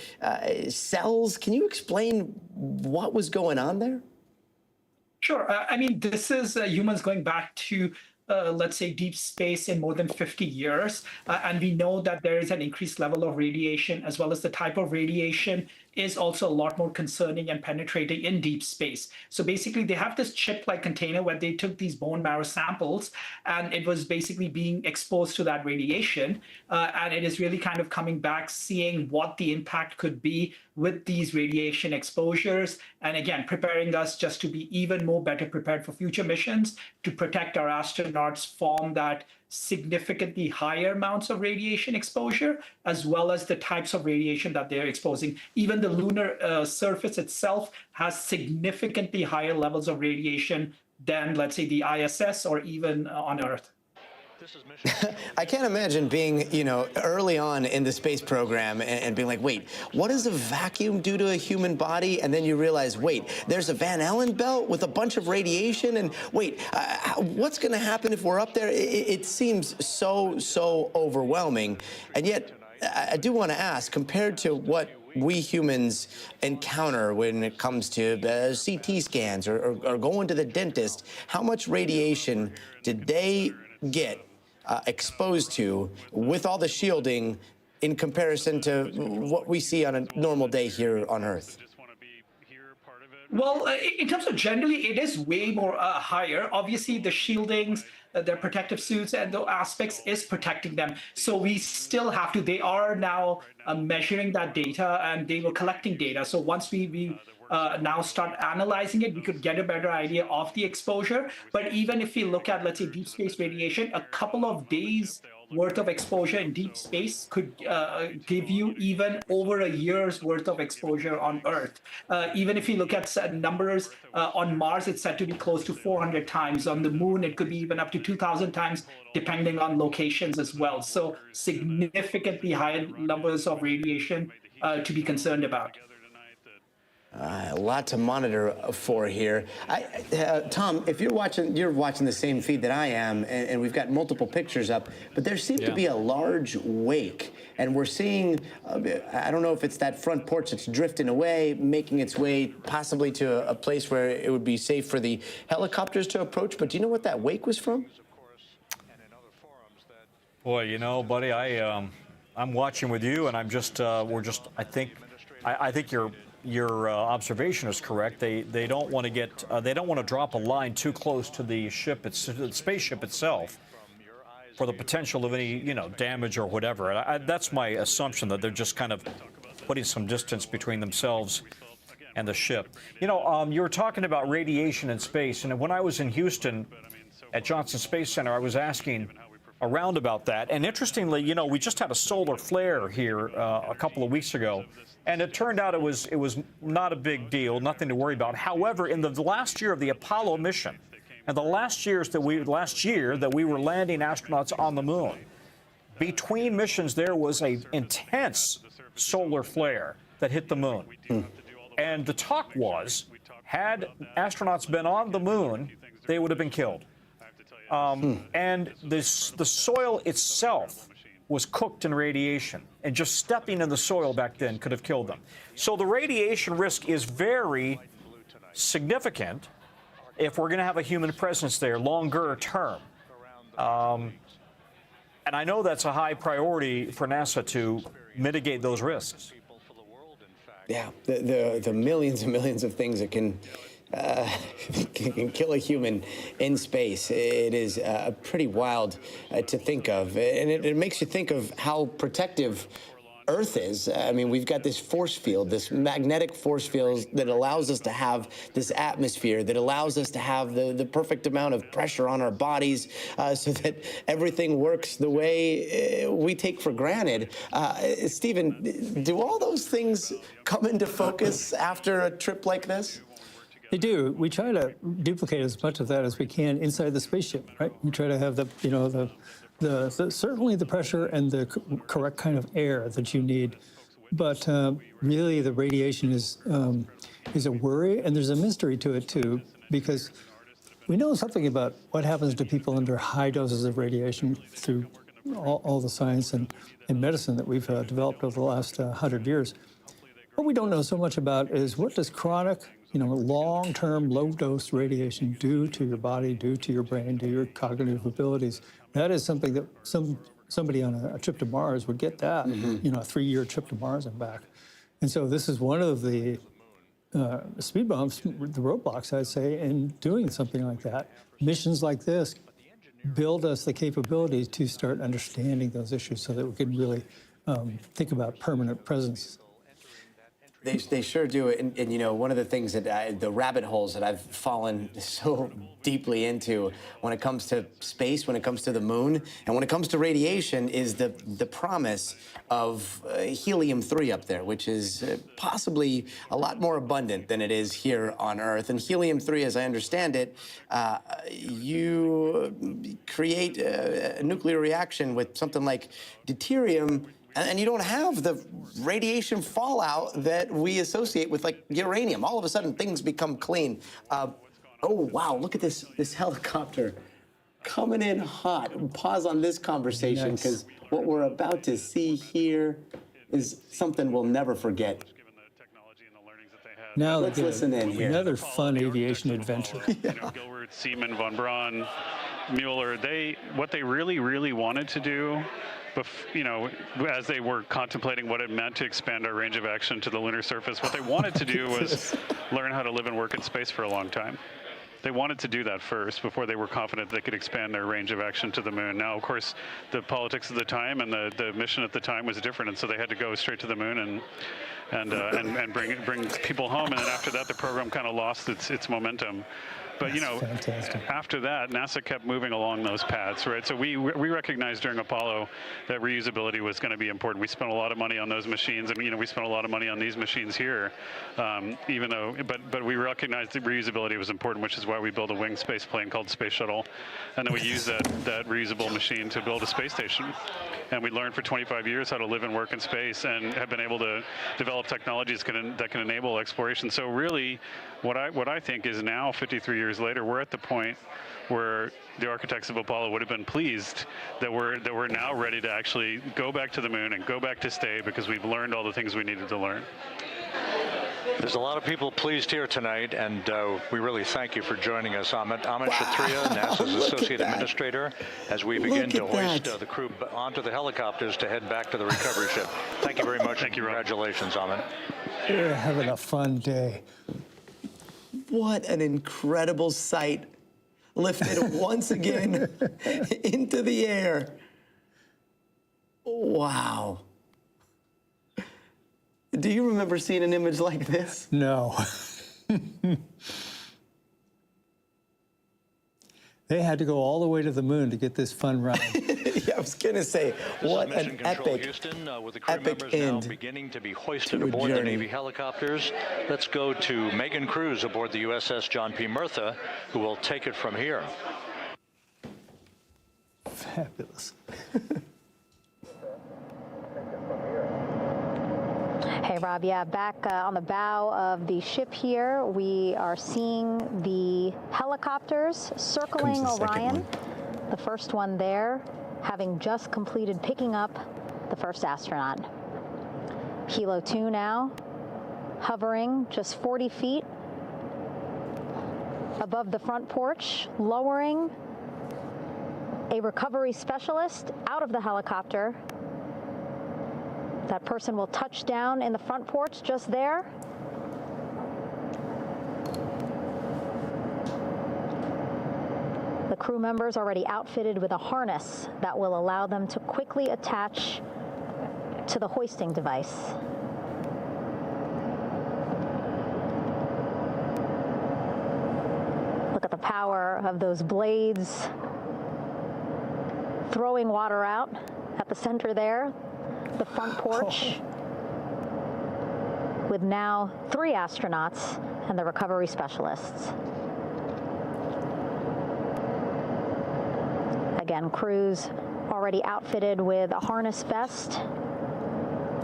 cells. Can you explain what was going on there? Sure. I mean, this is humans going back to, let's say, deep space in more than 50 years. And we know that there is an increased level of radiation, as well as the type of radiation is also a lot more concerning and penetrating in deep space. So basically, they have this chip-like container where they took these bone marrow samples, and it was basically being exposed to that radiation. And it is really kind of coming back, seeing what the impact could be with these radiation exposures. And again, preparing us just to be even more better prepared for future missions to protect our astronauts from that significantly higher amounts of radiation exposure, as well as the types of radiation that they're exposing. Even the lunar surface itself has significantly higher levels of radiation than, let's say, the ISS or even on Earth. I can't imagine being, early on in the space program and being like, wait, what does a vacuum do to a human body? And then you realize, wait, there's a Van Allen belt with a bunch of radiation. And wait, what's going to happen if we're up there? It seems so overwhelming. And yet, I do want to ask, compared to what we humans encounter when it comes to CT scans or going to the dentist, how much radiation did they get exposed to with all the shielding in comparison to what we see on a normal day here on Earth? Well, in terms of generally, it is way more higher. Obviously, the shieldings, their protective suits and the aspects is protecting them. So we still have to, they are now measuring that data, and they were collecting data. So once we now start analyzing it, we could get a better idea of the exposure. But even if we look at, let's say, deep space radiation, a couple of days worth of exposure in deep space could give you even over a year's worth of exposure on Earth. Even if you look at numbers, on Mars, it's said to be close to 400 times. On the Moon, it could be even up to 2,000 times, depending on locations as well. So significantly higher numbers of radiation to be concerned about. A lot to monitor for here. Tom, if you're watching the same feed that I am, and we've got multiple pictures up, but there seems to be a large wake, and we're seeing, I don't know if it's that front porch that's drifting away, making its way possibly to a place where it would be safe for the helicopters to approach, but do you know what that wake was from? Boy, buddy, I'm watching with you, and I think your observation is correct. They don't want to drop a line too close to the spaceship itself for the potential of any damage or whatever. That's my assumption, that they're just kind of putting some distance between themselves and the ship. You were talking about radiation in space, and when I was in Houston at Johnson Space Center, I was asking around about that. And interestingly, we just had a solar flare here a couple of weeks ago, and it turned out it was not a big deal, nothing to worry about. However, in the last year of the Apollo mission, and the last year that we were landing astronauts on the moon, between missions there was an intense solar flare that hit the moon. And the talk was, had astronauts been on the moon, they would have been killed. And the soil itself was cooked in radiation, and just stepping in the soil back then could have killed them. So the radiation risk is very significant if we're going to have a human presence there longer term. And I know that's a high priority for NASA to mitigate those risks. Yeah, the millions and millions of things that can kill a human in space. It is pretty wild to think of. And it makes you think of how protective Earth is. I mean, we've got this force field, this magnetic force field that allows us to have this atmosphere, that allows us to have the perfect amount of pressure on our bodies so that everything works the way we take for granted. Stephen, do all those things come into focus after a trip like this? They do. We try to duplicate as much of that as we can inside the spaceship, right? We try to have certainly the pressure and the correct kind of air that you need. But really, the radiation is a worry, and there's a mystery to it too, because we know something about what happens to people under high doses of radiation through all the science and medicine that we've developed over the last 100 years. What we don't know so much about is what does chronic, long-term low-dose radiation do to your body, do to your brain, do your cognitive abilities. That is something that somebody on a trip to Mars would get that, a 3-year trip to Mars and back. And so this is one of the speed bumps, the roadblocks, I'd say, in doing something like that. Missions like this build us the capability to start understanding those issues so that we can really think about permanent presence. They sure do. And one of the things that the rabbit holes that I've fallen so deeply into when it comes to space, when it comes to the moon, and when it comes to radiation is the promise of helium-3 up there, which is possibly a lot more abundant than it is here on Earth. And helium-3, as I understand it, you create a nuclear reaction with something like deuterium, and you don't have the radiation fallout that we associate with, like, uranium. All of a sudden, things become clean. Oh, wow, look at this helicopter coming in hot. Pause on this conversation, because what we're about to see here is something we'll never forget. Now let's listen in here. Another fun aviation adventure. Gilbert, Seaman, von Braun, Mueller, what they really wanted to do, as they were contemplating what it meant to expand our range of action to the lunar surface, what they wanted to do was learn how to live and work in space for a long time. They wanted to do that first before they were confident they could expand their range of action to the moon. Now, of course, the politics of the time and the mission at the time was different, and so they had to go straight to the moon and bring people home. And then after that, the program kind of lost its momentum. But after that, NASA kept moving along those paths, right? So we recognized during Apollo that reusability was going to be important. We spent a lot of money on those machines, and we spent a lot of money on these machines here, but we recognized that reusability was important, which is why we built a winged space plane called Space Shuttle, and then we used that reusable machine to build a space station. And we learned for 25 years how to live and work in space, and have been able to develop technologies that can enable exploration. So really, what I think is now, 53 years later, we're at the point where the architects of Apollo would have been pleased that we're now ready to actually go back to the moon and go back to stay, because we've learned all the things we needed to learn. There's a lot of people pleased here tonight, and we really thank you for joining us. Amit Kshatriya, NASA's Associate Administrator, as we begin to hoist the crew onto the helicopters to head back to the recovery ship. Thank you very much. Thank you, Rob. Congratulations, Amit. We're having a fun day. What an incredible sight. Lifted once again into the air. Wow. Do you remember seeing an image like this? No. They had to go all the way to the moon to get this fun ride. Yeah, I was going to say, what an epic, Houston, with the crew epic members end now beginning to be hoisted to a aboard the journey. Navy helicopters. Let's go to Megan Cruz aboard the USS John P. Murtha, who will take it from here. Fabulous. Hey, Rob, yeah, back on the bow of the ship here, we are seeing the helicopters circling Orion. The first one there, having just completed picking up the first astronaut. Helo 2 now, hovering just 40 feet above the front porch, lowering a recovery specialist out of the helicopter. That person will touch down in the front porch just there. The crew members already outfitted with a harness that will allow them to quickly attach to the hoisting device. Look at the power of those blades throwing water out at the center there. The front porch with now 3 astronauts and the recovery specialists. Again, crews already outfitted with a harness vest.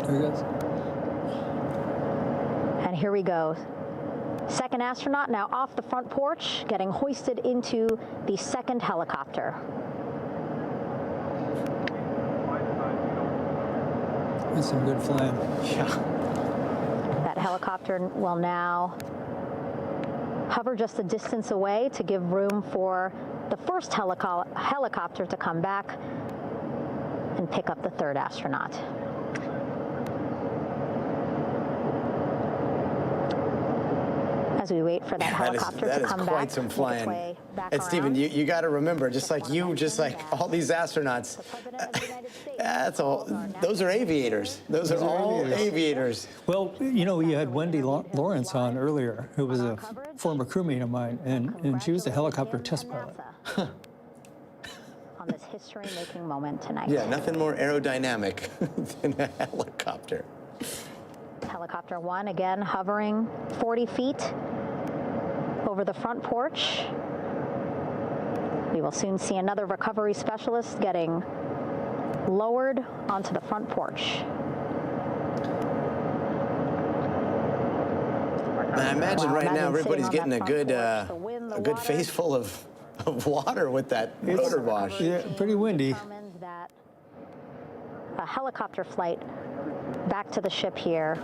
There he goes. And here we go. Second astronaut now off the front porch, getting hoisted into the second helicopter. That's some good flying. Yeah. That helicopter will now hover just a distance away to give room for the first helicopter to come back and pick up the third astronaut. As we wait for that helicopter to come back. That is quite some flying. And Stephen, you got to remember, just like all these astronauts, that's all. Those are aviators. Those are all aviators. Well, you know, we had Wendy Lawrence on earlier, who was a former crewmate of mine, and she was a helicopter test pilot. On this history-making moment tonight. Yeah, nothing more aerodynamic than a helicopter. Helicopter 1 again hovering 40 feet over the front porch. We will soon see another recovery specialist getting lowered onto the front porch. And I imagine right now everybody's getting a good face full of water with that rotor wash. Yeah, pretty windy. That a helicopter flight back to the ship here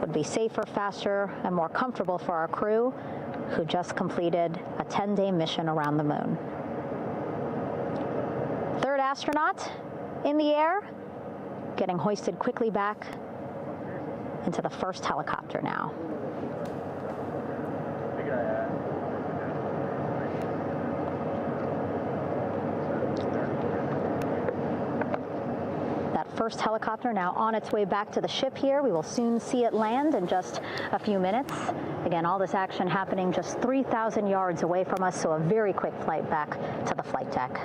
would be safer, faster, and more comfortable for our crew, who just completed a 10-day mission around the moon. Third astronaut in the air, getting hoisted quickly back into the first helicopter now. First helicopter now on its way back to the ship here. We will soon see it land in just a few minutes. Again, all this action happening just 3,000 yards away from us, so a very quick flight back to the flight deck.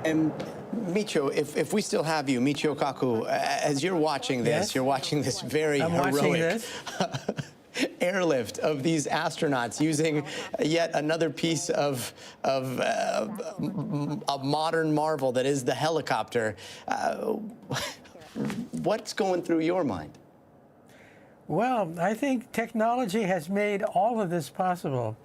And Michio, if we still have you, Michio Kaku, as you're watching this, you're watching this very heroic airlift of these astronauts using yet another piece of a modern marvel that is the helicopter. What's going through your mind? Well, I think technology has made all of this possible.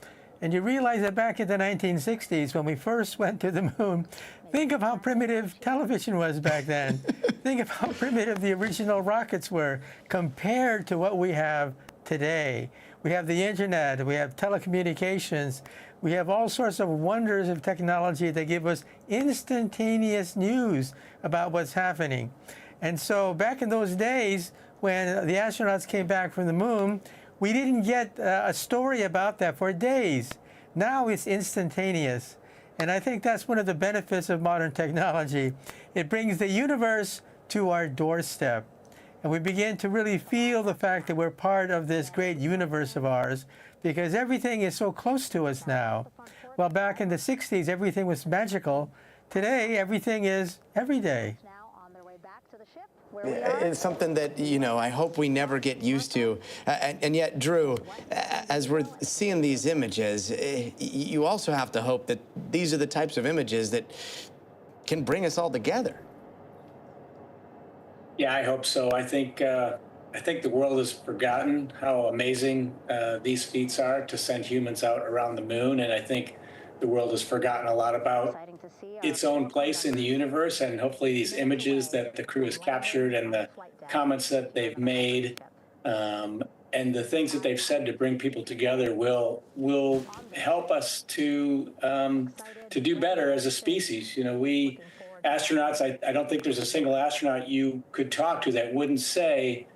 And you realize that back in the 1960s, when we first went to the moon, think of how primitive television was back then. Think of how primitive the original rockets were compared to what we have today. We have the internet, we have telecommunications, we have all sorts of wonders of technology that give us instantaneous news about what's happening. And so back in those days, when the astronauts came back from the moon, we didn't get a story about that for days. Now it's instantaneous. And I think that's one of the benefits of modern technology. It brings the universe to our doorstep. And we begin to really feel the fact that we're part of this great universe of ours, because everything is so close to us now. Well, back in the 60s, everything was magical. Today, everything is everyday. It's something that, you know, I hope we never get used to. And yet, Drew, as we're seeing these images, you also have to hope that these are the types of images that can bring us all together. Yeah, I hope so. I think the world has forgotten how amazing these feats are to send humans out around the moon, and I think the world has forgotten a lot about its own place in the universe, and hopefully these images that the crew has captured and the comments that they've made and the things that they've said to bring people together will help us to do better as a species. You know, we astronauts, I don't think there's a single astronaut you could talk to that wouldn't say,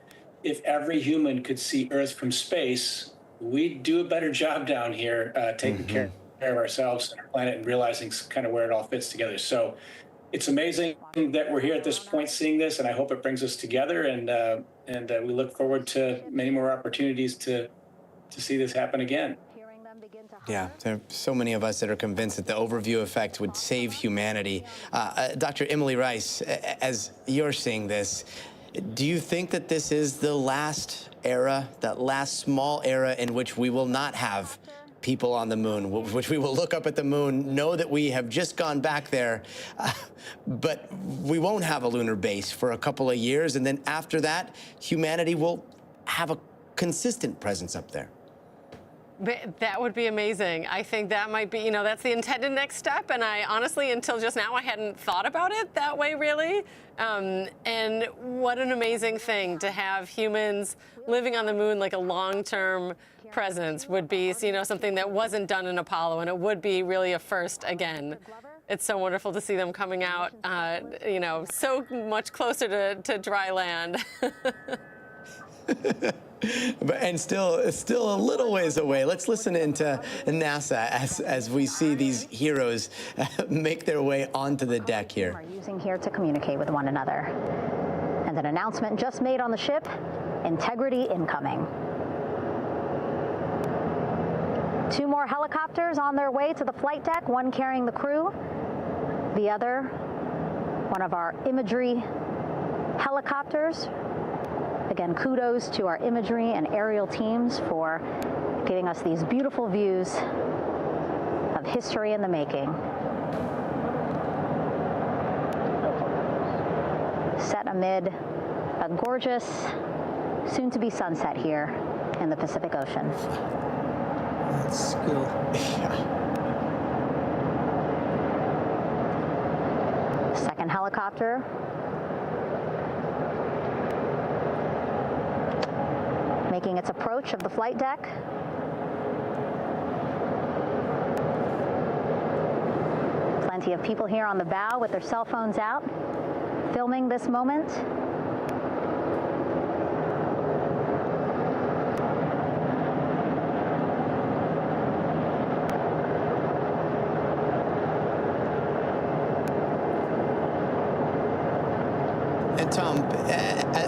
if every human could see Earth from space, we'd do a better job down here taking care of ourselves and our planet and realizing kind of where it all fits together. So it's amazing that we're here at this point seeing this, and I hope it brings us together, and we look forward to many more opportunities to see this happen again. Yeah, there are so many of us that are convinced that the overview effect would save humanity. Dr. Emily Rice, as you're seeing this, do you think that this is the last era, that last small era in which we will not have people on the moon, which we will look up at the moon, know that we have just gone back there, but we won't have a lunar base for a couple of years, and then after that, humanity will have a consistent presence up there. That would be amazing. I think that might be, that's the intended next step. And I honestly, until just now, I hadn't thought about it that way, really. And what an amazing thing to have humans living on the moon like a long-term presence would be, something that wasn't done in Apollo. And it would be really a first again. It's so wonderful to see them coming out, so much closer to dry land. And still a little ways away. Let's listen into NASA as we see these heroes make their way onto the deck here. Are using here to communicate with one another. And an announcement just made on the ship, integrity incoming. 2 more helicopters on their way to the flight deck, one carrying the crew, the other, one of our imagery helicopters. Again, kudos to our imagery and aerial teams for giving us these beautiful views of history in the making. Set amid a gorgeous, soon-to-be sunset here in the Pacific Ocean. That's skill. Second helicopter. Making its approach of the flight deck. Plenty of people here on the bow with their cell phones out, filming this moment. And Tom,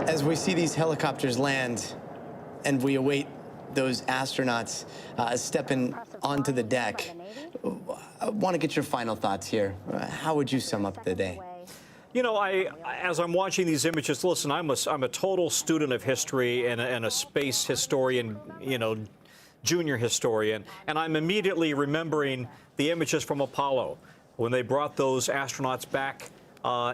as we see these helicopters land, and we await those astronauts stepping onto the deck, I want to get your final thoughts here. How would you sum up the day? As I'm watching these images, listen, I'm a total student of history and a space historian, junior historian, and I'm immediately remembering the images from Apollo when they brought those astronauts back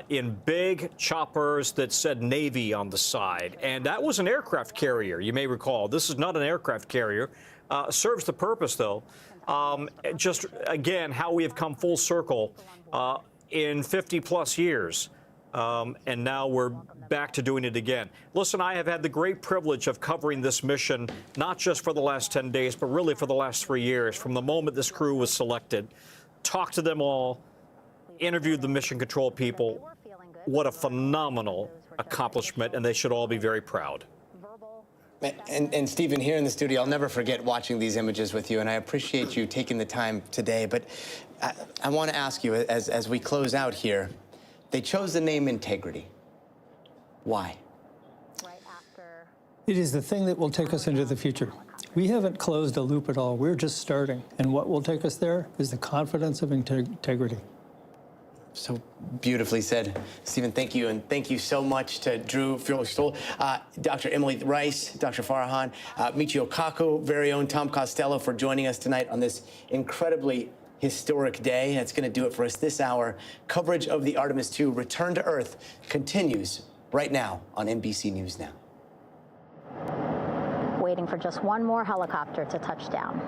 in big choppers that said Navy on the side. And that was an aircraft carrier, you may recall. This is not an aircraft carrier. Serves the purpose, though. Just, again, how we have come full circle in 50-plus years. And now we're back to doing it again. Listen, I have had the great privilege of covering this mission, not just for the last 10 days, but really for the last 3 years, from the moment this crew was selected. Talked to them all, interviewed the mission control people. What a phenomenal accomplishment, and they should all be very proud. And Stephen, here in the studio, I'll never forget watching these images with you, and I appreciate you taking the time today. But I want to ask you, as we close out here, they chose the name Integrity. Why? It is the thing that will take us into the future. We haven't closed a loop at all. We're just starting. And what will take us there is the confidence of integrity. So beautifully said. Stephen, thank you. And thank you so much to Drew Fuhrstoll, Dr. Emily Rice, Dr. Farhan, Michio Kaku, very own Tom Costello for joining us tonight on this incredibly historic day. That's going to do it for us this hour. Coverage of the Artemis II Return to Earth continues right now on NBC News Now. Waiting for just one more helicopter to touch down.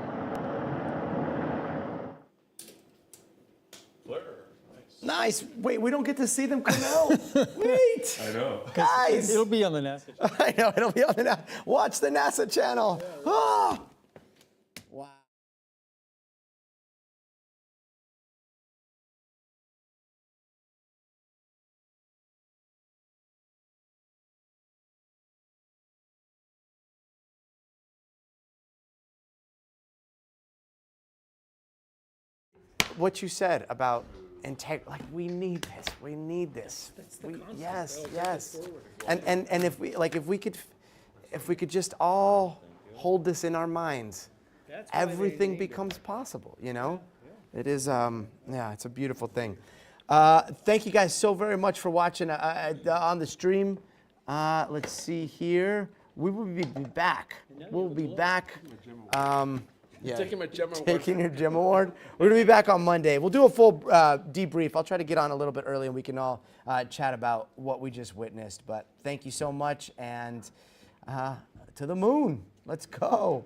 Nice. Wait, we don't get to see them come out. Wait. I know. Guys. It'll be on the NASA channel. I know, it'll be on the NASA. Watch the NASA channel. Yeah, ah! Wow. What you said about like we need this. We need this. Yes. And if we could just all hold this in our minds, everything becomes possible. It is. It's a beautiful thing. Thank you guys so very much for watching on the stream. Let's see here. We will be back. We'll be back. Taking my Gem Award. Taking your Gem Award. We're going to be back on Monday. We'll do a full debrief. I'll try to get on a little bit early and we can all chat about what we just witnessed. But thank you so much, and to the moon. Let's go.